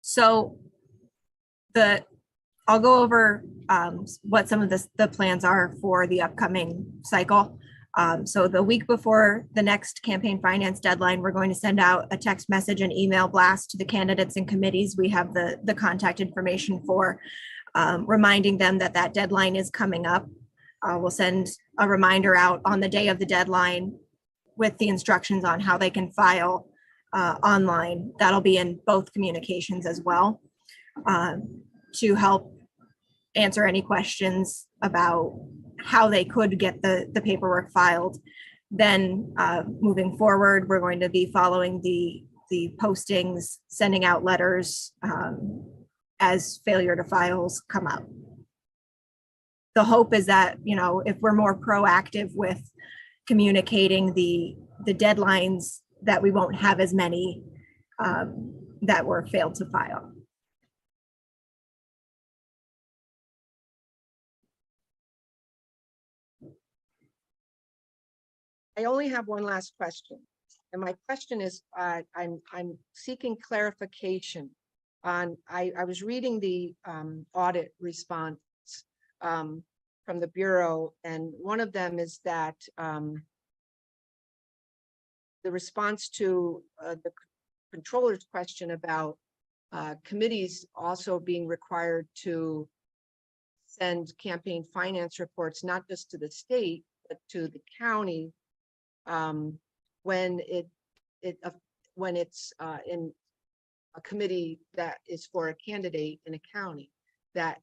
So I'll go over what some of the plans are for the upcoming cycle. So the week before the next campaign finance deadline, we're going to send out a text message and email blast to the candidates and committees we have the contact information for, reminding them that that deadline is coming up. We'll send a reminder out on the day of the deadline with the instructions on how they can file online. That'll be in both communications as well, to help answer any questions about how they could get the paperwork filed. Then moving forward, we're going to be following the postings, sending out letters as failure to files come up. The hope is that, you know, if we're more proactive with communicating the deadlines that we won't have as many that were failed to file. I only have one last question. And my question is, I'm seeking clarification on, I was reading the audit response from the Bureau, and one of them is that the response to the controller's question about committees also being required to send campaign finance reports, not just to the state, but to the county, when it's in a committee that is for a candidate in a county. That,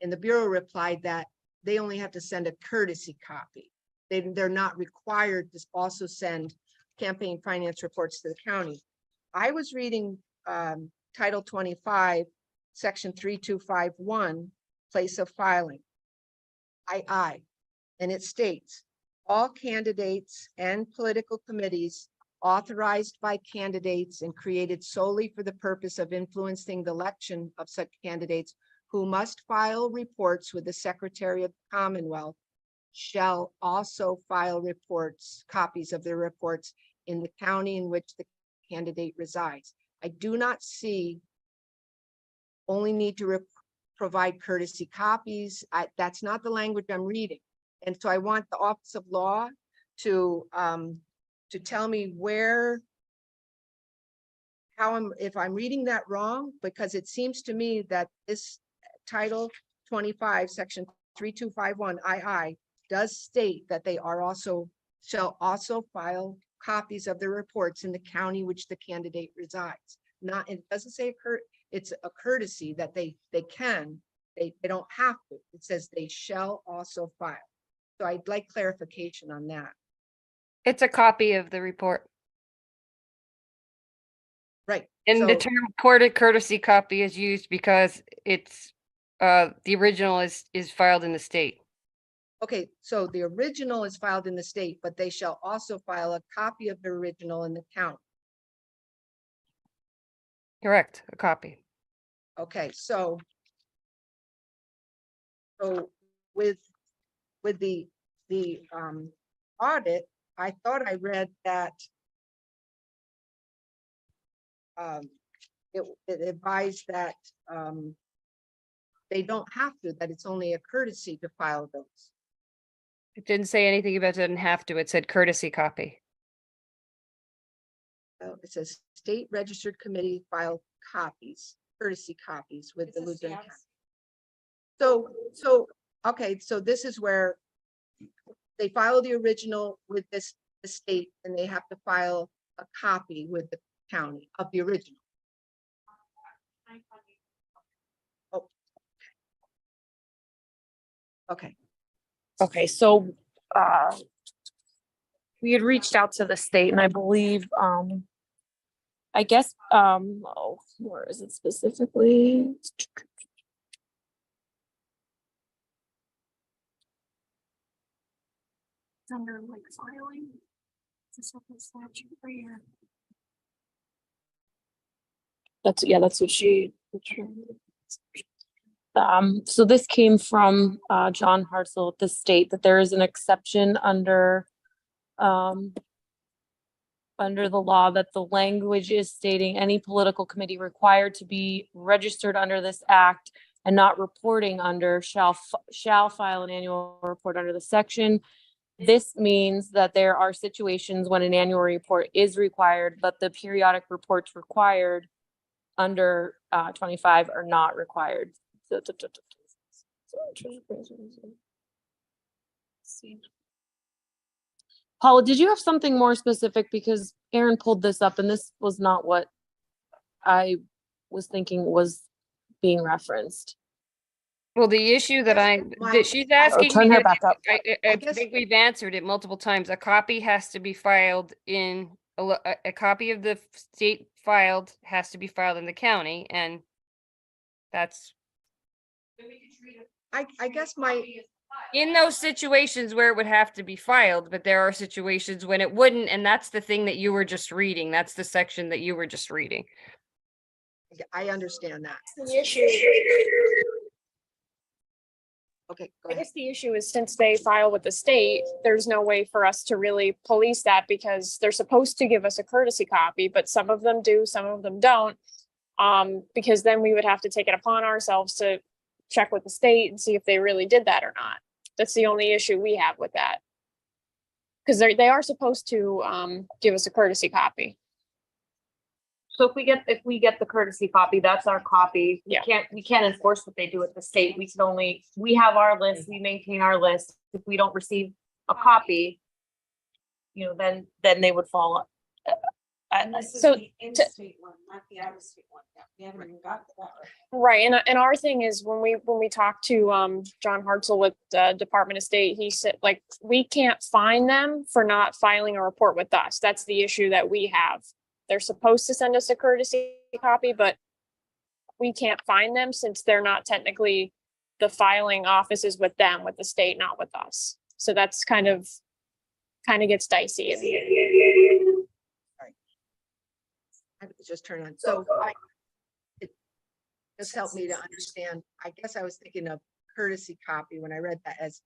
and the Bureau replied that they only have to send a courtesy copy. They're not required to also send campaign finance reports to the county. I was reading Title 25, Section 3251, place of filing, II, and it states, all candidates and political committees authorized by candidates and created solely for the purpose of influencing the election of such candidates who must file reports with the Secretary of the Commonwealth shall also file reports, copies of their reports in the county in which the candidate resides. I do not see only need to provide courtesy copies. That's not the language I'm reading. And so I want the Office of Law to tell me where, if I'm reading that wrong, because it seems to me that this Title 25, Section 3251 II does state that they are also, shall also file copies of their reports in the county which the candidate resides. Not, it doesn't say it's a courtesy that they can, they don't have to. It says they shall also file. So I'd like clarification on that. It's a copy of the report. Right. And the So- term courtesy copy is used because it's the original is filed in the state. Okay, so the original is filed in the state, but they shall also file a copy of the original in the county. Correct, a copy. Okay, so with the audit, I thought I read that it advised that they don't have to, that it's only a courtesy to file those. It didn't say anything about didn't have to. It said courtesy copy. It says state registered committee file copies, courtesy copies with the Luzerne County. So, okay, so this is where they file the original with the state, and they have to file a copy with the county of the original. Oh. Okay. Okay, so we had reached out to the state, and I believe I guess oh, where is it specifically? It's under like filing. It's a separate statute right here. That's what she. So this came from John Hartzell at the state, that there is an exception under the law, that the language is stating any political committee required to be registered under this act and not reporting under shall file an annual report under the section. This means that there are situations when an annual report is required, but the periodic reports required under 25 are not required. Paula, did you have something more specific? Because Aaron pulled this up and this was not what I was thinking was being referenced. Well, the issue that she's asking. Turn me, her back up. I think we've answered it multiple times. A copy has to be filed in, a copy of the state filed has to be filed in the county, and that's. I guess my In those situations where it would have to be filed, but there are situations when it wouldn't, and that's the thing that you were just reading. That's the section that you were just reading. I understand that. The issue, Okay, go I ahead. guess the issue is since they file with the state, there's no way for us to really police that because they're supposed to give us a courtesy copy, but some of them do, some of them don't. Because then we would have to take it upon ourselves to check with the state and see if they really did that or not. That's the only issue we have with that. Because they are supposed to give us a courtesy copy. So if we get the courtesy copy, that's our copy. Yeah. We can't enforce what they do at the state. We have our list, we maintain our list. If we don't receive a copy, then they would fall. So in-state one, not the out-of-state one. Yeah, we haven't even got to that. right, and our thing is when we talked to John Hartzell with the Department of State, he said like we can't fine them for not filing a report with us. That's the issue that we have. They're supposed to send us a courtesy copy, but we can't fine them since they're not technically, the filing office is with them, with the state, not with us. So that's kind of gets dicey. I was just turned on. So it just helped me to understand. I guess I was thinking of courtesy copy when I read that as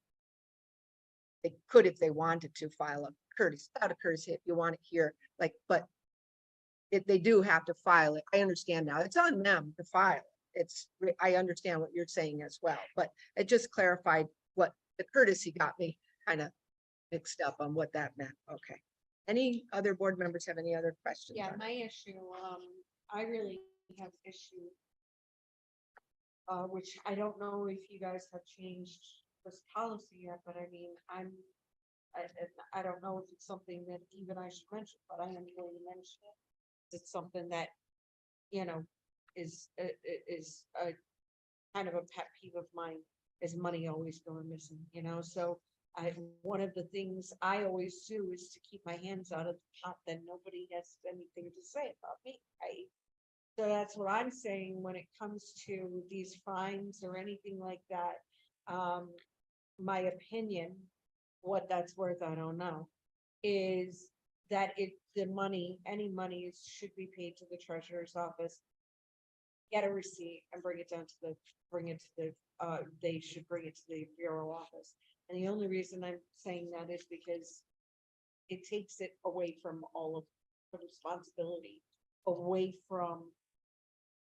they could, if they wanted to file a courtesy, without a courtesy, if you want it here, like, but they do have to file it. I understand now. It's on them to file. I understand what you're saying as well, but it just clarified what the courtesy got me kind of mixed up on what that meant. Okay. Any other board members have any other questions? Yeah, my issue, I really have issue. Which I don't know if you guys have changed this policy yet, but I mean, I don't know if it's something that even I should mention, but I am going to mention it. It's something that, is a kind of a pet peeve of mine, is money always going missing, so one of the things I always do is to keep my hands out of the pot, then nobody has anything to say about me, right? So that's what I'm saying when it comes to these fines or anything like that. My opinion, what that's worth, I don't know, is that any money should be paid to the treasurer's office. Get a receipt and bring it to they should bring it to the bureau office. And the only reason I'm saying that is because it takes it away from all of the responsibility, away from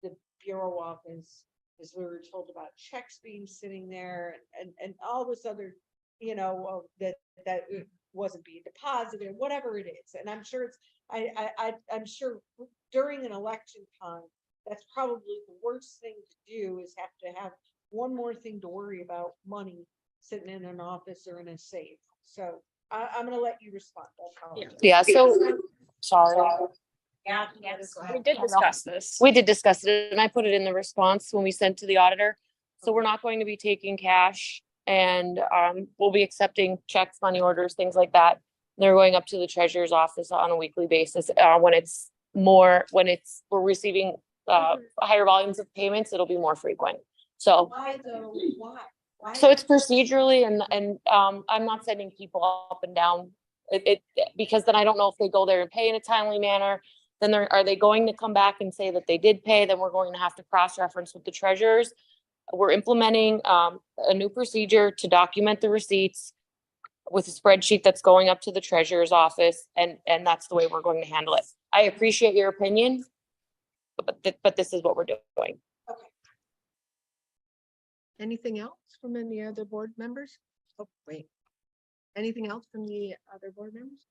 the bureau office, as we were told about checks being sitting there and all this other, that it wasn't being deposited, whatever it is. And I'm sure I'm sure during an election time, that's probably the worst thing to do, is have to have one more thing to worry about, money sitting in an office or in a safe. So I'm going to let you respond. Yeah, so, sorry. Yeah, we did discuss this. We did discuss it, and I put it in the response when we sent to the auditor. So we're not going to be taking cash, and we'll be accepting checks, money orders, things like that. They're going up to the treasurer's office on a weekly basis. We're receiving higher volumes of payments, it'll be more frequent. So Why though? Why? so it's procedurally, and I'm not sending people up and down because then I don't know if they go there and pay in a timely manner. Then are they going to come back and say that they did pay? Then we're going to have to cross-reference with the treasurers. We're implementing a new procedure to document the receipts with a spreadsheet that's going up to the treasurer's office, and that's the way we're going to handle it. I appreciate your opinion, but this is what we're doing. Okay. Anything else from any other board members? Oh, wait. Anything else from the other board members?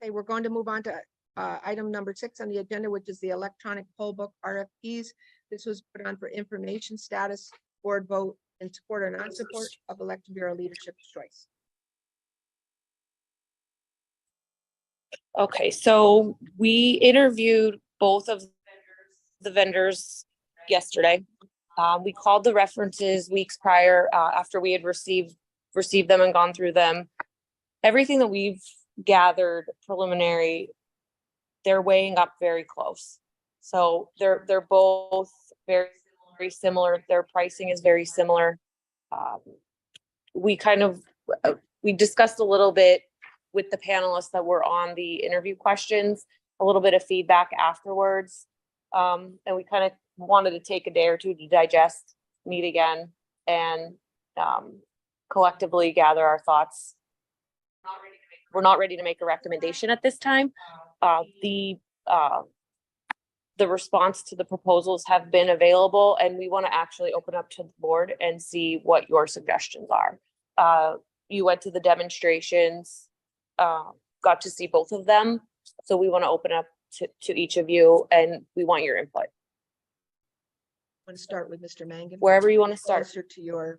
Okay, we're going to move on to item number 6 on the agenda, which is the electronic poll book RFPs. This was put on for information status, board vote, in support or non-support of election bureau leadership choice. Okay, so we interviewed both of the vendors yesterday. We called the references weeks prior, after we had received them and gone through them. Everything that we've gathered preliminary, they're weighing up very close. So they're both very, very similar. Their pricing is very similar. we kind of, we discussed a little bit with the panelists that were on the interview questions, a little bit of feedback afterwards. And we kind of wanted to take a day or two to digest, meet again, and collectively gather our thoughts. We're not ready to make a recommendation at this time. The response to the proposals have been available, and we want to actually open up to the board and see what your suggestions are. You went to the demonstrations, got to see both of them. So we want to open up to each of you, and we want your input. Want to start with Mr. Mangan? Wherever you want to start. Closer to your.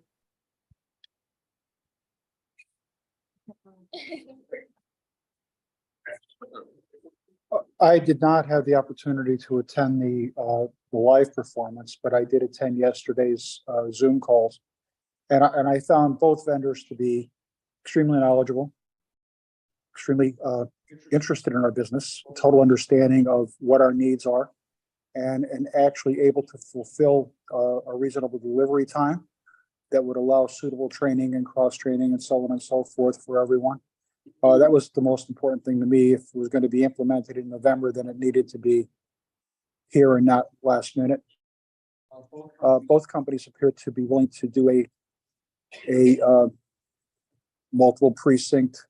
I did not have the opportunity to attend the live performance, but I did attend yesterday's Zoom calls. And I found both vendors to be extremely knowledgeable, extremely interested in our business, total understanding of what our needs are, and actually able to fulfill a reasonable delivery time that would allow suitable training and cross-training and so on and so forth for everyone. That was the most important thing to me. If it was going to be implemented in November, then it needed to be here and not last minute. Both companies appear to be willing to do a multiple precinct,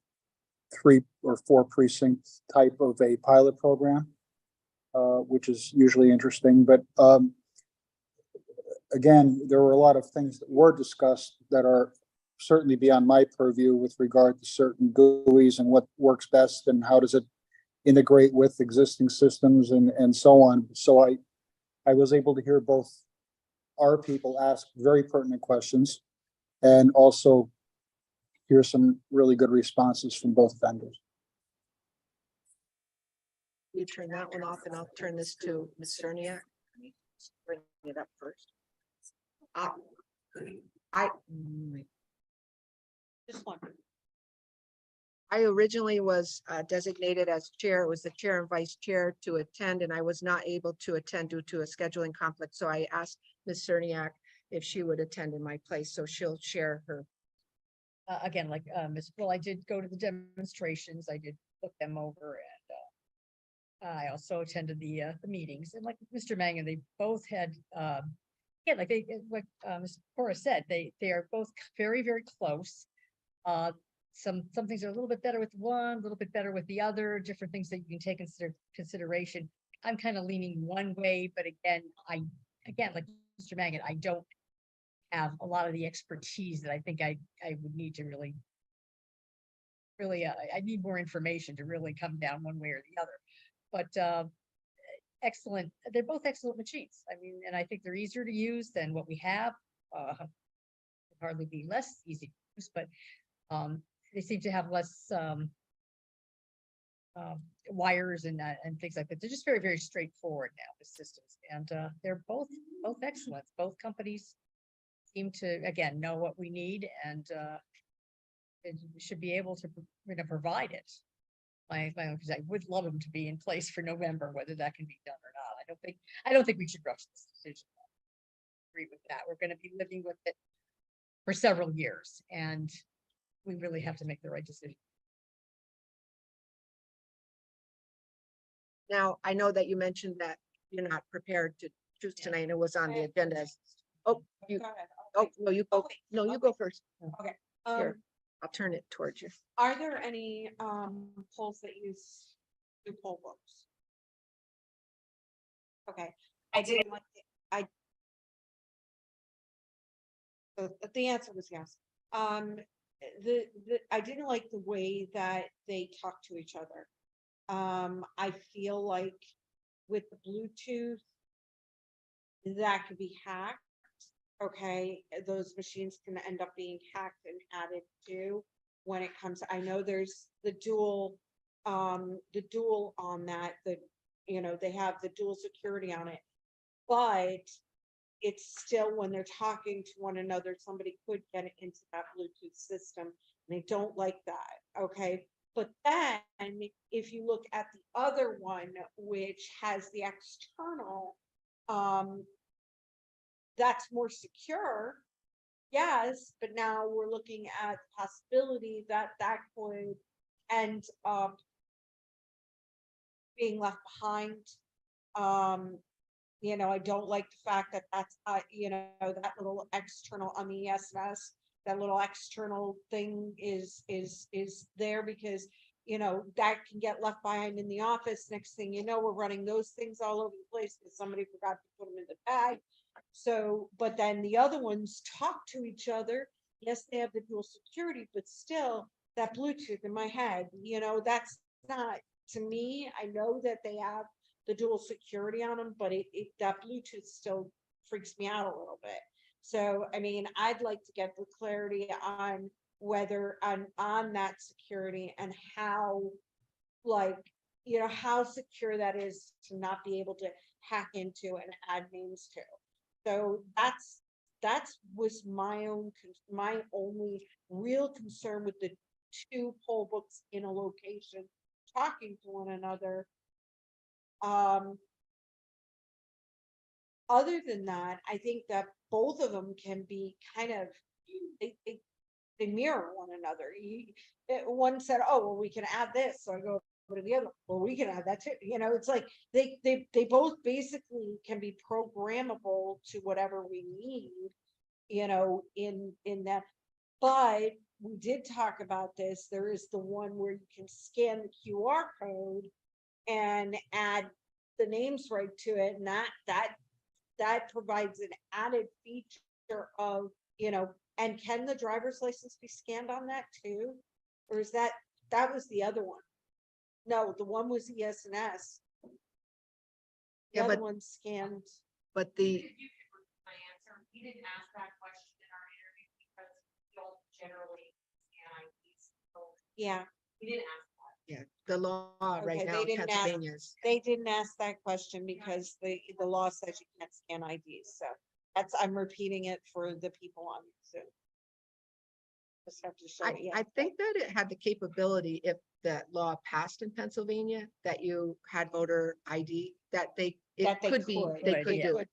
3 or 4 precinct type of a pilot program, which is usually interesting. But again, there were a lot of things that were discussed that are certainly beyond my purview with regard to certain GUIs and what works best and how does it integrate with existing systems and so on. So I was able to hear both our people ask very pertinent questions and also hear some really good responses from both vendors. You turn that one off and I'll turn this to Ms. Cerniak. Bring it up first. I originally was designated as chair. It was the chair and vice chair to attend, and I was not able to attend due to a scheduling conflict. So I asked Ms. Cerniak if she would attend in my place, so she'll share her. Again, like Ms. Well, I did go to the demonstrations. I did look them over, and I also attended the meetings. And like Mr. Mangan, they both had yeah, like Ms. Cora said, they are both very, very close. Some things are a little bit better with one, a little bit better with the other, different things that you can take into consideration. I'm kind of leaning one way, but again, like Mr. Mangan, I don't have a lot of the expertise that I think I would need to really, I need more information to really come down one way or the other. But excellent, they're both excellent machines. I mean, and I think they're easier to use than what we have. Hardly be less easy to use, but they seem to have less wires and things like that. They're just very, very straightforward now, the systems, and they're both excellent. Both companies seem to, again, know what we need, and should be able to provide it. Because I would love them to be in place for November, whether that can be done or not. I don't think we should rush this decision. I agree with that. We're going to be living with it for several years, and we really have to make the right decision. Now, I know that you mentioned that you're not prepared to choose tonight, and it was on the agenda. Oh, you, oh, no, you go. No, you go first. Okay. Here, I'll turn it towards you. Are there any polls that use new poll books? Okay, I didn't like it. The answer was yes. I didn't like the way that they talk to each other. I feel like with the Bluetooth, that could be hacked. Okay, those machines can end up being hacked and added to when it comes. I know there's the dual on that, they have the dual security on it, but it's still, when they're talking to one another, somebody could get into that Bluetooth system, and I don't like that. Okay, but then if you look at the other one, which has the external, that's more secure, yes, but now we're looking at possibility that that could end up being left behind. You know, I don't like the fact that that's, you know, that little external on the ESS, that little external thing is there because, you know, that can get left behind in the office. Next thing you know, we're running those things all over the place because somebody forgot to put them in the bag. So, but then the other ones talk to each other. Yes, they have the dual security, but still that Bluetooth in my head, you know, that's not, to me, I know that they have the dual security on them, but that Bluetooth still freaks me out a little bit. So, I mean, I'd like to get the clarity on whether on that security and how, like, you know, how secure that is to not be able to hack into and add names to. So that's was my only real concern with the two poll books in a location talking to one another. Other than that, I think that both of them can be kind of, they mirror one another. One said, oh, well, we can add this. So I go to the other, well, we can add that too. You know, it's like they both basically can be programmable to whatever we need, you know, in that. But we did talk about this. There is the one where you can scan the QR code and add the names right to it, and that provides an added feature of, you know, and can the driver's license be scanned on that too? Or is that was the other one? No, the one was ES&S. The Yeah, other but- one scanned. But the, My answer, we didn't ask that question in our interview because we don't generally scan IDs. So Yeah. we didn't ask that. yeah, the law right Okay, now they in didn't ask- Pennsylvania's. They didn't ask that question because the law says you can't scan IDs. So I'm repeating it for the people on Zoom. Just have to show it. Yeah. I think that it had the capability, if that law passed in Pennsylvania, that you had voter ID, that they, it That they could be, could. they Could, could yeah. do it.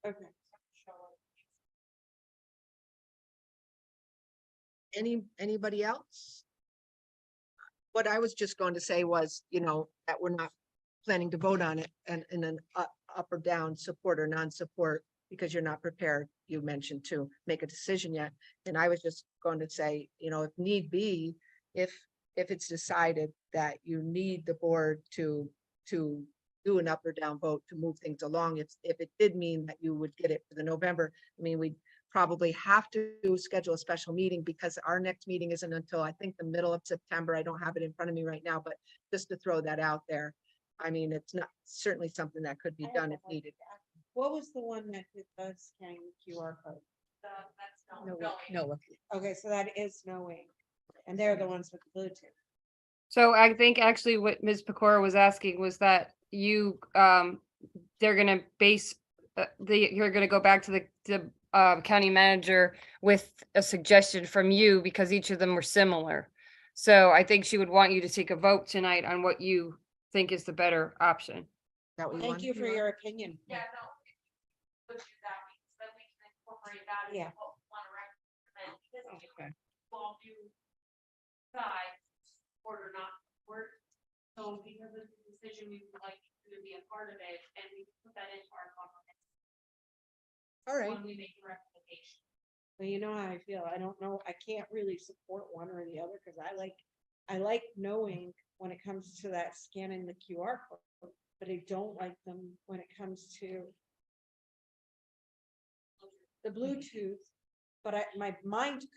Okay. Anybody else? What I was just going to say was, you know, that we're not planning to vote on it and in an up or down, support or non-support, because you're not prepared, you mentioned, to make a decision yet. And I was just going to say, you know, if need be, if it's decided that you need the board to do an up or down vote to move things along, if it did mean that you would get it for the November, I mean, we'd probably have to schedule a special meeting because our next meeting isn't until, I think, the middle of September. I don't have it in front of me right now, but just to throw that out there. I mean, it's not certainly something that could be done if needed. What was the one that did the scanning QR code? That's No, Okay, so that is knowing, and they're the ones with the Bluetooth. So I think actually what Ms. Pecora was asking was that you, they're gonna base, you're gonna go back to the county manager with a suggestion from you because each of them were similar. So I think she would want you to take a vote tonight on what you think is the better option. Thank you for your opinion. Yeah, no. Which is that means that we can incorporate that Yeah. into what we want to recommend. Because we'll do side support or not support. So because of the decision, we would like you to be a part of it and we put that into our government. All right. When we make a recommendation. Well, you know how I feel. I don't know. I can't really support one or the other because I like knowing when it comes to that scanning the QR code, but I don't like them when it comes to the Bluetooth. But my mind could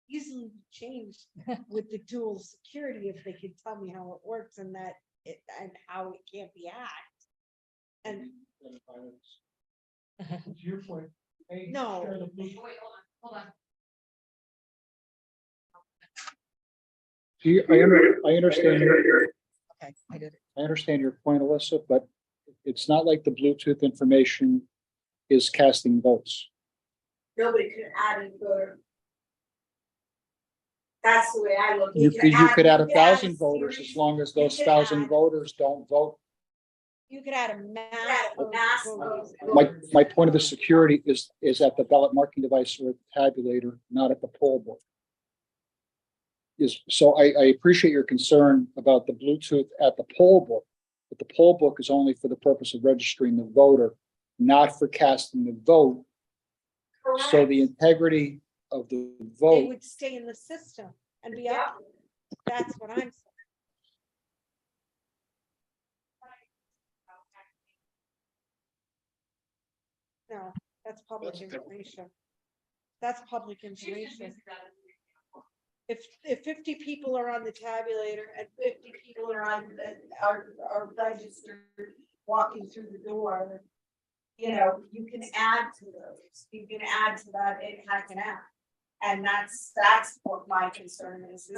easily be changed with the dual security if they could tell me how it works and that it and how it can't be hacked. And To your point. hey, No. share the Bluetooth. Wait, hold on. See, I understand Okay, I did it. I understand your point, Alyssa, but it's not like the Bluetooth information is casting votes. Nobody could add a voter. That's the way I look. You could add 1,000 a voters series- as long as you those could 1,000 add- voters don't vote. You could add a mass of My point of the security is at the ballot marking device or tabulator, not at the poll book. So I appreciate your concern about the Bluetooth at the poll book, but the poll book is only for the purpose of registering the voter, not for casting the vote. So the integrity of the They vote, would stay in the system and be up. That's what I'm saying. No, that's public information. That's public information. If 50 people are on the tabulator and 50 people are registered walking through the door, you know, you can add to those. You can add to that impact and act. And that's what my concern is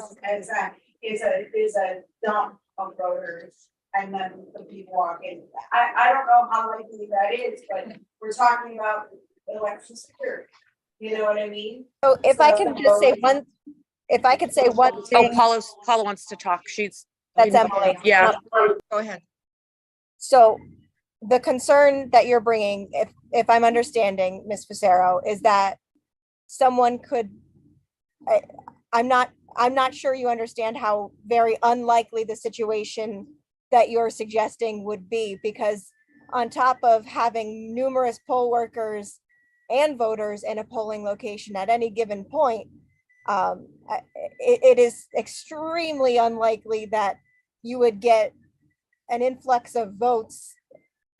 a dump of voters and then the people walking. I don't know how likely that is, but we're talking about election security. You know what I mean? So if I can just say one, if I could say one Oh, thing, Paula wants to talk. that's Emily. Yeah. Go ahead. So the concern that you're bringing, if I'm understanding, Ms. Facero, is that someone could, I'm not sure you understand how very unlikely the situation that you're suggesting would be, because on top of having numerous poll workers and voters in a polling location at any given point, it is extremely unlikely that you would get an influx of votes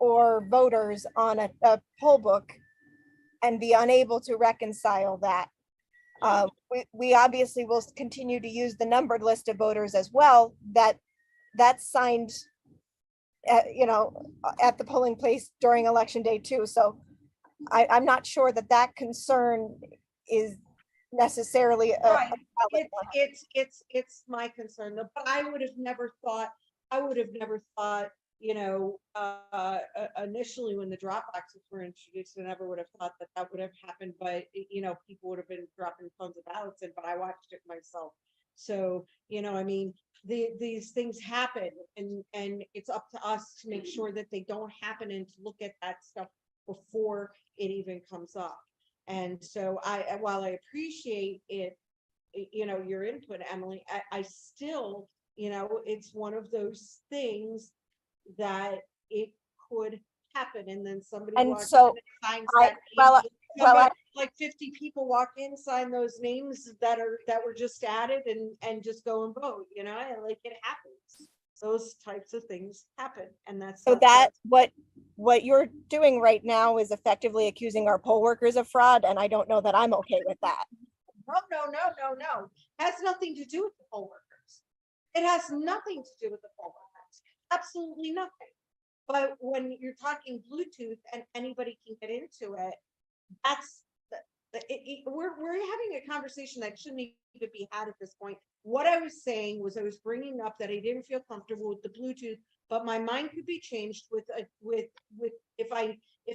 or voters on a poll book and be unable to reconcile that. We obviously will continue to use the numbered list of voters as well, that's signed at the polling place during election day too. So I'm not sure that concern is necessarily a Right. valid one. It's my concern, though, but I would have never thought, initially when the drop boxes were introduced, I never would have thought that would have happened, but people would have been dropping tons of ballots in, but I watched it myself. So, I mean, these things happen and it's up to us to make sure that they don't happen and to look at that stuff before it even comes up. And so while I appreciate it, your input, Emily, I still, it's one of those things that it could happen and then somebody And walks so in and signs I- that well, name. well, Somebody, like 50 people walk in, sign those names that were just added and just go and vote, like it happens. Those types of things happen and that's. So what you're doing right now is effectively accusing our poll workers of fraud, and I don't know that I'm okay with that. No. Has nothing to do with the poll workers. It has nothing to do with the poll workers. Absolutely nothing. But when you're talking Bluetooth and anybody can get into it, we're having a conversation that shouldn't even be had at this point. What I was saying was I was bringing up that I didn't feel comfortable with the Bluetooth, but my mind could be changed with if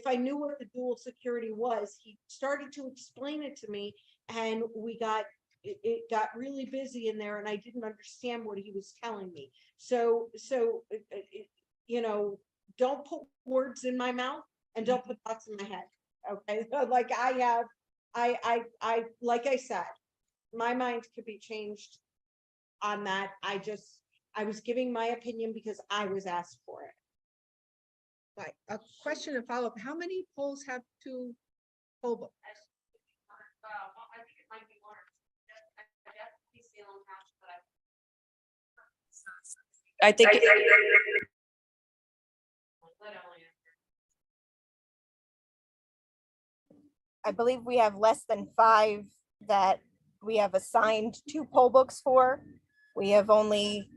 I knew what the dual security was. He started to explain it to me, and it got really busy in there, and I didn't understand what he was telling me. So don't put words in my mouth and don't put thoughts in my head. Okay, like like I said, my mind could be changed on that. I was giving my opinion because I was asked for it. Right. A question and follow up. How many polls have two poll books? I think it might be more. I think. I believe we have less than 5 that we have assigned 2 poll books for. We have only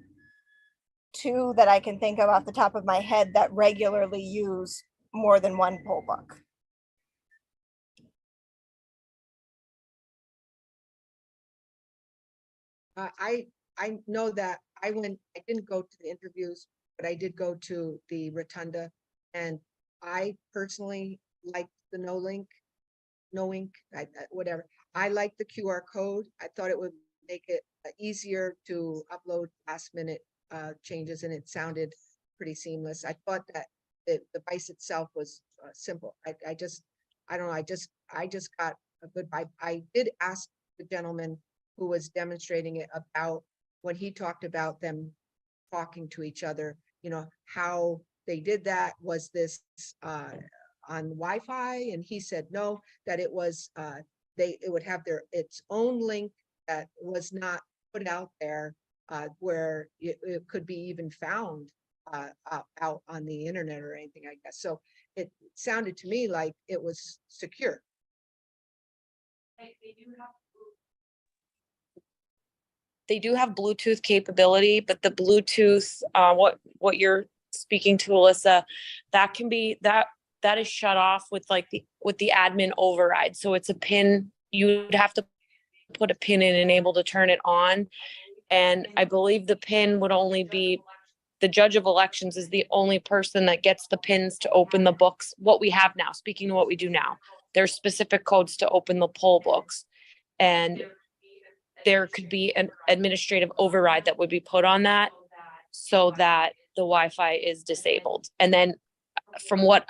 2 that I can think of off the top of my head that regularly use more than 1 poll book. I know that I didn't go to the interviews, but I did go to the rotunda, and I personally liked the no ink, whatever. I liked the QR code. I thought it would make it easier to upload last minute changes, and it sounded pretty seamless. I thought that the device itself was simple. I don't know, I just got a good vibe. I did ask the gentleman who was demonstrating it about when he talked about them talking to each other, you know, how they did that. Was this on Wi-Fi? And he said no, that it was it would have its own link that was not put out there where it could be even found out on the internet or anything, I guess. So it sounded to me like it was secure. They do have Bluetooth capability, but the Bluetooth, what you're speaking to, Alyssa, that can be, that is shut off with like with the admin override. So it's a pin, you'd have to put a pin in and able to turn it on. And I believe the pin would only be, the judge of elections is the only person that gets the pins to open the books. What we have now, speaking to what we do now, there's specific codes to open the poll books. And there could be an administrative override that would be put on that so that the Wi-Fi is disabled. And then from what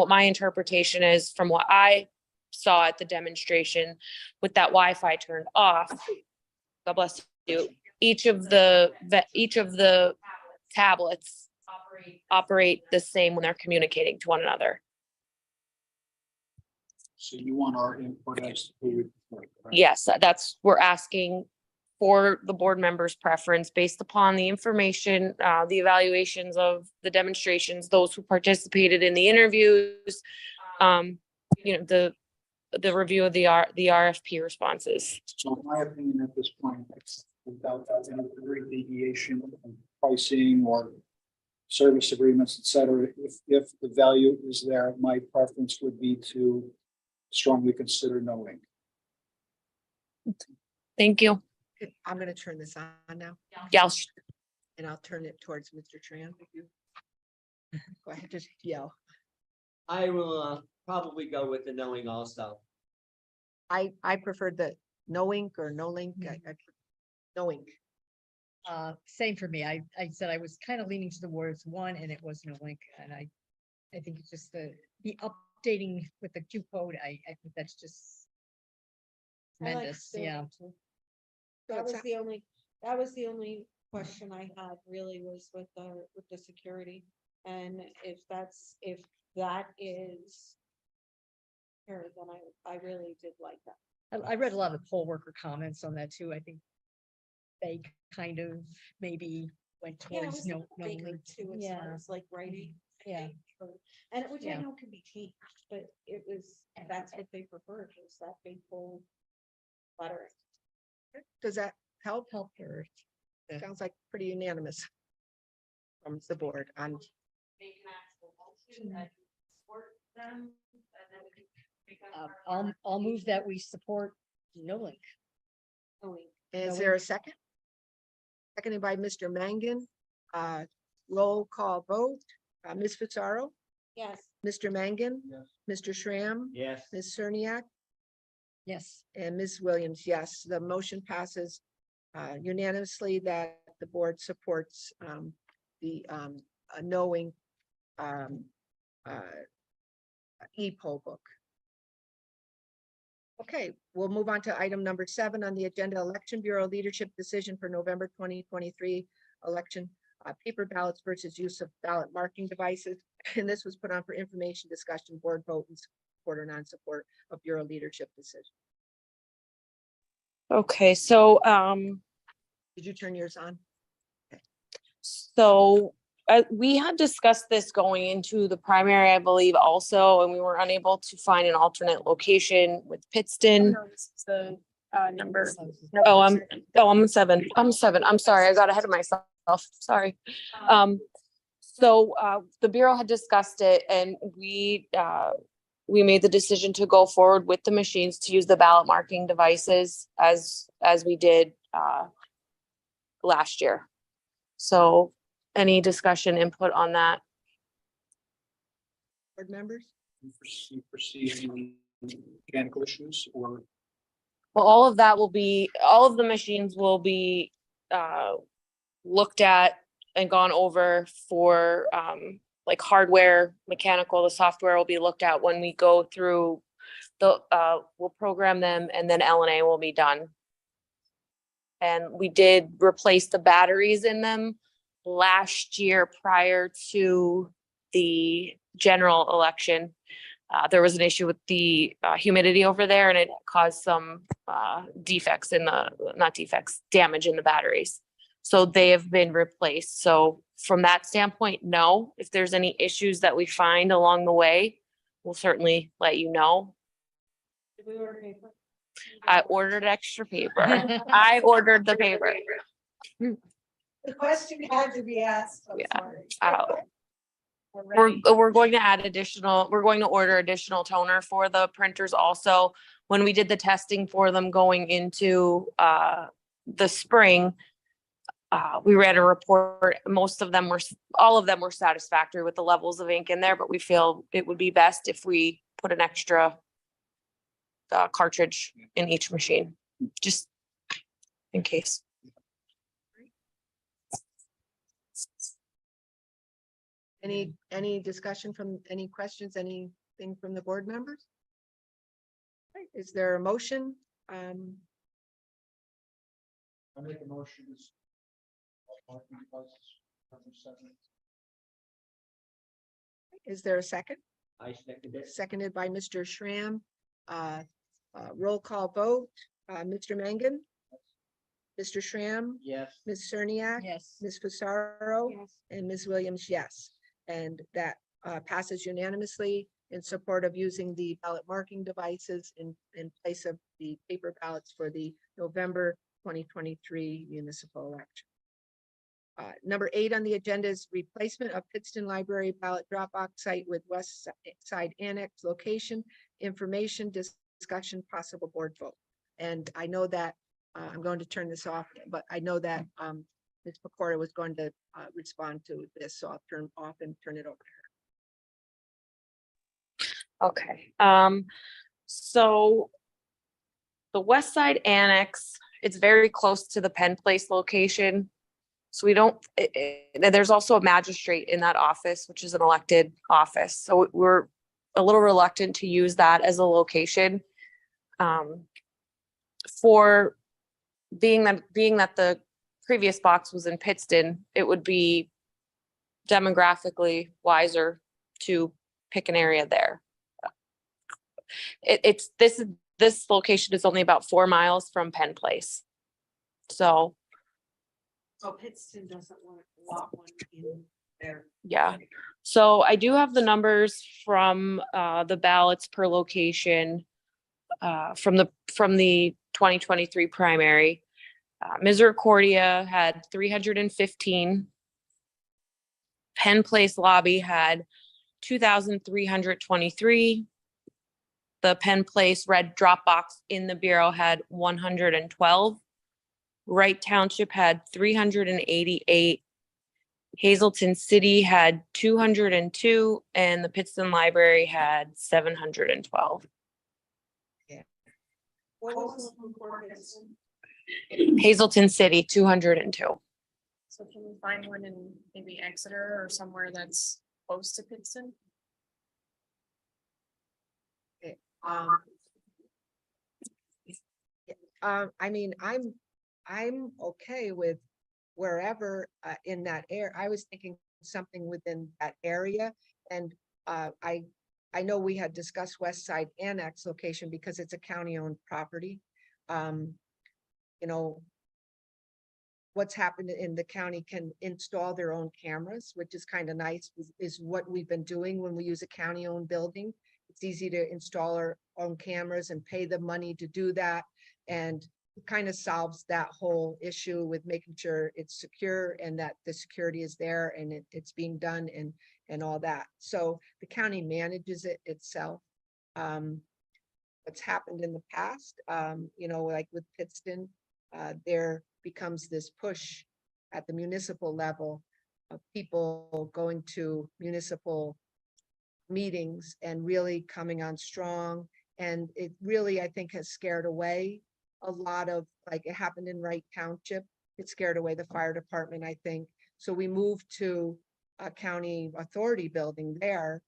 my interpretation is, from what I saw at the demonstration, with that Wi-Fi turned off, God bless you, each of the tablets operate the same when they're communicating to one another. So you want our input as to who would. Yes, we're asking for the board members' preference based upon the information, the evaluations of the demonstrations, those who participated in the interviews, you know, the review of the RFP responses. So in my opinion, at this point, without any degree of deviation in pricing or service agreements, et cetera, if the value is there, my preference would be to strongly consider no link. Thank you. I'm going to turn this on now. Yeah. And I'll turn it towards Mr. Tran. Go ahead, just yell. I will probably go with the knowing also. I preferred the no ink or no link. No ink. Same for me. I said I was kind of leaning to the words one, and it was no link. And I think it's just the updating with the Q code. I think that's just tremendous. Yeah. That was the only question I had really was with the security. And if that is here, then I really did like that. I read a lot of the poll worker comments on that too. I think they kind of maybe went Yeah, it towards was no bigger link. too, as far as like writing. Yeah. And which I Yeah. know can be changed, but it was, that's what they preferred, was that big bold lettering. Does that help? Help her. Yeah. Sounds like pretty unanimous from the board on. Make an actual motion that you support them, and then we can make that I'll move that we support no link. Is No there a link. second? Seconded by Mr. Mangan. Roll call vote. Ms. Fusaro, Yes. Mr. Mangan, Yes. Mr. Schramm, Yes. Ms. Cerniak, Yes. and Ms. Williams. Yes, the motion passes unanimously that the board supports the knowing e-poll book. Okay, we'll move on to item number 7 on the agenda, Election Bureau Leadership Decision for November 2023 election, paper ballots versus use of ballot marking devices. And this was put on for information, discussion, board vote, and support or non-support of Bureau Leadership Decision. Okay, so Did you turn yours on? So we had discussed this going into the primary, I believe, also, and we were unable to find an alternate location with Pittston. No, this is the number. Oh, I'm 7. I'm 7. I'm sorry, I got ahead of myself. Sorry. So the Bureau had discussed it, and we made the decision to go forward with the machines to use the ballot marking devices as we did last year. So any discussion, input on that? Board members? You foresee any mechanical issues or Well, all of that will be, all of the machines will be looked at and gone over for like hardware, mechanical, the software will be looked at when we go through the, we'll program them and then LNA will be done. And we did replace the batteries in them last year prior to the general election. There was an issue with the humidity over there and it caused some defects in the, not defects, damage in the batteries. So they have been replaced. So from that standpoint, no. If there's any issues that we find along the way, we'll certainly let you know. Did we order paper? I ordered extra paper. I ordered the paper. The question had to be asked. I'm sorry. We're going to add additional, we're going to order additional toner for the printers also. When we did the testing for them going into the spring, we ran a report. Most of them were, all of them were satisfactory with the levels of ink in there, but we feel it would be best if we put an extra cartridge in each machine, just in case. Any discussion from, any questions, anything from the board members? Right, is there a motion? I make a motion. Is there a second? I second it. Seconded by Mr. Schramm. Roll call vote. Mr. Mangan? Mr. Schramm? Yes. Ms. Cerniak? Yes. Ms. Pissarro? Yes. And Ms. Williams, yes. And that passes unanimously in support of using the ballot marking devices in place of the paper ballots for the November 2023 municipal election. Number 8 on the agenda is replacement of Kingston Library ballot drop box site with West Side Annex location, information, discussion, possible board vote. And I know that I'm going to turn this off, but I know that Ms. Pecora was going to respond to this, so I'll turn off and turn it over to her. Okay, so the West Side Annex, it's very close to the Penn Place location. So we don't, there's also a magistrate in that office, which is an elected office. So we're a little reluctant to use that as a location. For being that the previous box was in Pittston, it would be demographically wiser to pick an area there. This location is only about 4 miles from Penn Place. So Pittston doesn't want one in there. yeah, so I do have the numbers from the ballots per location from the 2023 primary. Misericordia had 315. Penn Place lobby had 2,323. The Penn Place red drop box in the bureau had 112. Wright Township had 388. Hazleton City had 202, and the Pittston Library had 712. What was the for Pittston? Hazleton City, 202. So can we find one in maybe Exeter or somewhere that's close to Kingston? I mean, I'm okay with wherever in that area. I was thinking something within that area, and I know we had discussed West Side Annex location because it's a county-owned property. You know, what's happened in the county can install their own cameras, which is kind of nice, is what we've been doing when we use a county-owned building. It's easy to install our own cameras and pay the money to do that. And it kind of solves that whole issue with making sure it's secure and that the security is there and it's being done and all that. So the county manages it itself. What's happened in the past, you know, like with Pittston, there becomes this push at the municipal level of people going to municipal meetings and really coming on strong. And it really, I think, has scared away a lot of, like it happened in Wright Township. It scared away the fire department, I think. So we moved to a county authority building there.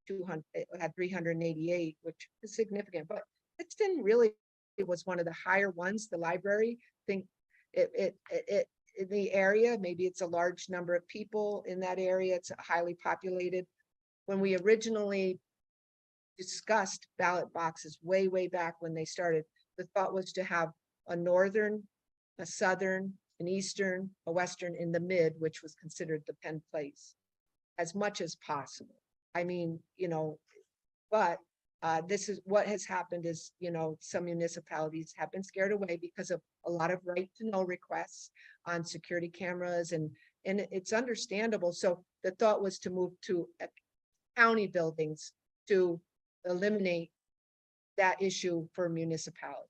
200, it had 388, which is significant, but it didn't really, it was one of the higher ones, the library. I think it in the area, maybe it's a large number of people in that area. It's highly populated. When we originally discussed ballot boxes way back when they started, the thought was to have a northern, a southern, an eastern, a western in the mid, which was considered the Penn Place, as much as possible. I mean, you know, but this is what has happened is, you know, some municipalities have been scared away because of a lot of right to know requests on security cameras, and it's understandable. So the thought was to move to county buildings to eliminate that issue for municipalities,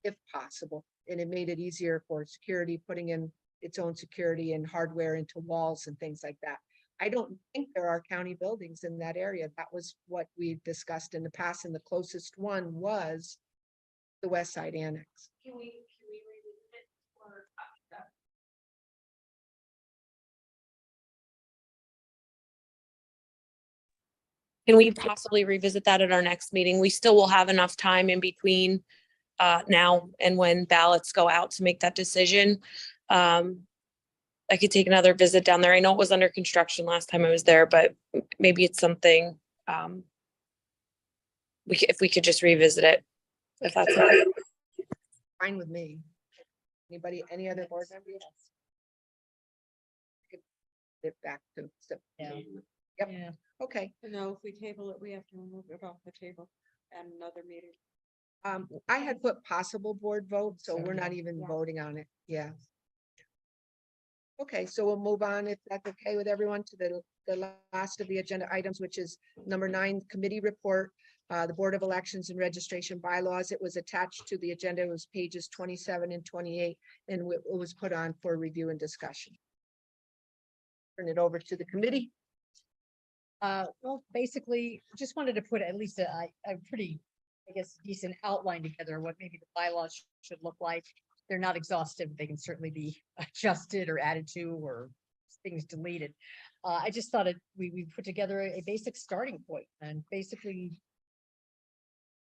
if possible. And it made it easier for security, putting in its own security and hardware into walls and things like that. I don't think there are county buildings in that area. That was what we discussed in the past, and the closest one was the West Side Annex. Can we revisit it or? Can we possibly revisit that at our next meeting? We still will have enough time in between now and when ballots go out to make that decision. I could take another visit down there. I know it was under construction last time I was there, but maybe it's something if we could just revisit it, if that's okay. Fine with me. Anybody, any other board member? Yes. Get back to. Yeah. Yep. Yeah. Okay. No, if we table it, we have to remove it off the table at another meeting. I had put possible board vote, so So, we're not yeah. even voting on it. Yeah. Okay, so we'll move on, if that's okay with everyone, to the last of the agenda items, which is number 9, committee report. The Board of Elections and Registration bylaws. It was attached to the agenda. It was pages 27 and 28, and it was put on for review and discussion. Turn it over to the committee. Well, basically, just wanted to put at least a pretty, I guess, decent outline together, what maybe the bylaws should look like. They're not exhaustive. They can certainly be adjusted or added to, or things deleted. I just thought we put together a basic starting point, and basically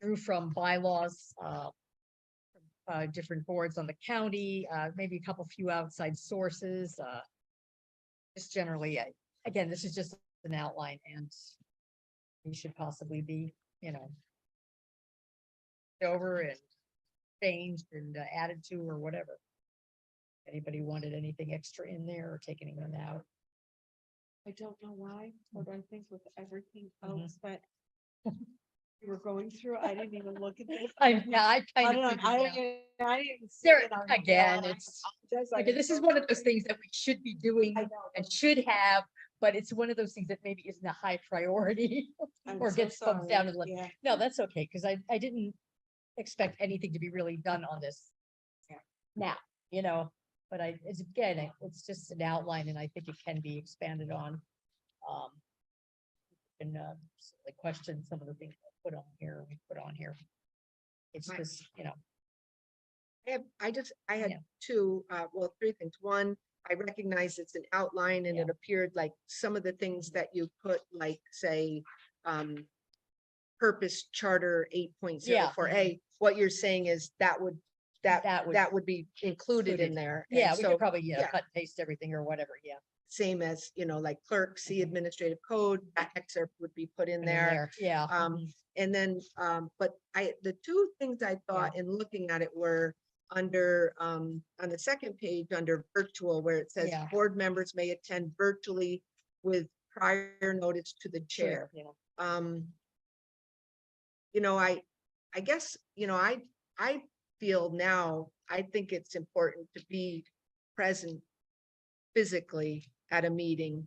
drew from bylaws, different boards on the county, maybe a couple few outside sources, just generally, again, this is just an outline, and we should possibly be, you know, over and changed and added to or whatever. Anybody wanted anything extra in there or take anyone out? I don't know why, but I think with everything else that you were going through, I didn't even look at this. I kind of I didn't see there it on again. the- It's like- okay. This is one of those things that we should be doing and should have, but it's one of those things that maybe isn't a high priority I'm or so gets bumped down to the sorry. list. Yeah. No, that's okay, because I didn't expect anything to be really done on this now, you know, but it's just an outline, and I think it can be expanded on. And certainly question some of the things we put on here. It's Right. just, you know. I had Yeah. two, well, 3 things. One, I recognize it's an outline, and it appeared like some of the things that you put, like, say, purpose charter 8.04A, what you're saying is that would be included in there. And Yeah, we so, could probably, cut and paste everything or whatever, yeah. same as, you know, like clerk, C administrative code, that excerpt would be put in And there. Yeah. And then, but the 2 things I thought in looking at it were under, on the second page, under virtual, where it says Yeah. board members may attend virtually with prior notice to the chair. Yeah. You know, I guess, you know, I feel now, I think it's important to be present physically at a meeting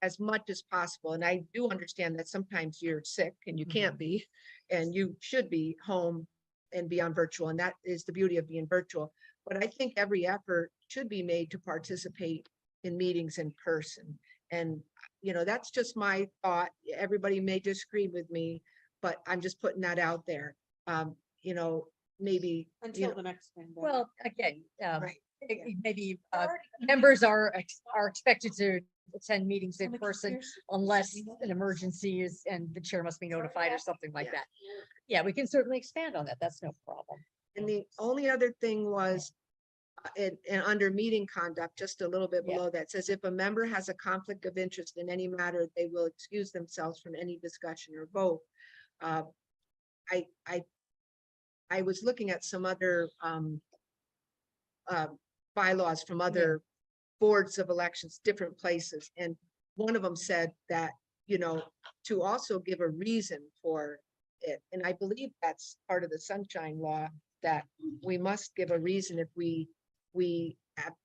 as much as possible. And I do understand that sometimes you're sick and you can't be, and you should be home and be on virtual. And that is the beauty of being virtual. But I think every effort should be made to participate in meetings in person. And, you know, that's just my thought. Everybody may disagree with me, but I'm just putting that out there. you know, maybe. you Until know, the next one. Well, again, Right. maybe members are expected to attend meetings in person unless an emergency is, and the chair must be notified or something like Yeah. that. Yeah, we can certainly expand on that. That's no problem. And the only other thing was and under meeting conduct, just a little bit Yeah. below that says if a member has a conflict of interest in any matter, they will excuse themselves from any discussion or vote. I was looking at some other bylaws from other boards of elections, different places, and one of them said that, you know, to also give a reason for it. And I believe that's part of the sunshine law, that we must give a reason if we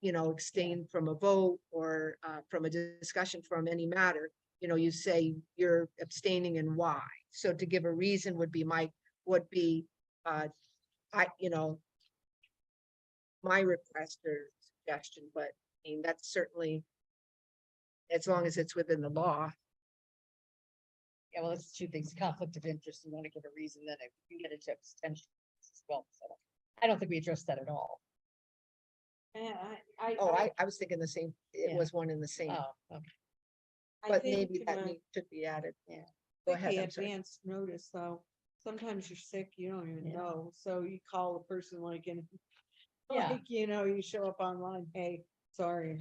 you know, abstain from a vote or from a discussion from any matter. You know, you say you're abstaining and why. So to give a reason would be you know, my request or suggestion, but I mean, that's certainly, as long as it's within the law. Yeah, well, it's two things, conflict of interest, you want to give a reason, then if you get into abstention as well. So I don't think we addressed that at all. Yeah, I was thinking the same, it Yeah. was one in the same, Oh, okay. but maybe that should be added. Yeah. Go ahead, The I'm sorry. advance notice, though, sometimes you're sick, you don't even Yeah. know, so you call a person like in. Yeah. Like, you know, you show up online, hey, sorry,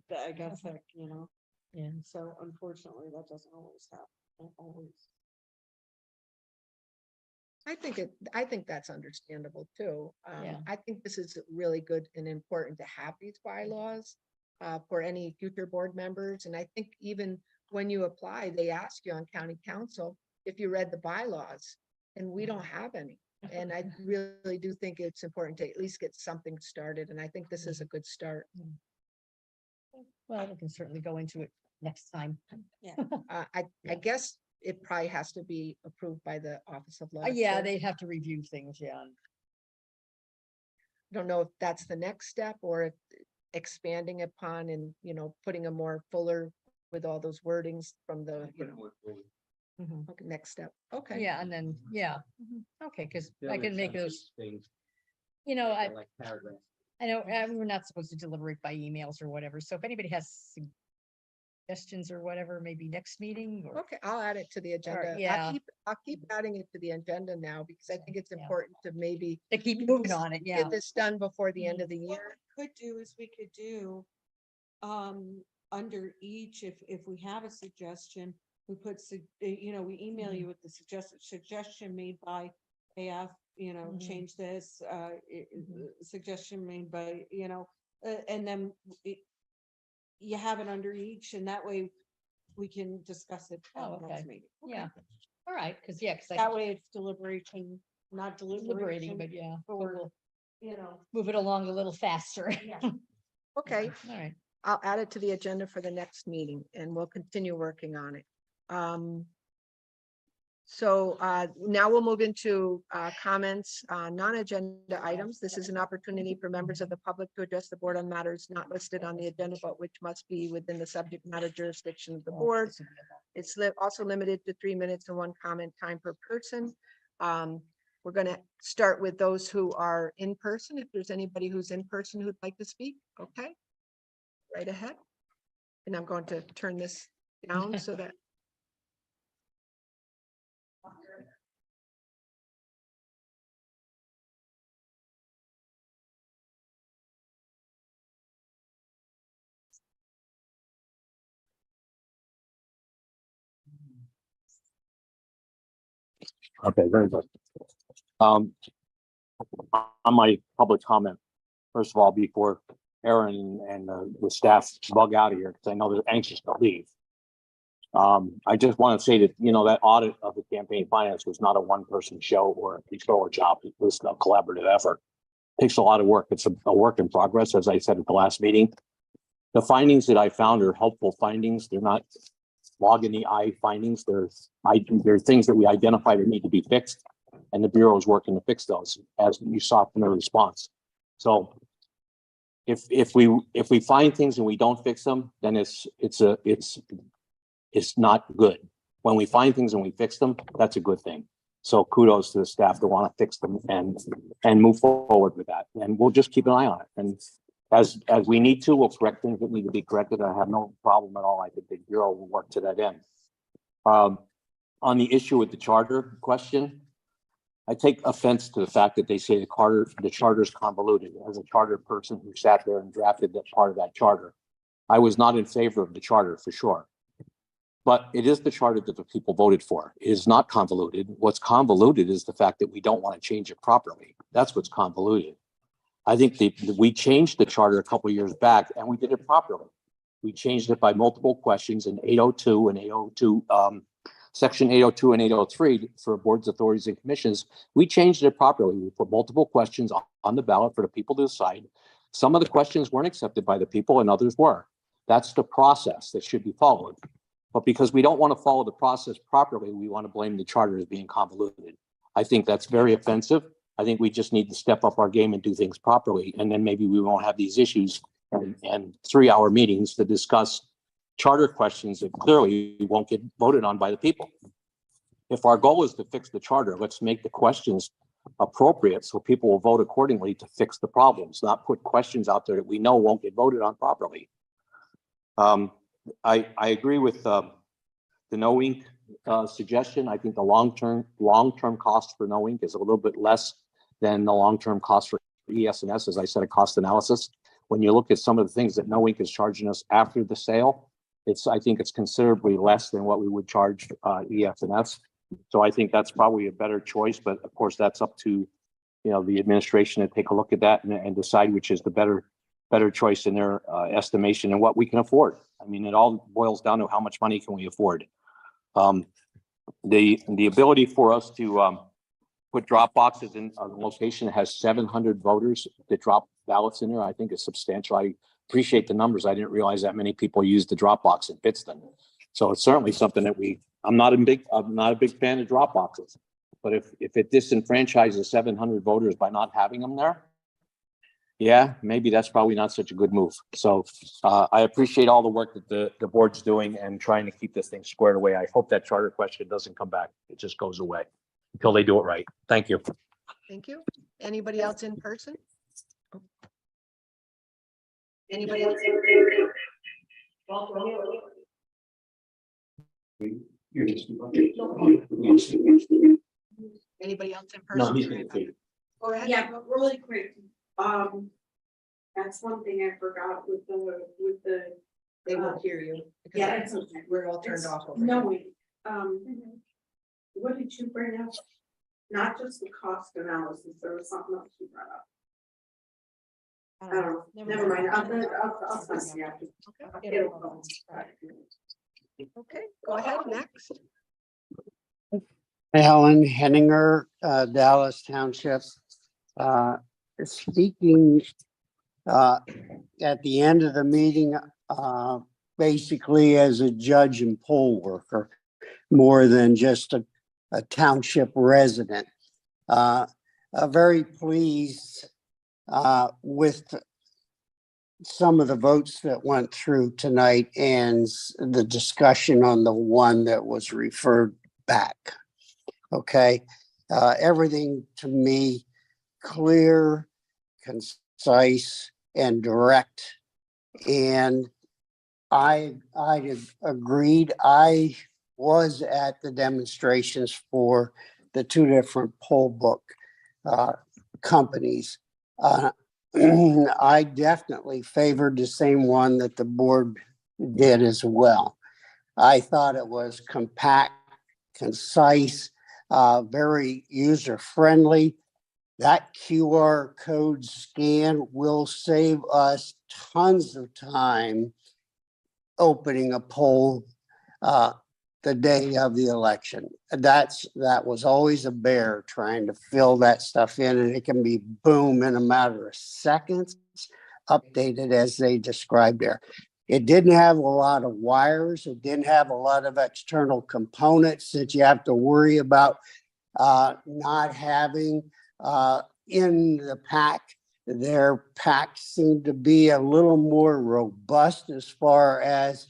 I got sick, you know, Yeah. so unfortunately, that doesn't always happen, always. I think that's understandable too. Yeah. I think this is really good and important to have these bylaws for any future board members. And I think even when you apply, they ask you on county council if you read the bylaws, and we don't have any. And I really do think it's important to at least get something started. And I think this is a good start. Well, we can certainly go into it next time. Yeah. I guess it probably has to be approved by the Office of Law. Yeah, too. they'd have to review things, yeah. Don't know if that's the next step or if expanding upon and, you know, putting a more fuller with all those wordings from the, you know, Mhm. okay, next step. Okay. Yeah, and then, yeah, okay, because Yeah, I can make those, you know, Like paragraphs. I know, we're not supposed to deliberate by emails or whatever, so if anybody has suggestions or whatever, maybe next meeting or. Okay, I'll add it to the agenda. yeah. I'll keep adding it to the agenda now because I think it's Yeah. important to maybe To keep moving on it, yeah. get this done before the end of the What year. we could do is we could do, under each, if we have a suggestion, we put, you know, we email you with the suggestion made by AF, you know, Mhm. change this, suggestion made by, you know, and then you have it under each, and that way we can discuss it Oh, at the next okay. meeting. Yeah, all right, because, yeah, because That way it's deliberation, not deliberating, deliberation, but yeah, but but we'll you know. move it along a little faster. Yeah. Okay, All right. I'll add it to the agenda for the next meeting and we'll continue working on it. So now we'll move into comments, non-agenda items. This is an opportunity for members of the public to address the board on matters not listed on the agenda, but which must be within the subject matter jurisdiction of the board. It's also limited to 3 minutes and 1 comment time per person. We're going to start with those who are in person. If there's anybody who's in person who'd like to speak, okay, right ahead. And I'm going to turn this down so that. Okay, very good. On my public comment, first of all, before Aaron and the staff bug out of here, because I know they're anxious to leave. I just want to say that, you know, that audit of the campaign finance was not a one-person show or a controller job. It was a collaborative effort. Takes a lot of work. It's a work in progress, as I said at the last meeting. The findings that I found are helpful findings. They're not log in the eye findings. They're things that we identify that need to be fixed, and the Bureau is working to fix those, as you saw from the response. So if we find things and we don't fix them, then it's not good. When we find things and we fix them, that's a good thing. So kudos to the staff that want to fix them and move forward with that. And we'll just keep an eye on it. And as we need to, we'll correct things that need to be corrected. I have no problem at all. I think the Bureau will work to that end. On the issue with the charter question, I take offense to the fact that they say the charter is convoluted. As a charter person who sat there and drafted that part of that charter, I was not in favor of the charter for sure. But it is the charter that the people voted for. It is not convoluted. What's convoluted is the fact that we don't want to change it properly. That's what's convoluted. I think we changed the charter a couple of years back and we did it properly. We changed it by multiple questions in 802 and 802, section 802 and 803 for boards, authorities, and commissions. We changed it properly. We put multiple questions on the ballot for the people to decide. Some of the questions weren't accepted by the people and others were. That's the process that should be followed. But because we don't want to follow the process properly, we want to blame the charter as being convoluted. I think that's very offensive. I think we just need to step up our game and do things properly. And then maybe we won't have these issues and 3-hour meetings to discuss charter questions that clearly won't get voted on by the people. If our goal is to fix the charter, let's make the questions appropriate so people will vote accordingly to fix the problems, not put questions out there that we know won't get voted on properly. I agree with the no ink suggestion. I think the long-term cost for no ink is a little bit less than the long-term cost for ES&S, as I said, a cost analysis. When you look at some of the things that no ink is charging us after the sale, I think it's considerably less than what we would charge ES&S. So I think that's probably a better choice, but of course that's up to the administration to take a look at that and decide which is the better choice in their estimation and what we can afford. I mean, it all boils down to how much money can we afford. The ability for us to put drop boxes in a location that has 700 voters that drop ballots in there, I think is substantial. I appreciate the numbers. I didn't realize that many people use the drop box in Pittston. So it's certainly something that I'm not a big fan of drop boxes, but if it disenfranchises 700 voters by not having them there, yeah, maybe that's probably not such a good move. So I appreciate all the work that the board's doing and trying to keep this thing squared away. I hope that charter question doesn't come back. It just goes away until they do it right. Thank you. Thank you. Anybody else in person? Anybody else? Anybody else in person? No, he's going to. Go ahead. Yeah, but really quick, that's one thing I forgot with the. They won't hear you. because Yeah, it's okay. We're all turned It's off. over No, here. wait, what did you bring up? Not just the cost analysis, there was something else you brought up. I don't know, never mind, I'll send you after. It'll come. Okay, go ahead, next. Alan Henninger, Dallas Township. Speaking at the end of the meeting, basically as a judge and poll worker, more than just a township resident. Very pleased with some of the votes that went through tonight and the discussion on the one that was referred back. Okay, everything to me clear, concise, and direct. And I agreed. I was at the demonstrations for the two different poll book companies. I definitely favored the same one that the board did as well. I thought it was compact, concise, very user-friendly. That QR code scan will save us tons of time opening a poll the day of the election. That was always a bear trying to fill that stuff in, and it can be boom in a matter of seconds, updated as they described there. It didn't have a lot of wires. It didn't have a lot of external components that you have to worry about not having in the pack. Their packs seem to be a little more robust as far as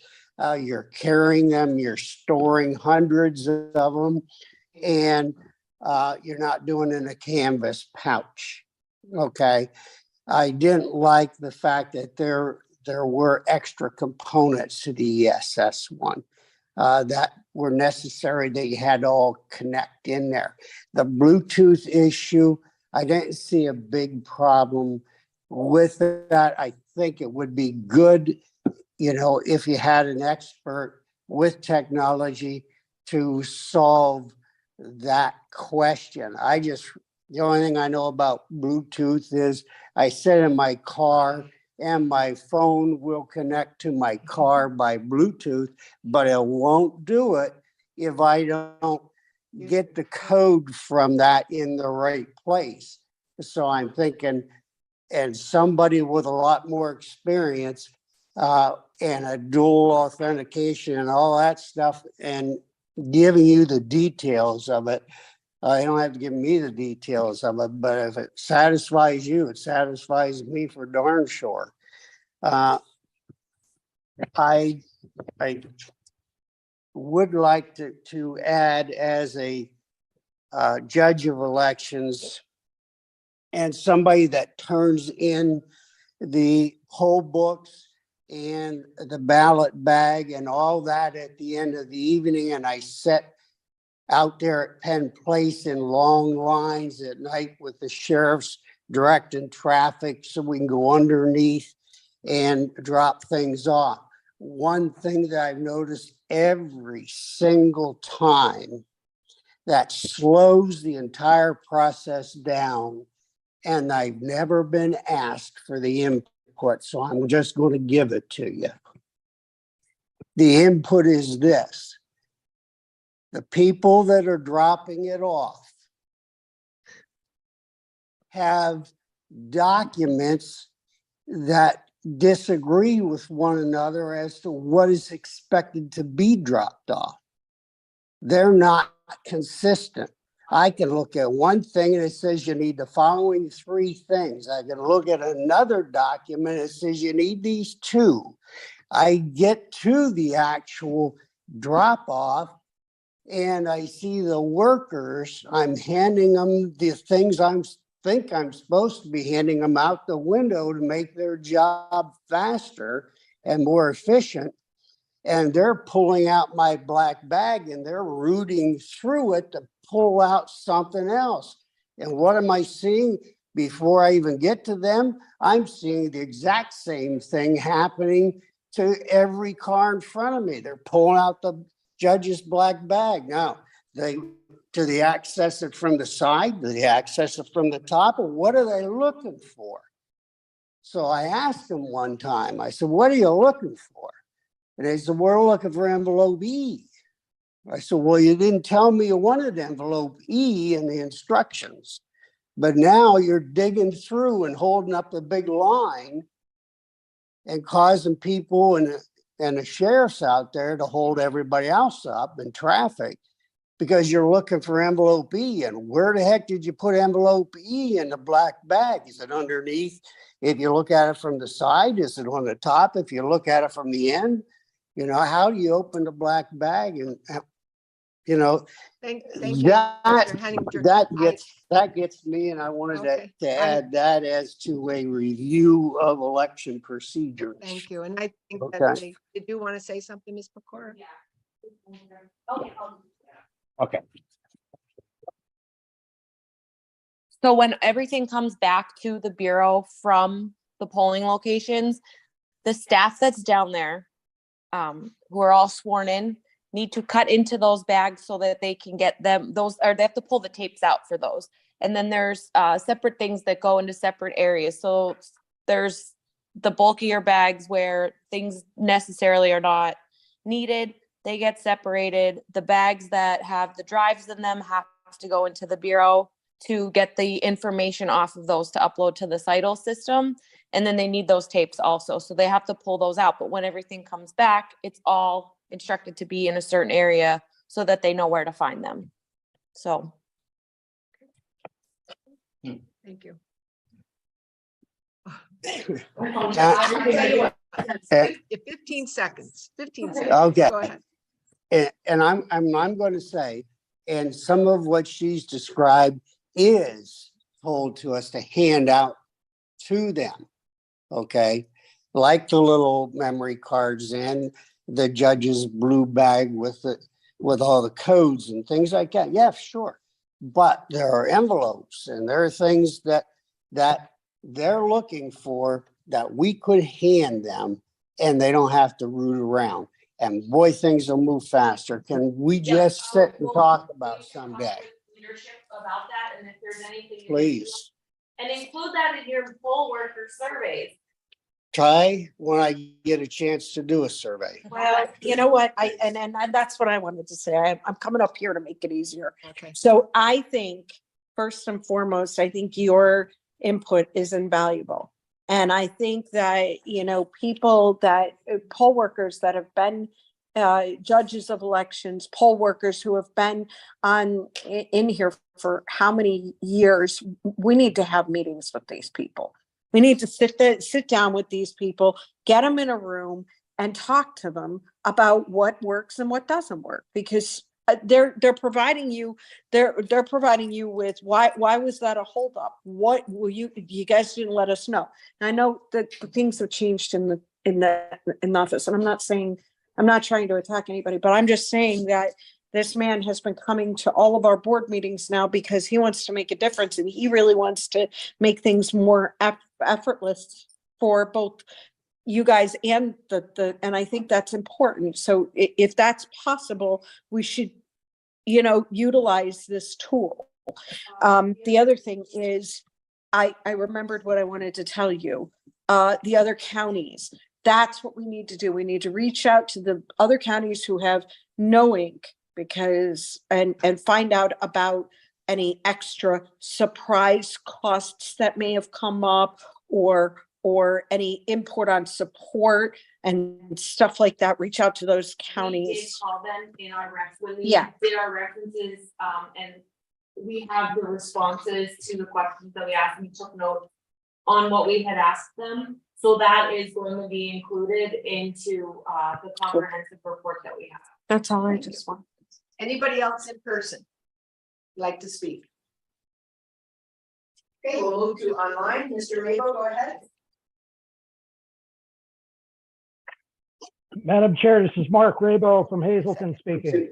you're carrying them, you're storing hundreds of them. And you're not doing in a canvas pouch. Okay. I didn't like the fact that there were extra components to the ESS one that were necessary that you had to all connect in there. The Bluetooth issue, I didn't see a big problem with that. I think it would be good, you know, if you had an expert with technology to solve that question. The only thing I know about Bluetooth is I sit in my car and my phone will connect to my car by Bluetooth, but it won't do it if I don't get the code from that in the right place. So I'm thinking, and somebody with a lot more experience and a dual authentication and all that stuff, and giving you the details of it. You don't have to give me the details of it, but if it satisfies you, it satisfies me for darn sure. I would like to add as a judge of elections and somebody that turns in the poll books and the ballot bag and all that at the end of the evening, and I sit out there at Penn Place in long lines at night with the sheriffs directing traffic so we can go underneath and drop things off. One thing that I've noticed every single time that slows the entire process down, and I've never been asked for the input, so I'm just going to give it to you. The input is this. The people that are dropping it off have documents that disagree with one another as to what is expected to be dropped off. They're not consistent. I can look at one thing and it says you need the following 3 things. I can look at another document that says you need these 2. I get to the actual drop off and I see the workers, I'm handing them the things I'm supposed to be handing them out the window to make their job faster and more efficient. And they're pulling out my black bag and they're rooting through it to pull out something else. And what am I seeing? Before I even get to them, I'm seeing the exact same thing happening to every car in front of me. They're pulling out the judge's black bag. Now, do they access it from the side? Do they access it from the top? Or what are they looking for? So I asked them one time, I said, what are you looking for? And they said, we're looking for envelope E. I said, well, you didn't tell me you wanted envelope E in the instructions, but now you're digging through and holding up a big line and causing people and the sheriff's out there to hold everybody else up in traffic because you're looking for envelope E. And where the heck did you put envelope E in the black bag? Is it underneath? If you look at it from the side, is it on the top? If you look at it from the end, you know, how do you open the black bag? And, you know, Thank you, Mr. Henninger. that gets me, and I wanted Okay. to add that as to a review of election procedures. Thank you. And I think that Okay. they do want to say something, Ms. Pecora? Okay. So when everything comes back to the Bureau from the polling locations, the staff that's down there, who are all sworn in, need to cut into those bags so that they can get them, or they have to pull the tapes out for those. And then there's separate things that go into separate areas. So there's the bulkier bags where things necessarily are not needed. They get separated. The bags that have the drives in them have to go into the Bureau to get the information off of those to upload to the CITL system. And then they need those tapes also. So they have to pull those out. But when everything comes back, it's all instructed to be in a certain area so that they know where to find them. So. Thank you. Uh, 15 seconds, 15 seconds. Okay. Go ahead. And I'm going to say, And some of what she's described is told to us to hand out to them. Okay, like the little memory cards and the judge's blue bag with all the codes and things like that. Yeah, sure. But there are envelopes and there are things that they're looking for that we could hand them and they don't have to root around. And boy, things will move faster. Can we just sit and talk about someday? Leadership about that, and if there's anything. Please. And include that in your poll worker surveys. Try when I get a chance to do a survey. Well, you know what, and that's what I wanted to say. I'm coming up here to make it easier. Okay. So I think, first and foremost, I think your input is invaluable. And I think that, people that, poll workers that have been judges of elections, poll workers who have been in here for how many years, we need to have meetings with these people. We need to sit down with these people, get them in a room and talk to them about what works and what doesn't work, because they're providing you with why was that a holdup? What will you guys didn't let us know. And I know that the things have changed in the office, and I'm not trying to attack anybody, but I'm just saying that this man has been coming to all of our board meetings now because he wants to make a difference, and he really wants to make things more effortless for both you guys and and I think that's important. So if that's possible, we should, utilize this tool. The other thing is, I remembered what I wanted to tell you. The other counties, that's what we need to do. We need to reach out to the other counties who have no ink, because and find out about any extra surprise costs that may have come up, or any import on support and stuff like that. Reach out to those We did counties. call them in our when we Yeah. did our references, and we have the responses to the questions that we asked, and we took notes on what we had asked them. So that is going to be included into the comprehensive report that we have. That's all I just want. Anybody else in person like to speak? Okay, we'll move to online. Mr. Rabo, go ahead. Madam Chair, this is Mark Rabo from Hazleton speaking.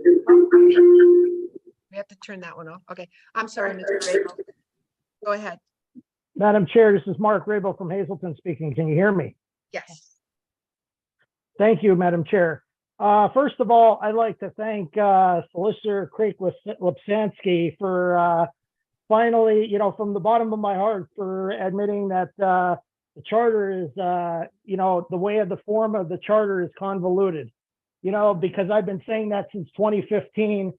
We have to turn that one off. Okay, I'm sorry, Mr. Rabo. Go ahead. Madam Chair, this is Mark Rabo from Hazleton speaking. Can you hear me? Yes. Thank you, Madam Chair. First of all, I'd like to thank Solicitor Craig Lipsansky for finally, from the bottom of my heart, for admitting that the charter is, the way of the form of the charter is convoluted, because I've been saying that since 2015.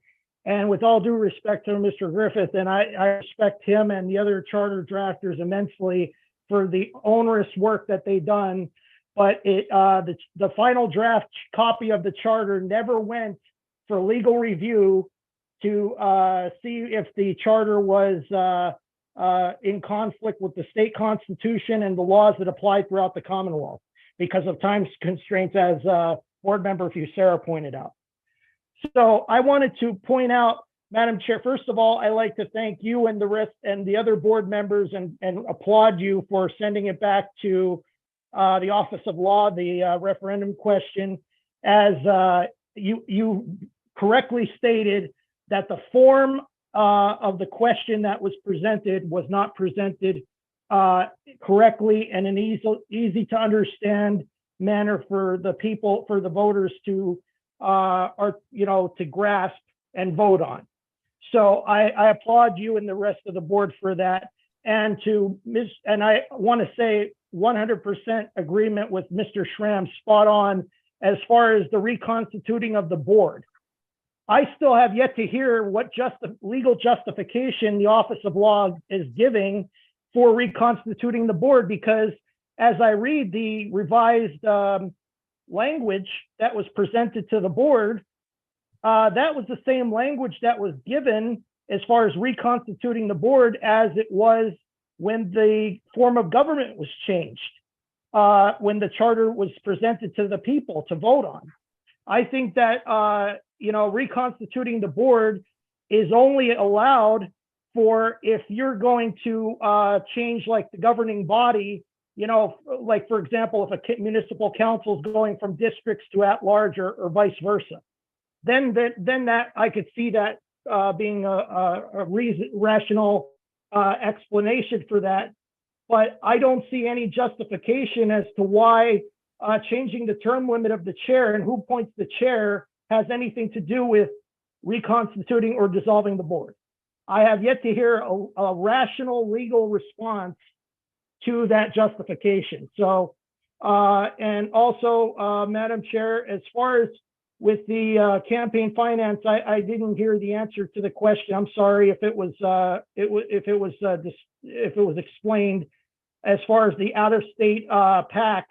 And with all due respect to Mr. Griffith, and I respect him and the other charter drafters immensely for the onerous work that they've done, but the final draft copy of the charter never went for legal review to see if the charter was in conflict with the state constitution and the laws that apply throughout the Commonwealth because of time constraints, as Board Member Fusera pointed out. So I wanted to point out, Madam Chair, first of all, I like to thank you and the rest and the other board members and applaud you for sending it back to the Office of Law, the referendum question, as you correctly stated that the form of the question that was presented was not presented correctly and an easy to understand manner for the people, for the voters to to grasp and vote on. So I applaud you and the rest of the board for that. And I want to say 100% agreement with Mr. Schramm, spot on as far as the reconstituting of the board. I still have yet to hear what legal justification the Office of Law is giving for reconstituting the board, because as I read the revised language that was presented to the board, that was the same language that was given as far as reconstituting the board as it was when the form of government was changed, when the charter was presented to the people to vote on. I think that, reconstituting the board is only allowed for if you're going to change like the governing body, you know, like for example, if a municipal council is going from districts to at large or vice versa, then that I could see that being a rational explanation for that. But I don't see any justification as to why changing the term limit of the chair and who appoints the chair has anything to do with reconstituting or dissolving the board. I have yet to hear a rational legal response to that justification. So, and also, Madam Chair, as far as with the campaign finance, I didn't hear the answer to the question. I'm sorry if it was explained as far as the out-of-state PACs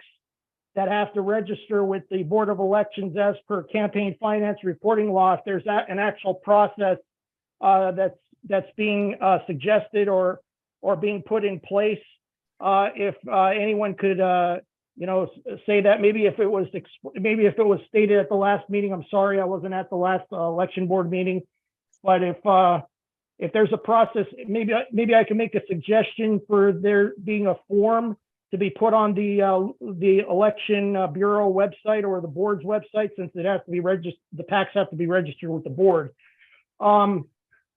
that have to register with the Board of Elections as per campaign finance reporting law. If there's an actual process that's being suggested or being put in place, if anyone could you know, say that maybe if it was stated at the last meeting. I'm sorry, I wasn't at the last election board meeting, but if there's a process, maybe I can make a suggestion for there being a form to be put on the election bureau website or the board's website, since it has to be registered, the PACs have to be registered with the board.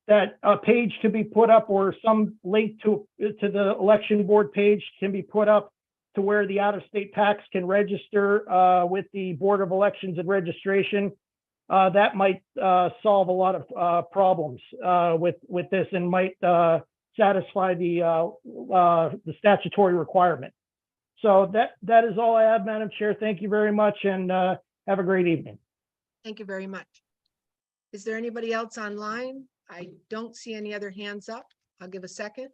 That a page can be put up, or some link to the election board page can be put up to where the out-of-state PACs can register with the Board of Elections and Registration. That might solve a lot of problems with this, and might satisfy the statutory requirement. So that is all I have, Madam Chair. Thank you very much, and have a great evening. Thank you very much. Is there anybody else online? I don't see any other hands up. I'll give a second.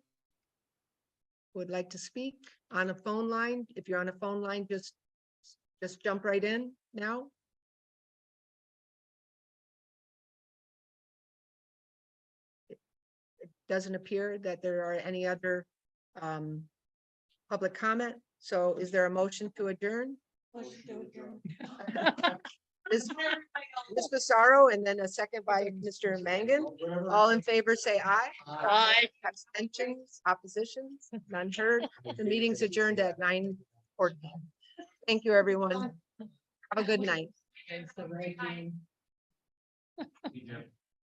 Would like to speak on a phone line? If you're on a phone line, just jump right in now. It doesn't appear that there are any other public comment. So is there a motion to adjourn? Ms. Pissarro, and then a second by Mr. Mangan. All in favor, say aye. Aye. Abstentions, oppositions, none heard. The meeting's adjourned at 9:14. Thank you, everyone. Have a good night.